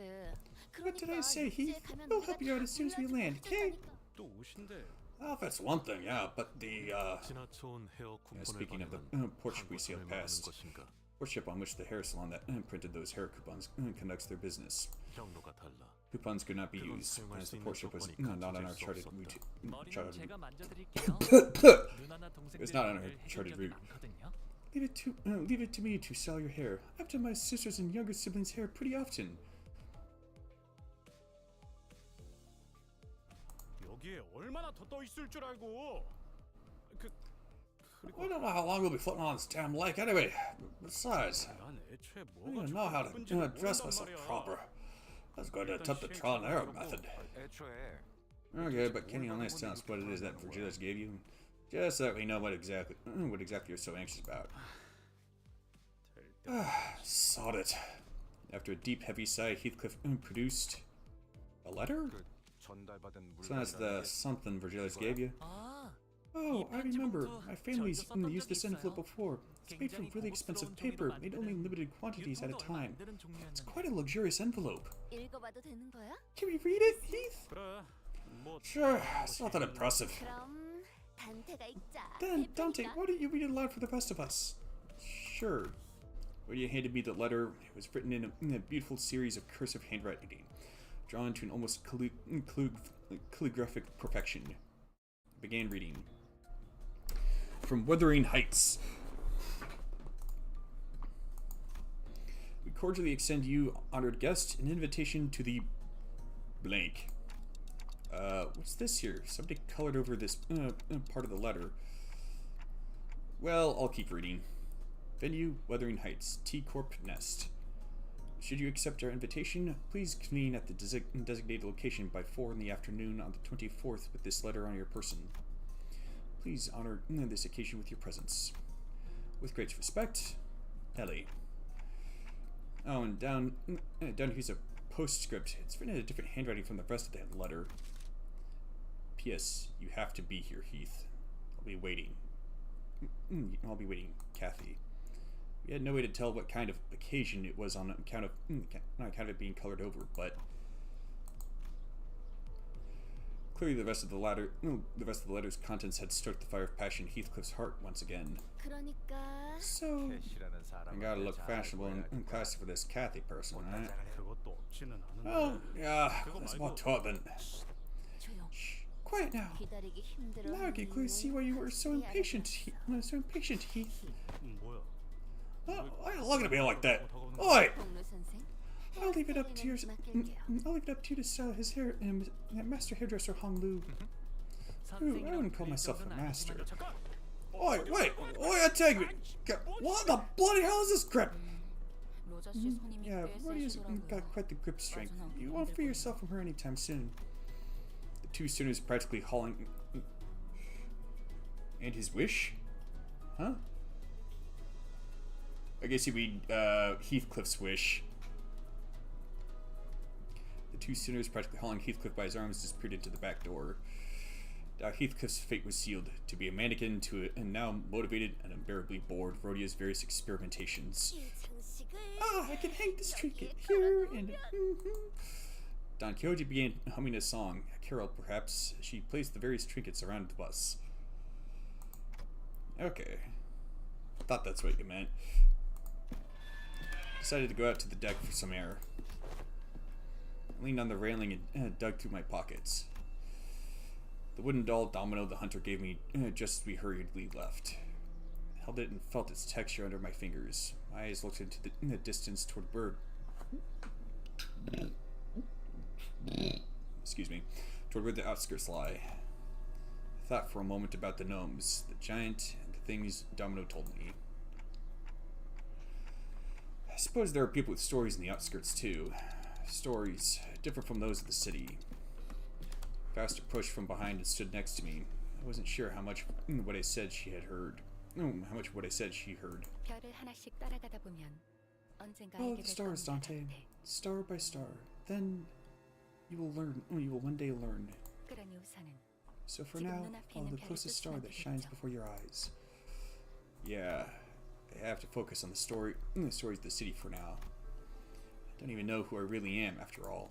What did I say, Heath? We'll help you out as soon as we land, okay? 또 오신대. Well, that's one thing, yeah, but the, 지나쳐온 헤어 쿠폰을 speaking of the 받으면 portrait we sailed 한국을 past, 말하는 것인가? port ship on which the hair salon that printed those hair coupons conducts their business. 경로가 달라. Coupons could not be 그건 used, 사용할 as 수 the 있는 port ship was 조건이 not on our 갖춰질 수 charted 없었다. route. 머리는 제가 It 만져드릴게요. 누나나 was not on 동생들 our charted 해준 적이 route. 많거든요. Leave it to me to style your hair. I've done my sisters and younger siblings' hair pretty often. 여기에 얼마나 더 떠 있을 줄 알고. I don't know how long we'll be floating on this damn lake anyway. Besides, 난 애초에 I 뭐가 don't even know how to 예쁜지를 dress 모른단 myself 말이야. proper. I was going to attempt the trial and error method. 애초에 Okay, but can you at least tell us what it is that Virgilius gave you? Just so that we know what exactly you're so anxious about. Sod it. After a deep, heavy sigh, Heathcliff produced a letter? 그 전달받은 So that's the something Virgilius gave you? 아, Oh, I remember. My family's 저도 썼던 used this 적이 envelope 있어요. before. It's made from 굉장히 really expensive 고급스러운 paper, 종이로 made only in 만드는 limited quantities at a 유통도 얼마 time. 안 되는 It's 종류였는데. quite a luxurious envelope. 읽어봐도 되는 거야? Can we read it, Heath? 그래. 뭐 Sure, it's not that impressive. 그럼 단테가 읽자. Then, Dante, 대표니까. why don't you read it aloud for the rest of us? Sure. When you handed me the letter, it was written in a beautiful series of cursive handwriting, drawn to an almost calligraphic perfection. I began reading. From Wuthering Heights. We cordially extend you, honored guest, an invitation to the blank. What's this here? Somebody colored over this part of the letter. Well, I'll keep reading. Venue, Wuthering Heights, T Corp Nest. Should you accept our invitation, please convene at the designated location by 4 in the afternoon on the 24th with this letter on your person. Please honor this occasion with your presence. With great respect, Ellie. Oh, and down here's a postscript. It's written in a different handwriting from the rest of that letter. P.S. You have to be here, Heath. I'll be waiting. I'll be waiting, Kathy. We had no way to tell what kind of occasion it was on account of it being colored over, but Clearly, the rest of the letter's contents had stoked the fire of passion in Heathcliff's heart once again. 그러니까 So, 캐시라는 I 사람한테 gotta look 잘 fashionable and 보여야겠구나. classy for this Kathy person, right? 그것도 없지는 않은데. Well, yeah, that's about taught then. 조용. Shh, quiet now. 기다리기 힘들어. Now I can clearly see why you were so impatient, Heath. 뭐야? Why are you looking at me like that? Oi! 공로 선생. I'll leave it up to yours. 맡길게요. I'll leave it up to you to style his hair. Master hairdresser Hong Lu. Ooh, I wouldn't call myself a master. Oi, wait! Oi, I take me! What the bloody hell is this crap? 로저 씨 손님이 Yeah, 꽤 Rodia's 세시더라고요. got quite the grip strength. You won't free yourself from her anytime soon. The two students practically hauling. And his wish? Huh? I guess he'd be Heathcliff's wish. The two sinners, practically hauling Heathcliff by his arms, disappeared into the back door. Now Heathcliff's fate was sealed, to be a mannequin to and now motivated and unbearably bored of Rhodia's various experimentations. 이 장식을 Ah, I can hang this trinket here and. Don Quixote began humming a song, a carol perhaps. She placed the various trinkets around the bus. Okay. Thought that's what you meant. Decided to go out to the deck for some air. I leaned on the railing and dug through my pockets. The wooden doll domino the hunter gave me just as we hurriedly left. I held it and felt its texture under my fingers. My eyes looked into the distance toward the bird. Excuse me. Toward where the outskirts lie. I thought for a moment about the gnomes, the giant, and the things Domino told me. I suppose there are people with stories in the outskirts too. Stories different from those of the city. Faust approached from behind and stood next to me. I wasn't sure how much what I said she had heard. How much what I said she heard. 별을 하나씩 따라가다 보면 언젠가 Follow 알게 the 될 stars, 겁니다, Dante. 단테. Star by star. Then you will learn. You will one day learn. 그러니 우선은 So for 지금 now, 눈앞에 follow 있는 the 별을 closest star 쫓으면 that shines 되겠죠. before your eyes. Yeah, I have to focus on the stories of the city for now. I don't even know who I really am after all.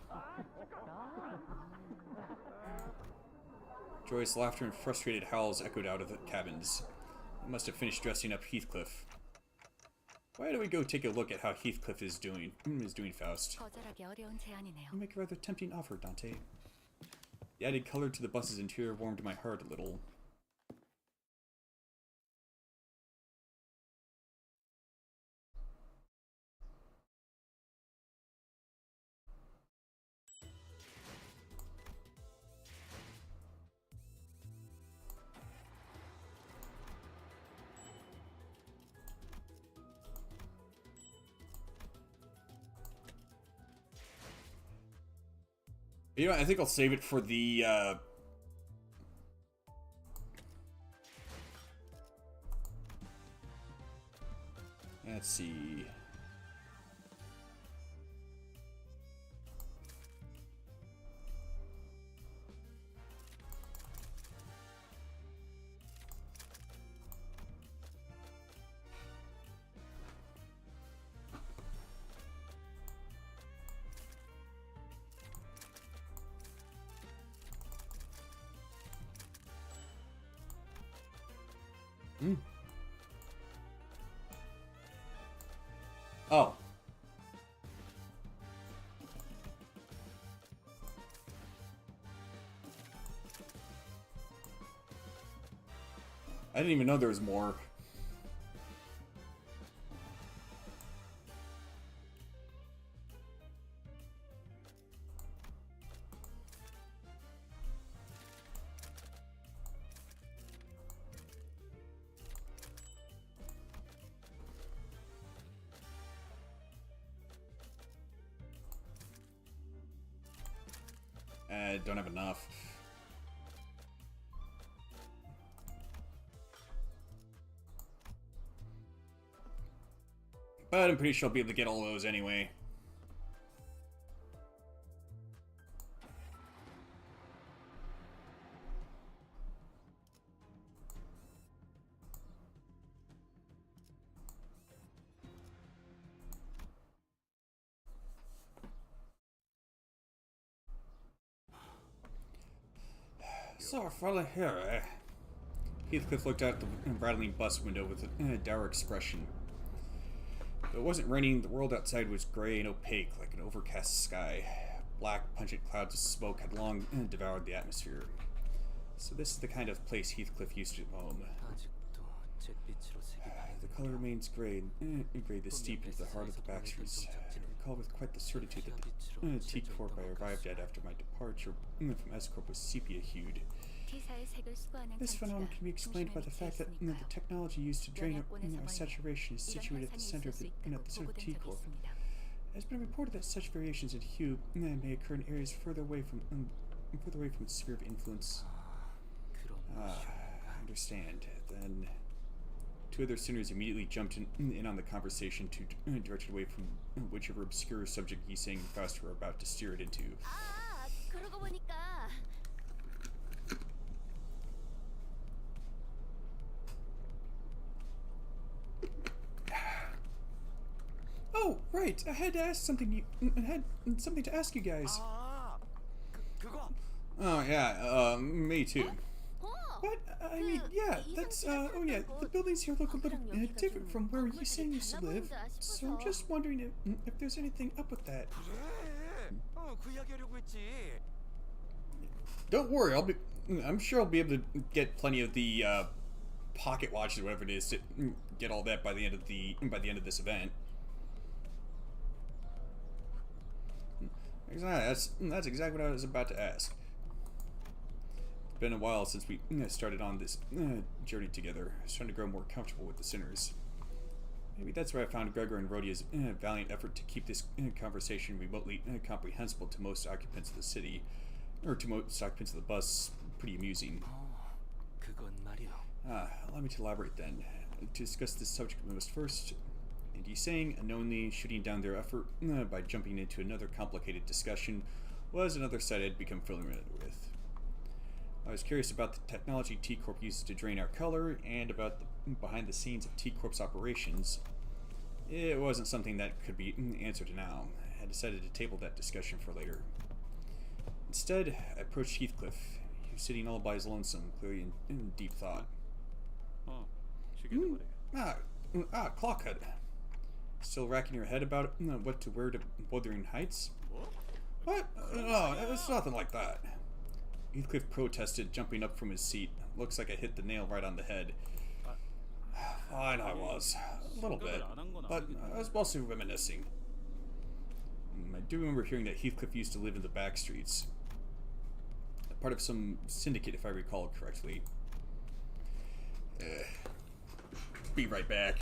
Joyous laughter and frustrated howls echoed out of the cabins. I must have finished dressing up Heathcliff. Why don't we go take a look at how Heathcliff is doing, Faust? 거절하기 어려운 제안이네요. You make a rather tempting offer, Dante. The added color to the bus's interior warmed my heart a little. You know what, I think I'll save it for the, let's see. Oh. I didn't even know there was more. I don't have enough. But I'm pretty sure I'll be able to get all those anyway. So, finally here, eh? Heathcliff looked out the rattling bus window with a dour expression. Though it wasn't raining, the world outside was gray and opaque like an overcast sky. Black, pungent clouds of smoke had long devoured the atmosphere. So this is the kind of place Heathcliff used to roam. 아직도 잿빛으로 색이 The color remains gray, gray this deep into the heart of the backstreets. I recall with quite the certitude that the T-Corp I arrived at after my departure from S-Corp was sepia-hued. T사의 색을 수거하는 This phenomenon 장치가 can be explained by the fact that the 있으니까요. technology used to drain our 영향권에서 saturation is 이런 situated at the 현상이 center 있을 of 수 the 있다고 center of 보고된 적이 T-Corp. 있습니다. It has been reported that such variations in hue may occur in areas further away from its sphere of influence. 그런 I understand. Then, two other sinners immediately jumped in on the conversation to direct it away from whichever obscure subject Yiseng and Faust were about to steer it into. 아, 그러고 보니까 Oh, right. I had to ask something. I had something to ask you guys. 아, 그거. Oh yeah. Me too. 어, But I mean, yeah. That's oh yeah. The buildings here look a little different from where Yiseng used to live. So I'm just wondering if there's anything up with that. 그래. 그 이야기 하려고 했지. Don't worry. I'm sure I'll be able to get plenty of the pocket watches, whatever it is, to get all that by the end of this event. That's exactly what I was about to ask. It's been a while since we started on this journey together. I was trying to grow more comfortable with the sinners. Maybe that's why I found Gregor and Rhodia's valiant effort to keep this conversation remotely comprehensible to most occupants of the city, or to most occupants of the bus, pretty amusing. 그건 말이야. Allow me to elaborate then. To discuss this subject, we must first, and Yiseng, unknowingly shooting down their effort by jumping into another complicated discussion, was another side I'd become familiar with. I was curious about the technology T-Corp uses to drain our color, and about the behind the scenes of T-Corp's operations. It wasn't something that could be answered now. I had decided to table that discussion for later. Instead, I approached Heathcliff. He was sitting all by his lonesome, clearly in deep thought. 시계도 말이야. Clockhead. Still racking your head about what to wear to Wuthering Heights? What? No, it's nothing like that. Heathcliff protested, jumping up from his seat. Looks like I hit the nail right on the head. Fine, I was. A little bit. But I was mostly reminiscing. I do remember hearing that Heathcliff used to live in the back streets. Part of some syndicate, if I recall correctly. Be right back.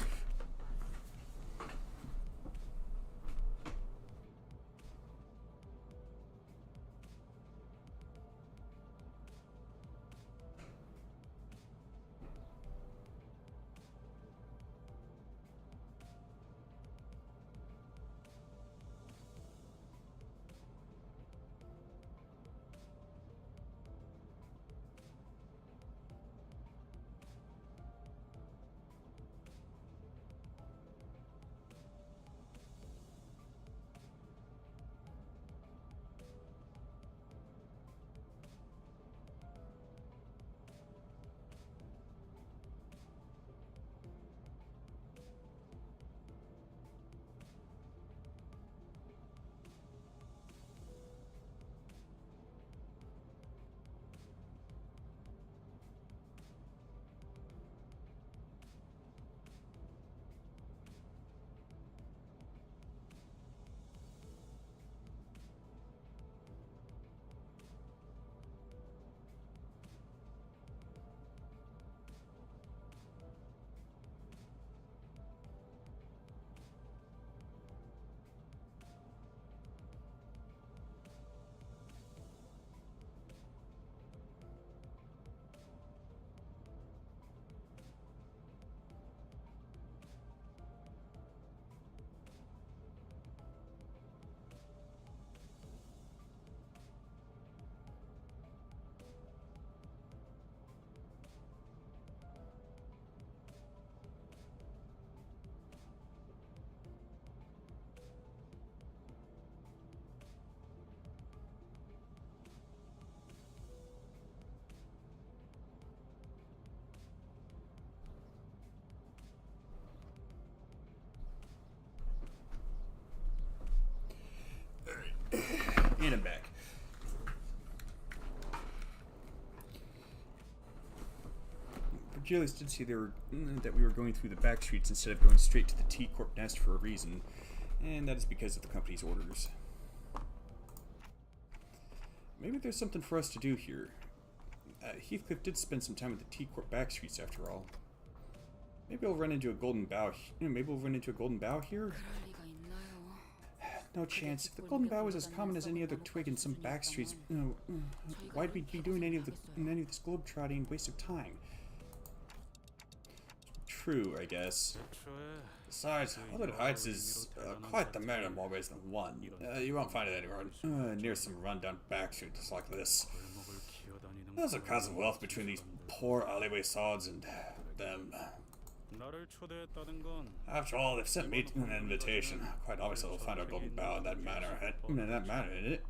And I'm back. Julius did see that we were going through the back streets instead of going straight to the T-Corp nest for a reason, and that is because of the company's orders. Maybe there's something for us to do here. Heathcliff did spend some time at the T-Corp back streets after all. Maybe we'll run into a golden bough. Maybe we'll run into a golden bough here. No chance. If the golden bough was as common as any other twig in some back streets, why'd we be doing any of this globe-trotting and waste of time? True, I guess. Besides, Hollywood Heights is quite the matter in more ways than one. You won't find it anywhere near some rundown back streets like this. There's a cause of wealth between these poor alleyway sods and them. After all, they've sent me an invitation. Quite obviously, they'll find our golden bough in that manner, in it.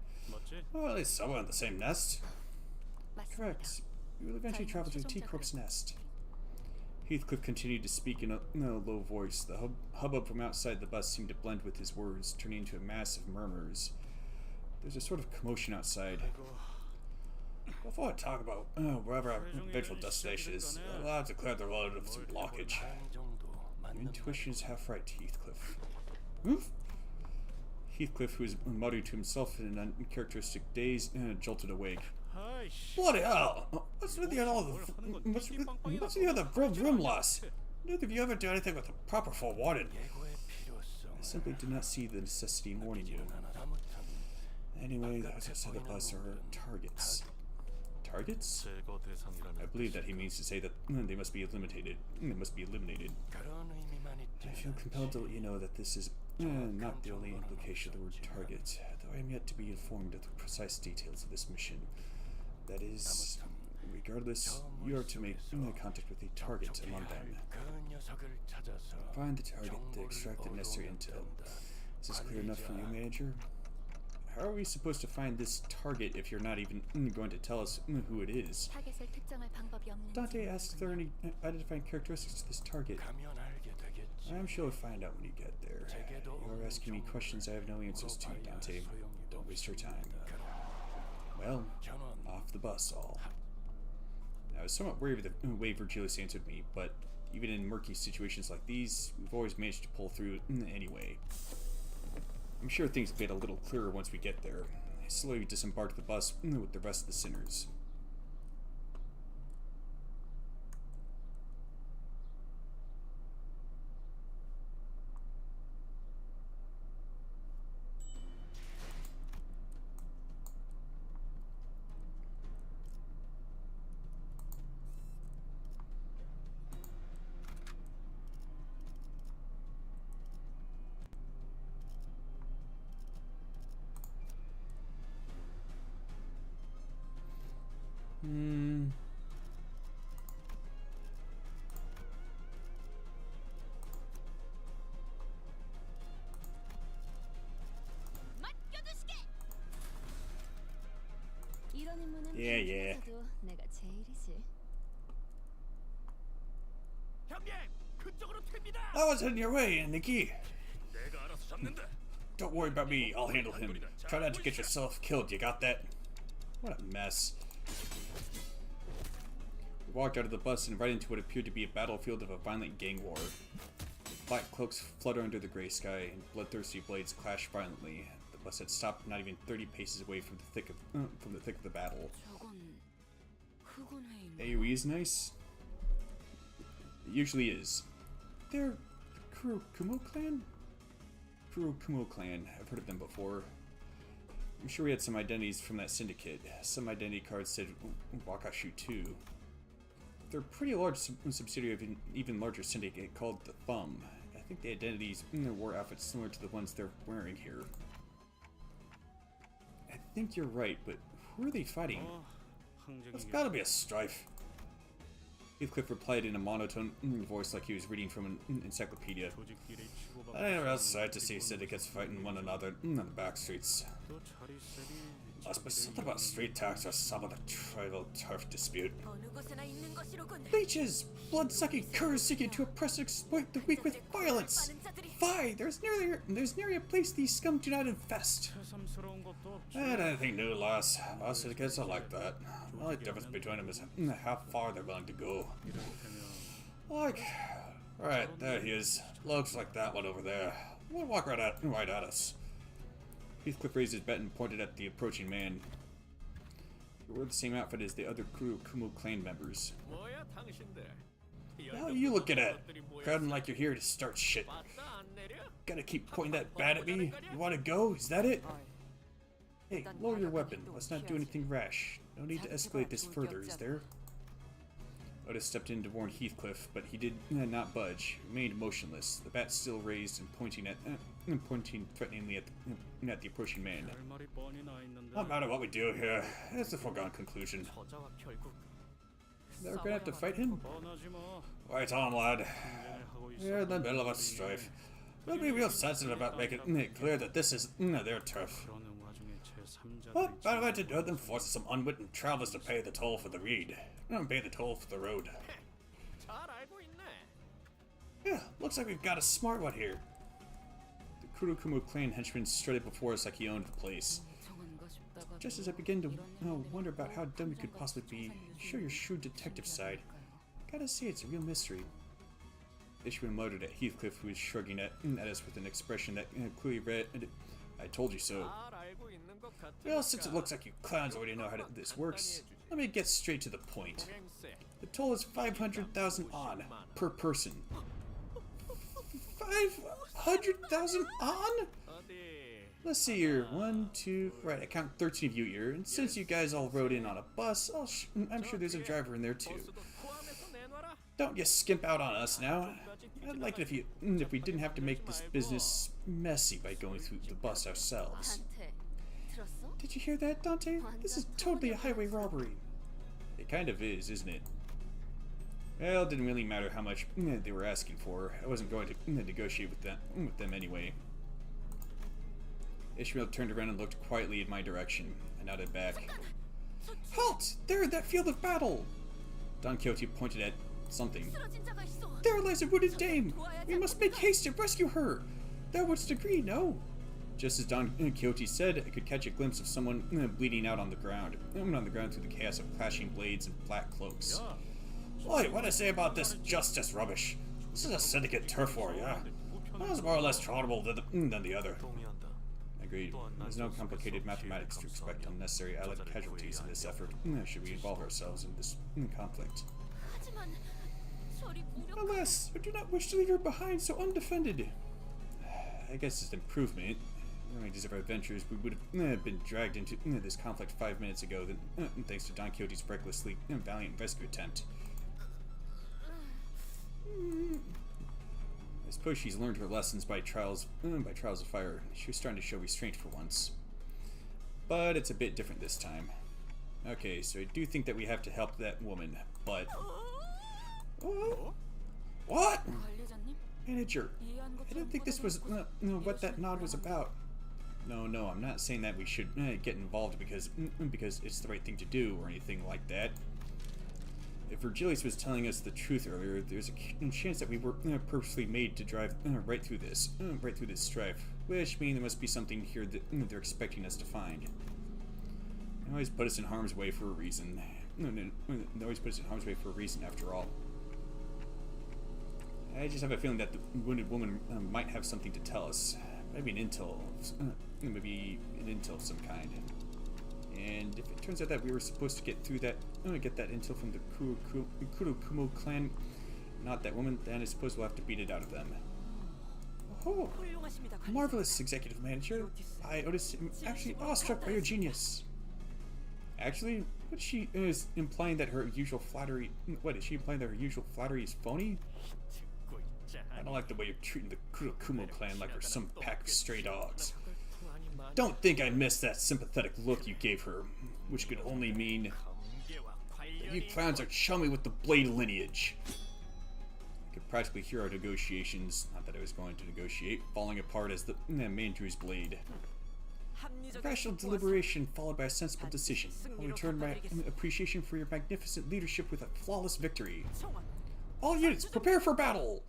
Or at least somewhere in the same nest. Correct. We will eventually travel to the T-Corp's nest. Heathcliff continued to speak in a low voice. The hubbub from outside the bus seemed to blend with his words, turning into a mass of murmurs. There's a sort of commotion outside. Before I talk about wherever our eventual destination is, I'll have to clear the road of some blockage. Your intuition is half right, Heathcliff. Oof. Heathcliff, who was muttering to himself in an uncharacteristic daze, jolted awake. Bloody hell! What's with the other vroom loss? Neither of you ever do anything with the proper forewarning. I simply did not see the necessity in warning you. Anyway, those outside the bus are targets. Targets? I believe that he means to say that they must be eliminated. I feel compelled to let you know that this is not the only implication of the word target, though I am yet to be informed of the precise details of this mission. That is, regardless, you are to make contact with the target among them. Find the target to extract the necessary intel. Is this clear enough for you, Manager? How are we supposed to find this target if you're not even going to tell us who it is? Dante asked if there are any identifying characteristics to this target. I'm sure we'll find out when you get there. You're asking me questions I have no answers to, Dante. Don't waste your time. Well, off the bus, all. I was somewhat worried with the way Virgilius answered me, but even in murky situations like these, we've always managed to pull through anyway. I'm sure things will get a little clearer once we get there. I slowly disembarked the bus with the rest of the sinners. Yeah. I was in your way, Nikki. Don't worry about me, I'll handle him. Try not to get yourself killed, you got that? What a mess. We walked out of the bus and right into what appeared to be a battlefield of a violent gang war. Black cloaks flutter under the gray sky, and bloodthirsty blades clash violently. The bus had stopped not even 30 paces away from the thick of the battle. AoE is nice. It usually is. They're the Kurokumo clan? Kurokumo clan. I've heard of them before. I'm sure we had some identities from that syndicate. Some identity cards said Wakashu too. They're a pretty large subsidiary of an even larger syndicate called the Thumb. I think the identities in their war outfits similar to the ones they're wearing here. I think you're right, but who are they fighting? There's gotta be a strife. Heathcliff replied in a monotone voice like he was reading from an encyclopedia. I never outside to see syndicates fighting one another in the back streets. Must be something about street tax or some of the tribal turf dispute. Leeches! Blood-sucking curs seeking to oppress and exploit the weak with violence! Fie! There's nearly a place these scum do not infest. Anything new, lass. Most syndicates are like that. The only difference between them is how far they're willing to go. Like, right, there he is. Looks like that one over there. We'll walk right at us. Heathcliff raised his bat and pointed at the approaching man. You wore the same outfit as the other Kumo clan members. 뭐야 당신들? How are you looking at? Crowding like you're here to start shit. 왔다 안 내려? Gotta keep pointing that bat at me? You wanna go? Is that it? Hey, lower your weapon. Let's not do anything rash. No need to escalate this further, is there? Otis stepped in to warn Heathcliff, but he did not budge. He remained motionless, the bat still raised and pointing threateningly at the approaching man. No matter what we do here, it's a foregone conclusion. 저자와 결국 They're gonna have to fight him? Right on, lad. We're in the middle of a strife. We'll be real sensitive about making it clear that this is their turf. What better way to do it than force some unwitting travelers to pay the toll for the reed? Pay the toll for the road. 잘 알고 있네. Yeah, looks like we've got a smart one here. The Kurokumo clan henchman strutted before us like he owned the place. Just as I begin to wonder about how dumb we could possibly be, show your shrewd detective side. Gotta say, it's a real mystery. Ishmael muttered at Heathcliff, who was shrugging at us with an expression that clearly read, "I told you so." 잘 알고 있는 것 같으니까. Well, since it looks like you clowns already know how this works, let me get straight to the point. 동행세. The toll is 500,000 on per person. 500,000 on? 어디? Let's see here. 1, 2, right, I count 13 of you here. And since you guys all rode in on a bus, I'm sure there's a driver in there too. 버스도 포함해서 내놔라. Don't you skimp out on us now. I'd like it if we didn't have to make this business messy by going through the bus ourselves. 한테 들었어? Did you hear that, Dante? This is totally a highway robbery. It kind of is, isn't it? Well, it didn't really matter how much they were asking for. I wasn't going to negotiate with them anyway. Ishmael turned around and looked quietly in my direction. I nodded back. Halt! There at that field of battle! Don Quixote pointed at something. 쓰러진 자가 있어. There lies a wounded dame! We must make haste to rescue her! Thou wouldst agree, no? Just as Don Quixote said, I could catch a glimpse of someone bleeding out on the ground. Through the chaos of clashing blades and black cloaks. Oi, what'd I say about this justice rubbish? This is a syndicate turf war, yeah? One is more or less charitable than the other. 동의한다. Agreed. There's no complicated mathematics to expect unnecessary allied casualties in this effort, should we involve ourselves in this conflict. 하지만 저리 무력. Alas, I do not wish to leave her behind so undefended. I guess it's an improvement. Knowing these of our adventures, we would have been dragged into this conflict 5 minutes ago, thanks to Don Quixote's recklessly valiant rescue attempt. I suppose she's learned her lessons by trials of fire. She was starting to show restraint for once. But it's a bit different this time. Okay, so I do think that we have to help that woman, but... Oh. What? 관리자님 Manager, 이해한 I 것처럼 didn't think this was what that nod was about. No, I'm not saying that we should get involved because it's the right thing to do or anything like that. If Virgilius was telling us the truth earlier, there's a chance that we were purposely made to drive right through this strife, which means there must be something here that they're expecting us to find. They always put us in harm's way for a reason. They always put us in harm's way for a reason, after all. I just have a feeling that the wounded woman might have something to tell us. Maybe an intel of some kind. And if it turns out that we were supposed to get that intel from the Kurokumo clan, not that woman, then I suppose we'll have to beat it out of them. Oh, 훌륭하십니다. marvelous, executive manager. I, Otis, am actually awestruck by your genius. Actually, what she is implying that her usual flattery. What is she implying that her usual flattery is phony? 듣고 있자. I don't like the way you're treating the Kurokumo clan like we're some pack of stray dogs. Don't think I missed that sympathetic look you gave her, which could only mean that you clowns are chummy with the Blade lineage. I could practically hear our negotiations, not that I was going to negotiate, falling apart as the man drew his blade. Rational deliberation followed by a sensible decision. I'll return my appreciation for your magnificent leadership with a flawless victory. All units, prepare for battle!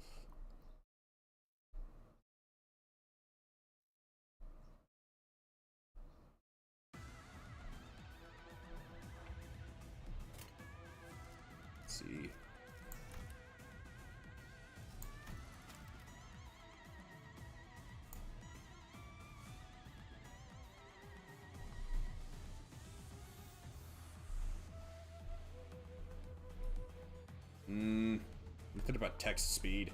Something about text speed.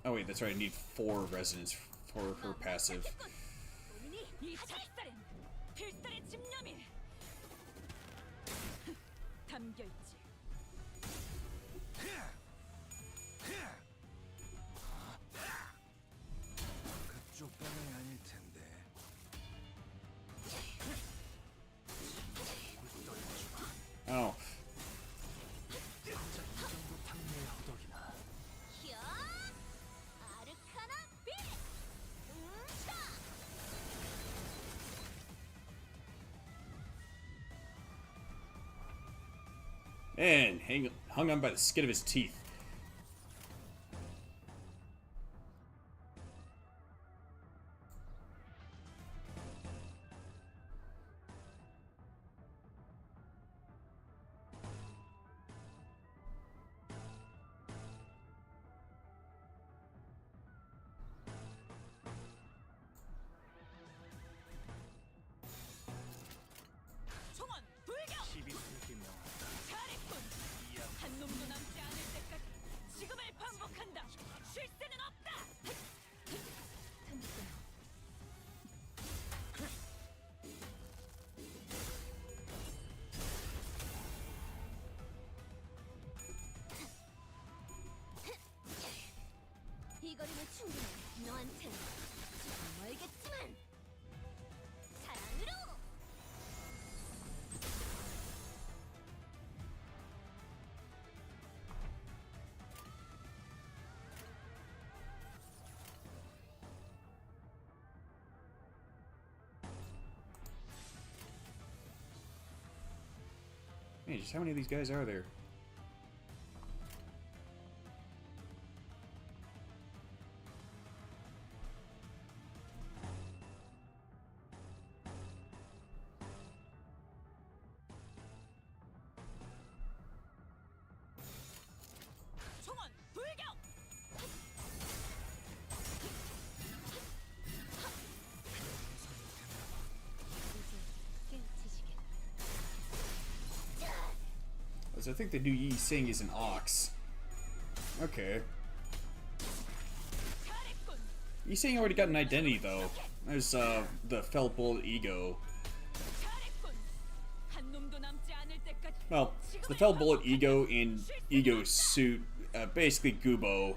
Oh wait, that's right, I need 4 resonance for her passive. 이 작살엔 필살의 집념이 담겨 있지. 그쪽 방향이 아닐 텐데. Oh. 야! 아르카나 빛! 차! And hung on by the skin of his teeth. 총원 불격! 12세기 명 잘했군. 한 놈도 남지 않을 때까지 지금을 반복한다. 쉴 새는 없다. 틈새 이 거리면 충분해. 너한텐 조금 멀겠지만 사랑으로! Man, just how many of these guys are there? 총원 불격! 이제 깨우치시게. As I think the new Yi Sing is an ox. Okay. 잘했군. Yi Sing already got an identity though. There's the Fell Bullet Ego. 잘했군. 한 놈도 남지 않을 때까지 Well, the Fell Bullet Ego and Ego Suit, basically Gubo.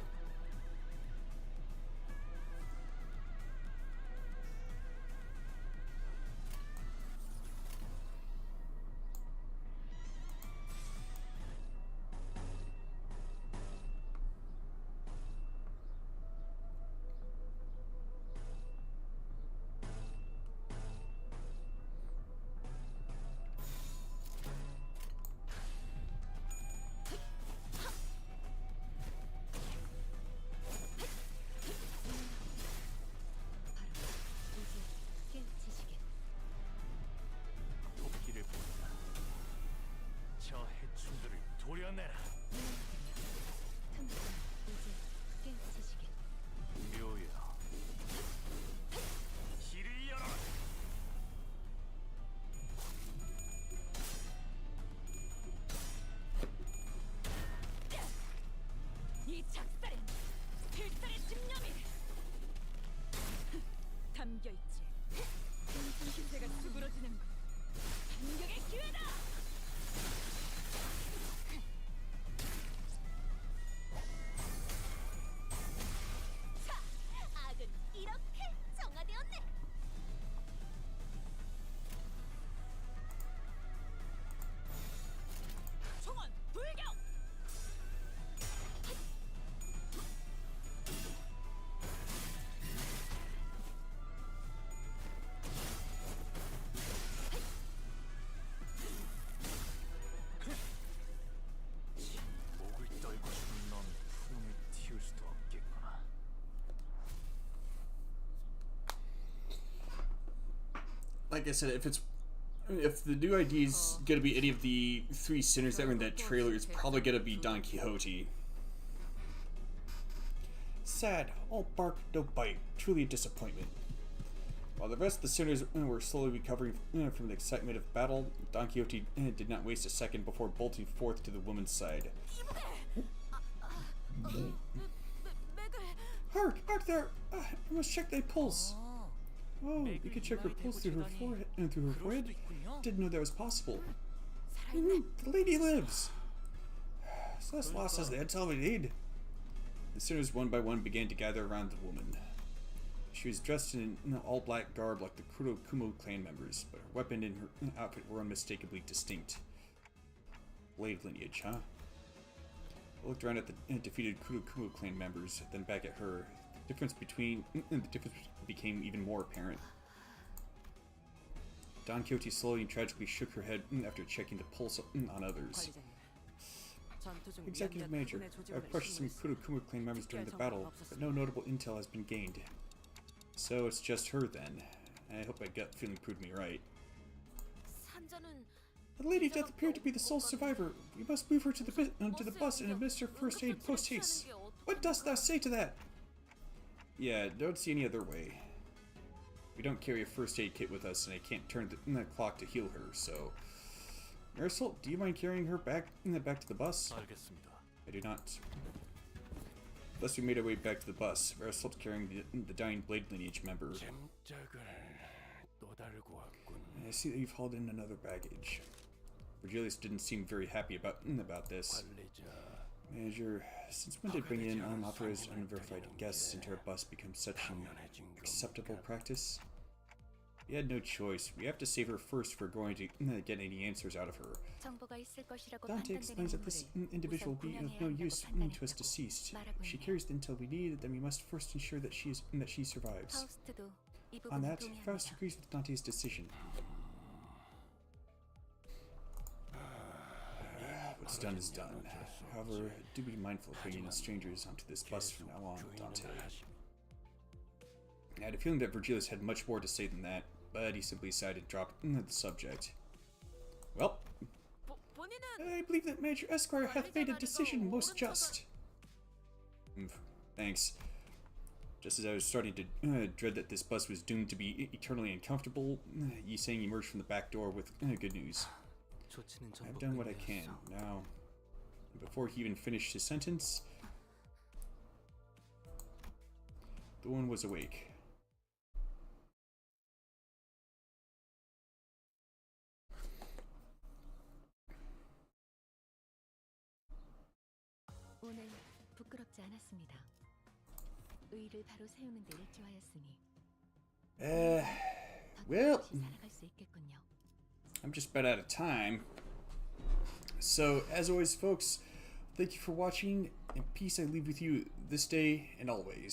바로 이제 깨우치시게. 도끼를 본다. 저 해충들을 도려내라. 틈새 이제 깨우치시게. 묘야. 길을 열어라. 이 작살엔 필살의 집념이 담겨 있지. 신세가 수그러지는 군. 반격의 기회다. 자, 악은 이렇게 정화되었네. 총원 불격! 목을 떨고 죽은 넌 품을 틔울 수도 없겠구나. Like I said, if the new ID is gonna be any of the 3 sinners that were in that trailer, it's probably gonna be Don Quixote. sad. All bark, no bite. Truly a disappointment. While the rest of the sinners were slowly recovering from the excitement of battle, Don Quixote did not waste a second before bolting forth to the woman's side. Hark! Hark there! I must check thy pulse. Oh, you can check her pulse through her forehead and through her forehead? Didn't know that was possible. The lady lives! So less lost as that's all we need. The sinners one by one began to gather around the woman. She was dressed in an all-black garb like the Kumo clan members, but her weapon and her outfit were unmistakably distinct. Blade lineage, huh? I looked around at the defeated Kumo clan members, then back at her. The difference became even more apparent. Don Quixote slowly and tragically shook her head after checking the pulse on others. Executive Manager, I've questioned some Kumo clan members during the battle, but no notable intel has been gained. So it's just her then. I hope my gut feeling proved me right. The Lady of Death appeared to be the sole survivor. We must move her to the bus and administer first aid post-haste. What dost thou say to that? Yeah, don't see any other way. We don't carry a first aid kit with us, and I can't turn the clock to heal her, so... Marisol, do you mind carrying her back to the bus? I do not. Thus we made our way back to the bus. Marisol carrying the dying Blade lineage member. I see that you've hauled in another baggage. Virgilius didn't seem very happy about this. Manager, since when did bringing in unauthorized, unverified guests into our bus become such an acceptable practice? We had no choice. We have to save her first if we're going to get any answers out of her. Dante explains that this individual will be of no use to us deceased. If she carries the intel we need, then we must first ensure that she survives. On that, Faust agrees with Dante's decision. What's done is done. However, do be mindful of bringing in strangers onto this bus from now on, Dante. I had a feeling that Virgilius had much more to say than that, but he simply decided to drop the subject. Well, I believe that Major Esquire hath made a decision most just. Thanks. Just as I was starting to dread that this bus was doomed to be eternally uncomfortable, Yi Sang emerged from the back door with good news. I've done what I can. Now, before he even finished his sentence, the woman was awake. 오늘 부끄럽지 않았습니다. 의를 바로 세우는 데 일조하였으니 Well, 살아갈 수 있겠군요. I'm just about out of time. So, as always, folks, thank you for watching. In peace, I leave with you this day and always.